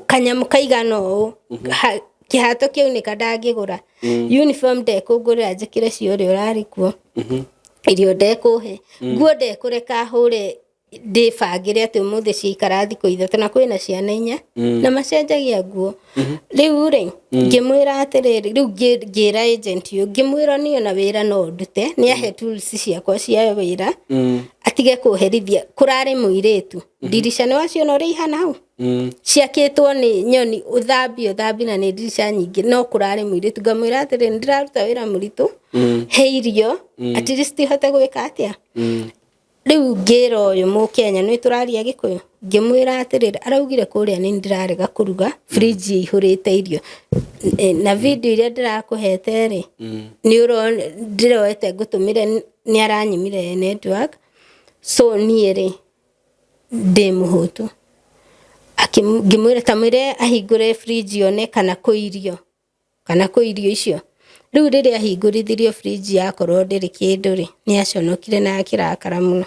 kanyamũ kaigana ũũ kĩhato kĩu nĩ kandangĩgũra uniform ndekũngũrĩra njĩkĩre cio ũrĩa ũrarĩ kuo irio ndekũhe nguo ndekũreka hũre ndĩbangĩre atĩ ũmũthĩ ciaikara thikũ ithatũ na kwĩna ciana 4 na macenjagia nguo rĩu rĩ ngĩmwĩra atĩrĩrĩ rĩu ngĩra agent ũyũ ngĩmwĩra niĩ ona wĩra no ndute nĩ ahe tools ciakwa cia wĩra atige kũherithia kũrarĩ mũirĩtu ndirisha nĩ waciona ũrĩa ihana hau ciakĩtwo nĩ nyoni ũthambi na nĩ ndirisha nyingĩ no kũrarĩ mũirĩtu ngamwĩra atĩrĩrĩ ndĩraruta wĩra mũritũ he irio at least hote gwĩka atĩa rĩu ngĩra ũyũ mũkenya nĩ tũraria gĩkũyũ ngĩmwĩra atĩrĩrĩ araugire kũrĩa nĩ ndĩrarega kũruga fridge ihũrĩte irio na video iria ndĩrakũhete rĩ nĩ ndĩroete ngũtũmire nĩ aranyimire network so niĩ rĩ ndĩ mũhũtu ngĩmwĩra tamwĩre ahingũre fridge one kana kwĩ irio icio rĩu rĩrĩa ahingũrithirio fridge yakorwo ndĩrĩ kĩndũ rĩ nĩ aconokire na akĩrakara mũno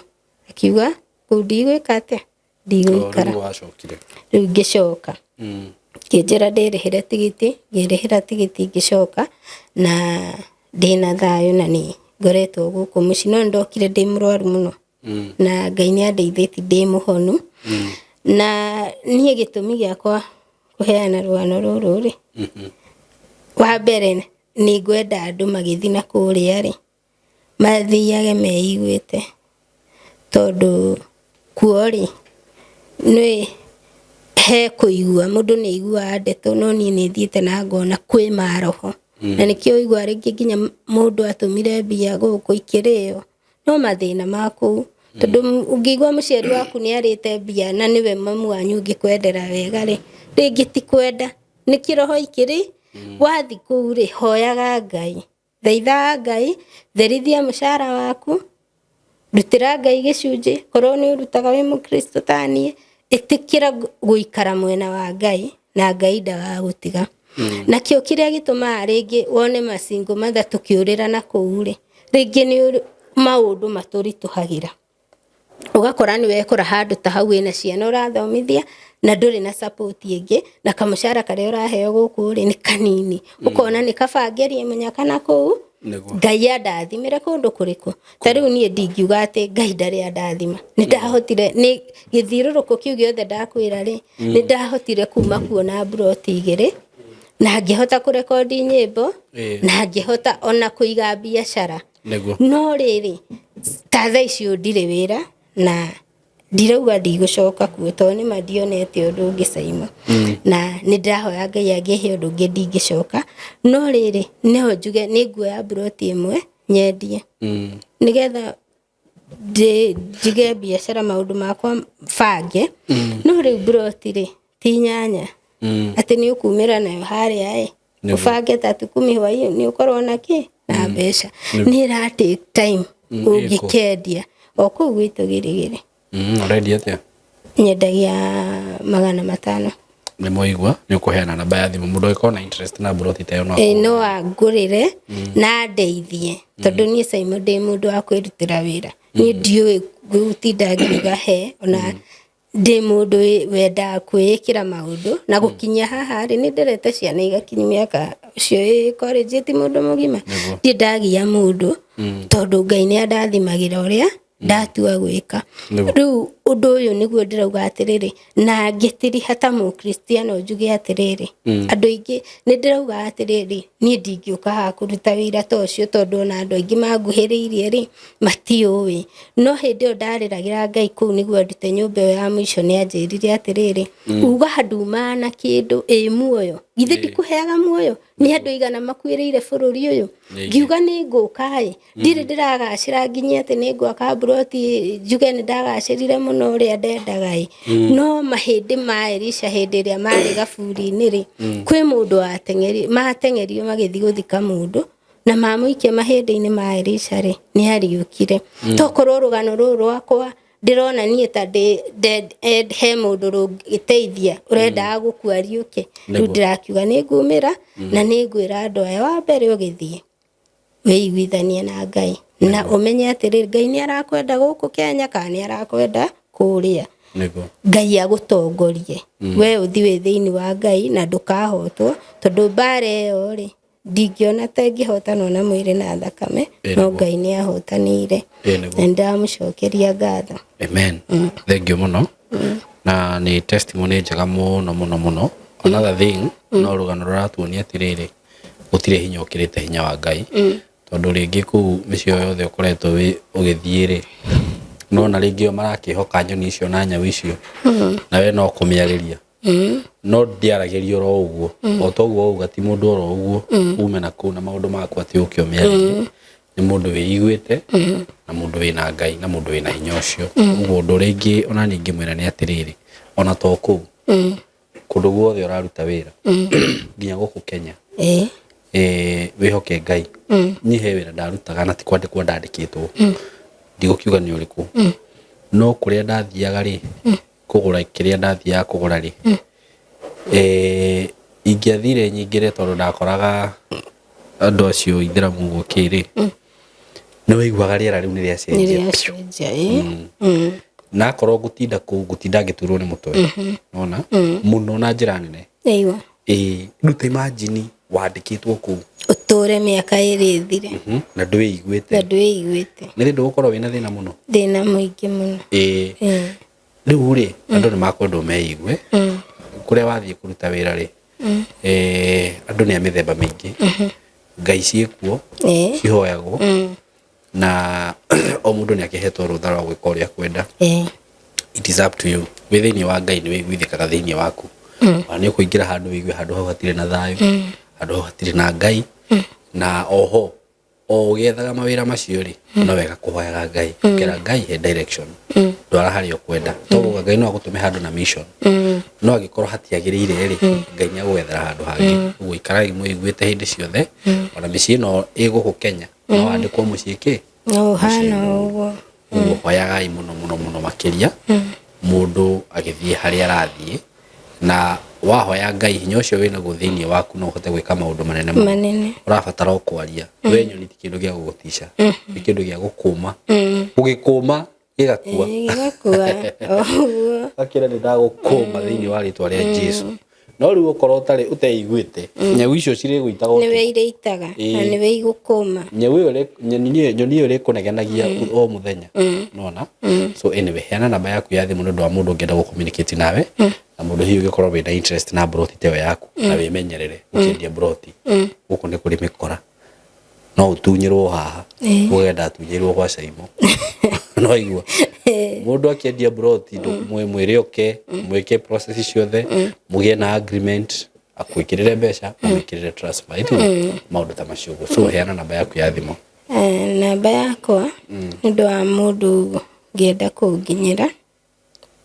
akiuga kũu ndigwĩka atĩa ndigũikara rĩu ngĩcoka kĩnjĩra ndĩrĩhĩre tigiti ngĩrĩhĩra tigiti ngĩcoka na ndĩna thayũ na nĩ ngoretwo gũkũ mũciĩ no ndokire ndĩ mũrwaru mũno na Ngai nĩ andeithĩtie ndĩ mũhonu na niĩ gĩtũmi gĩakwa kũheana rũgano rũrũ rĩ wa mbere nĩ ngwenda andũ magĩthiĩ na kũrĩa rĩ mathiage meiguĩte tondũ kuo rĩ nĩ he kũigua mũndũ nĩ aiguaga ndeto no niĩ nĩ thiĩte na ngona kwĩ maroho na nĩkĩo igua rĩngĩ nginya mũndũ atũmire mbia gũkũ ikĩrĩo no mathĩna ma kũu tondũ ũngĩigua mũciari waku nĩ arĩte mbia na nĩwe mamu wanyu ũngĩkwendera wega rĩ rĩngĩ ti kwenda nĩ kĩroho ikĩrĩ wathi kũu rĩ hoyaga Ngai thaithaga Ngai therithia mũcara waku rutĩra Ngai gĩcunjĩ korwo nĩ ũrutaga wĩ mũkristo ta niĩ ĩtĩkĩra gũikara mwena wa Ngai na Ngai ndagagũtiga nakĩo kĩrĩa gĩtũmaga rĩngĩ wone macingo mathatũ kĩũrĩra na kũu rĩ rĩngĩ nĩ maũndũ matũritũhagĩra ũgakora nĩ wekora handũ ta hau wĩna ciana ũrathomithia na ndũrĩ na support ĩngĩ na kamũcara karĩa ũraheo gũkũ rĩ nĩ kanini ũkona nĩ kabangerie mũnyaka na kũu Ngai andathimĩre kũndũ kũrĩkũ ta rĩu niĩ ndingiuga atĩ Ngai ndarĩ andathima nĩ ndahotire nĩ gĩthiũrũrũko kĩu gĩothe ndakwĩra rĩ nĩ ndahotire kuma kuona broti 2 na ngĩhota kũrekondi nyĩmbo na ngĩhota ona kũiga biacara no rĩrĩ ta thaa icio ndirĩ wĩra na ndirauga ndigũcoka kuo tondũ nĩ mandionete ũndũ ũngĩ Saimo na nĩ ndahoya Ngai angĩhe ũndũ ũngĩ ndingĩcoka no rĩrĩ no njuge nĩ nguoya broti ĩmwe nyendie nĩgetha njige biacara maũndũ makwa bange no rĩu broti rĩ ti nyanya atĩ nĩ ũkumĩra nayo harĩa ũbange tatu kumi hwaĩ nĩ ũkorwo na kĩ na mbeca nĩ ĩra take time ũngĩkendia o kũu gwitũ Gĩrĩgĩrĩ Ũrendia atĩa? Nyendagia 500. Nĩ mũigua nĩ ũkũheana namba ya thimũ mũndũ ũngĩkorwo na interest na broti ta ĩyo no angũrĩre na ndeithie tondũ niĩ Saimo ndĩ mũndũ wa kwĩrutĩra wĩra niĩ ndiũĩ gũtinda ngiuga he ona ndĩ mũndũ wenda kwĩĩkĩra maũndũ na gũkinya haha rĩ nĩ nderete ciana igakinya mĩaka ũcio college ti mũndũ mũgima ndiĩ ndagia mũndũ tondũ Ngai nĩ andathimagĩra ũrĩa ndatua gwĩka rĩu ũndũ ũyũ nĩguo ndĩrauga atĩrĩrĩ na ngĩtiriha ta mũkristiano njuge atĩrĩrĩ andũ aingĩ nĩ ndĩrauga atĩrĩrĩ niĩ ndingĩũka haha kũruta wĩra ta ũcio tondũ ona andũ aingĩ manguhĩrĩirie rĩ matiũĩ no hĩndĩ ĩyo ndarĩragĩra Ngai kũu nĩguo ndute nyũmba ĩyo ya mũico nĩ anjĩrire atĩrĩrĩ uga nduma na kĩndũ muoyo githĩ ndikũheaga muoyo nĩ andũ igana makuĩrĩire bũrũri ũyũ ngiuga nĩ ngũka ndirĩ ndĩragacĩra nginya atĩ nĩ ngwaka broti njuge nĩ ndagacĩrire mũno ũrĩa ndendaga no mahĩndĩ ma Elisha hĩndĩ ĩrĩa marĩ gaburi-inĩ rĩ kwĩ mũndũ mateng'erio magĩthiĩ gũthika mũndũ na mamũikia mahĩndĩ-inĩ ma Elisha rĩ nĩ ariũkire tokorwo rũgano rũrũ rwakwa ndĩrona niĩ ta he mũndũ rũngĩteithia ũrendaga gũkua ariũke rĩu ndĩrakiuga nĩ ngumĩra na nĩ ngwĩra andũ aya wa mbere ũgĩthiĩ wĩiguithanie na Ngai na ũmenye atĩrĩrĩ Ngai nĩ arakwenda gũkũ Kenya kana nĩ arakwenda kũrĩa Ngai agũtongorie we ũthiĩ wĩ thĩinĩ wa Ngai na ndũkahotwo tondũ mbara ĩyo rĩ ndingĩona ta ĩngĩhotanwo na mwĩrĩ na thakame no Ngai nĩ ahotanĩire na ndamũcokeria ngatho amen thank you mũno na nĩ testimony njega mũno another thing no rũgano rũratuonia atĩrĩrĩ gũtirĩ hinya ũkĩrĩte hinya wa Ngai tondũ rĩngĩ kũu mĩciĩ yothe ũkoretwo ũgĩthiĩ rĩ no na rĩngĩ marakĩhoka nyoni icio na nyau icio na we no kũmĩarĩria no ndiaragĩrio ro ũguo o toguo uga ti mũndũ oro ũguo ume na kũu na maũndũ maku atĩ ũkĩomĩarĩria nĩ mũndũ wĩiguĩte na mũndũ wĩna Ngai na mũndũ wĩna hinya ũcio ũguo ũndũ rĩngĩ ona ningĩ mwĩra nĩ atĩrĩrĩ ona to kũu kũndũ guothe ũraruta wĩra nginya gũkũ Kenya wĩhoke Ngai niĩ he wĩra ndarutaga na ti kwandĩkwo ndandĩkĩtwo ndigũkiuga nĩ ũrĩkũ no kũrĩa ndathiaga rĩ kũgũra kĩrĩa ndathiaga kũgũra rĩ ingĩathire nyingĩre tondũ ndakoraga andũ acio Ithĩramu gũkĩrĩ nĩ waiguaga rĩera rĩu nĩ rĩacenjia na korwo gũtinda kũu gũtinda ngĩturwo nĩ mũtwe nona mũno na njĩra nene rute imagine wandĩkĩtwo kũu ũtũre mĩaka ĩrĩ thire na ndwĩiguĩte nĩ rĩndũ gũkorwo wĩna thĩna mũno thĩna mũingĩ mũno rĩu rĩ andũ nĩ makwendwo meigue kũrĩa wathiĩ kũruta wĩra rĩ andũ nĩ a mĩthemba mĩingĩ Ngai ciĩkuo cihoyagwo na o mũndũ nĩ akĩhetwo rũtha rwa gwĩka ũrĩa kwenda it is up to you wĩ thĩinĩ wa Ngai nĩ wĩiguithĩkaga thĩinĩ waku nĩ ũkũingĩra handũ wĩigue handũ hau hatirĩ na thayũ handũ hau hatirĩ na Ngai na oho o ũgĩethaga mawĩra macio rĩ no wega kũhoyaga Ngai ũkĩra Ngai he direction ndwara harĩa ũkwenda tondũ Ngai no agũtũme handũ na mission no angĩkorwo hatiagĩrĩire rĩ Ngai nĩ agwethera handũ hangĩ ũguo ikaragai mũiguĩte hĩndĩ ciothe ona mĩciĩ ĩno ĩgũkũ Kenya no wandĩkwo mũciĩ kĩ hana ũguo hoyagai mũno makĩria mũndũ agĩthiĩ harĩa arathiĩ na wahoya Ngai hinya ũcio wĩna gũthĩinĩ waku no ũhote gwĩka maũndũ manene ũrabatara o kwaria we nyoni ti kĩndũ gĩa gũgũtica nĩ kĩndũ gĩa gũkũma ũgĩkũma gĩgakua akĩra nĩ ndagũkũma thĩinĩ wa rĩtwa rĩa Jesũ no rĩu ũkorwo ũteiguĩte nyau icio cirĩgũitaga nĩ we irĩitaga na nĩ we igũkũma nyau ĩyo nyoni ĩyo ĩrĩkũnegenagia o mũthenya nona so anyway heana namba yaku ya thimũ nĩ ũndũ wa mũndũ ũngĩenda gũcommunicate nawe na mũndũ hihi ũgĩkorwo wĩna interest na broti ta ĩyo yaku na wĩmenyerere ũkĩendia broti gũkũ nĩ kũrĩ mĩkora no ũtunyĩrwo haha ũgenda atunyĩrwo gwa Saimo no igua mundu akiendia broti mwire oke mwike process ciothe mugie na agreement akwikirire mbeca mwikirire transfer itu maundu ta macio so heana namba yaku ya thimu namba yakwa ndu wa mundu ngienda kunginyira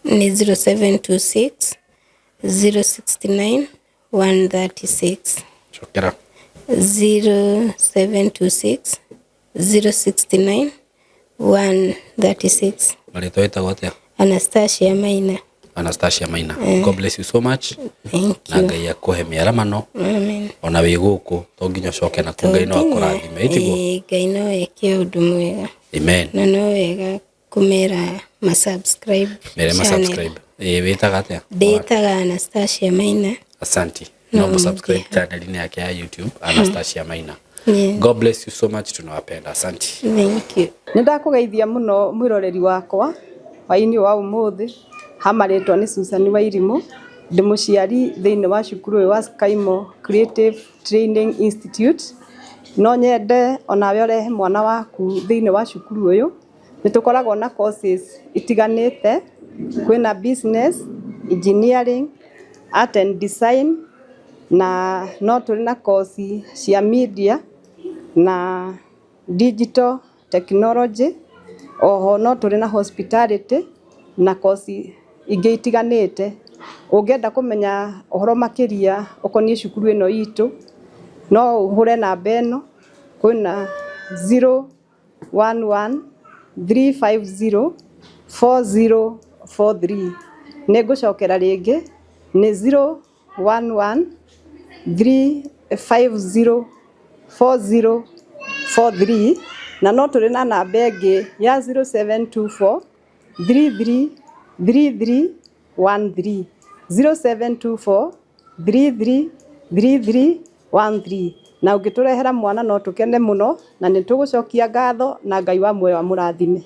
ni 0726 069 136 chokera 0726 069 136 marito etagwo atia Anastasia Maina. God bless you so much. Thank you. Na Ngai akuhe miaramano. Amen. Ona wi guku to nginya coke na Ngai no akurathime itigo. Ngai no eke undu mwega. Amen. Na no wega kumera subscribe. Mere subscribe. Witaga atia? Nditaga Anastasia Maina. Asante. No subscribe channel yake ya YouTube Anastasia Maina. Yeah. God bless you so much, tunawapenda. Asante. Thank you. Nindakugeithia muno mwiroreri wakwa waini wa umuthi hamaretwa ni Susan Wairimu ndi muciari thiini wa cukuru wa Skymo Creative Training Institute no nyende onawe orehe mwana waku thiini wa cukuru uyu nitukoragwo na courses itiganite kwina business, engineering, art and design na no turi na course cia media na digital technology oho no turi na hospitality na course ingĩ itiganĩte ũngĩenda kũmenya ũhoro makĩria ũkoniĩ cukuru ĩno itũ no ũhũre namba ĩno kwĩna 011 350 4043 nĩngũcokera rĩngĩ nĩ 011 350 4043 na no tũrĩ na namba ĩngĩ ya 0724 333313 0724 333313 na ũngĩtũrehera mwana no tũkene mũno na nĩ tũgũcokia ngatho na Ngai wa muoyo amũrathime.